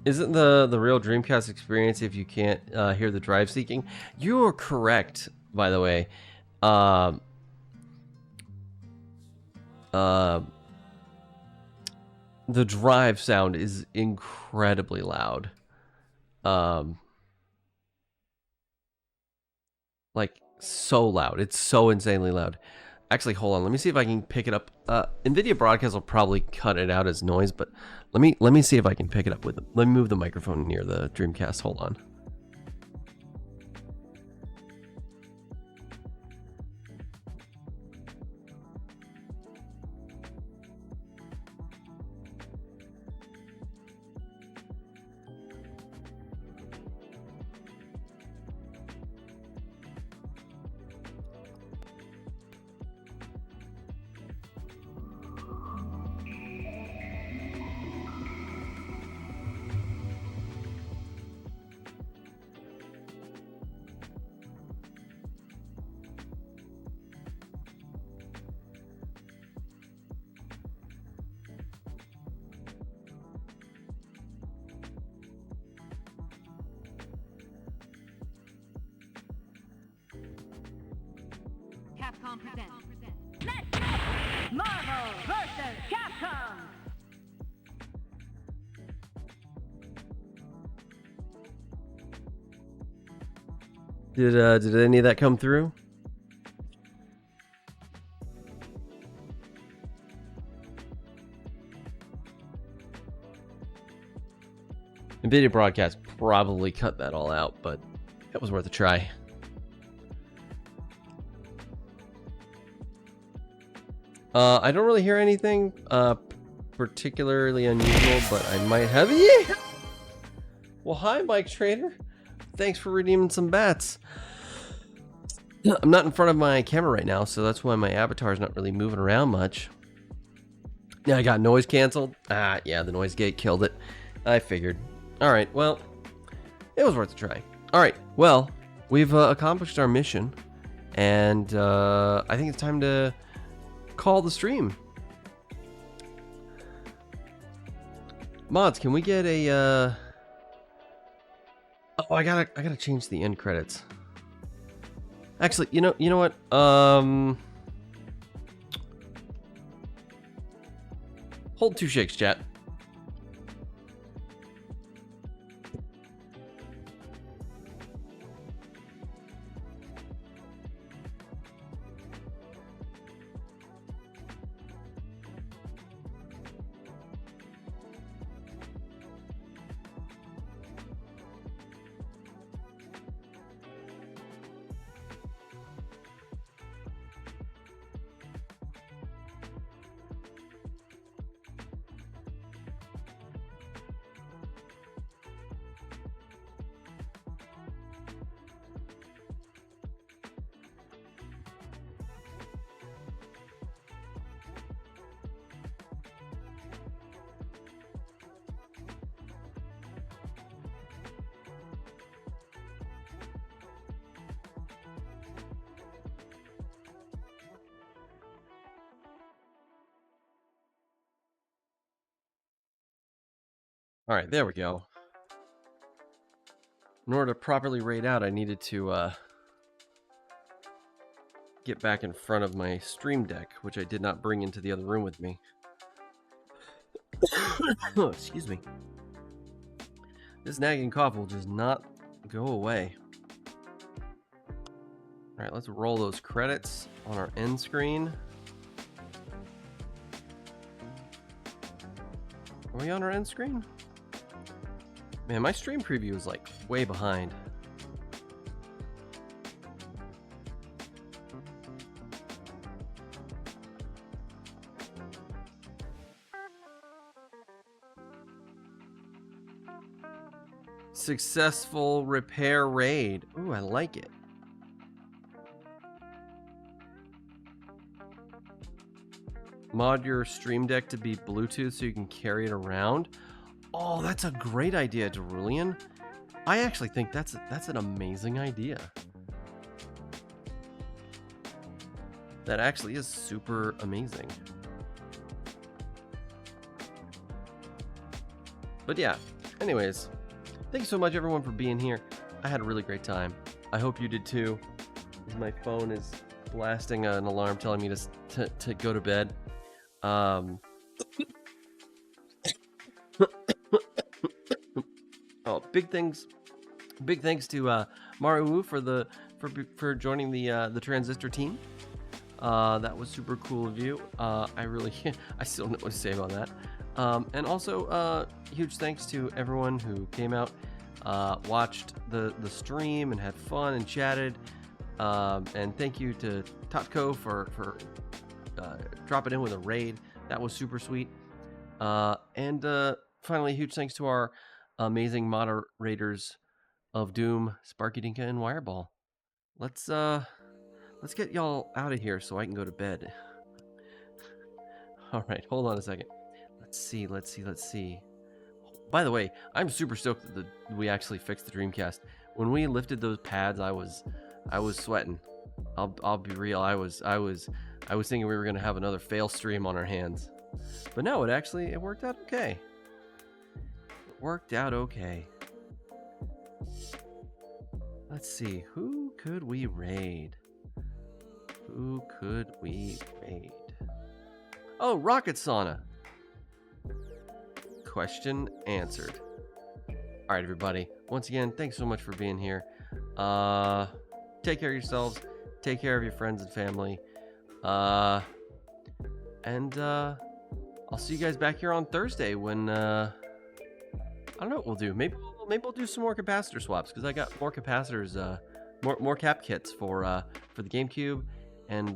A: Isn't the real Dreamcast experience if you can't hear the drive seeking? You're correct, by the way. The drive sound is incredibly loud. Like, so loud. It's so insanely loud. Actually, hold on. Let me see if I can pick it up. NVIDIA Broadcast will probably cut it out as noise, but let me see if I can pick it up with it. Let me move the microphone near the Dreamcast. Hold on.
C: Capcom presents. Let's go! Marvel vs. Capcom.
A: Did any of that come through? NVIDIA Broadcast probably cut that all out, but it was worth a try. I don't really hear anything particularly unusual, but I might have. Yeah! Well, hi, Mike Trader. Thanks for redeeming some bats. I'm not in front of my camera right now, so that's why my avatar is not really moving around much. Yeah, I got noise canceled. Ah, yeah, the noise gate killed it. I figured. All right, well, it was worth a try. All right, well, we've accomplished our mission, and I think it's time to call the stream. Mods, can we get a oh, I gotta change the end credits. Actually, you know what? Hold 2 shakes, chat. All right, there we go. In order to properly raid out, I needed to get back in front of my stream deck, which I did not bring into the other room with me. Oh, excuse me. This nagging cough will just not go away. All right, let's roll those credits on our end screen. Are we on our end screen? Man, my stream preview is like way behind. Successful repair raid. Ooh, I like it. Mod your stream deck to be Bluetooth so you can carry it around. Oh, that's a great idea, Derulian. I actually think that's an amazing idea. That actually is super amazing. But yeah, anyways, thank you so much everyone for being here. I had a really great time. I hope you did too. My phone is blasting an alarm telling me to go to bed. Oh, big thanks to Maru for joining the Transistor team. That was super cool of you. I still don't know what to say about that. And also huge thanks to everyone who came out, watched the stream and had fun and chatted. And thank you to Totco for dropping in with a raid. That was super sweet. And finally, huge thanks to our amazing moderators of Doom, Sparky Dinka and Wireball. Let's get y'all out of here so I can go to bed. All right, hold on a second. Let's see. By the way, I'm super stoked that we actually fixed the Dreamcast. When we lifted those pads, I was sweating. I'll be real. I was thinking we were gonna have another fail stream on our hands, but no, it worked out okay. Let's see, who could we raid? Oh, Rocket Sauna. Question answered. All right, everybody. Once again, thanks so much for being here. Take care of yourselves. Take care of your friends and family. And I'll see you guys back here on Thursday when I don't know what we'll do. Maybe we'll do some more capacitor swaps because I got more capacitors, more cap kits for the GameCube and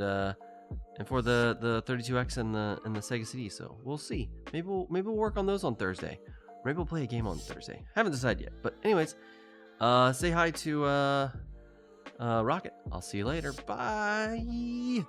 A: for the 32X and the Sega CD. So we'll see. Maybe we'll work on those on Thursday. Maybe we'll play a game on Thursday. Haven't decided yet. But anyways, say hi to Rocket. I'll see you later. Bye.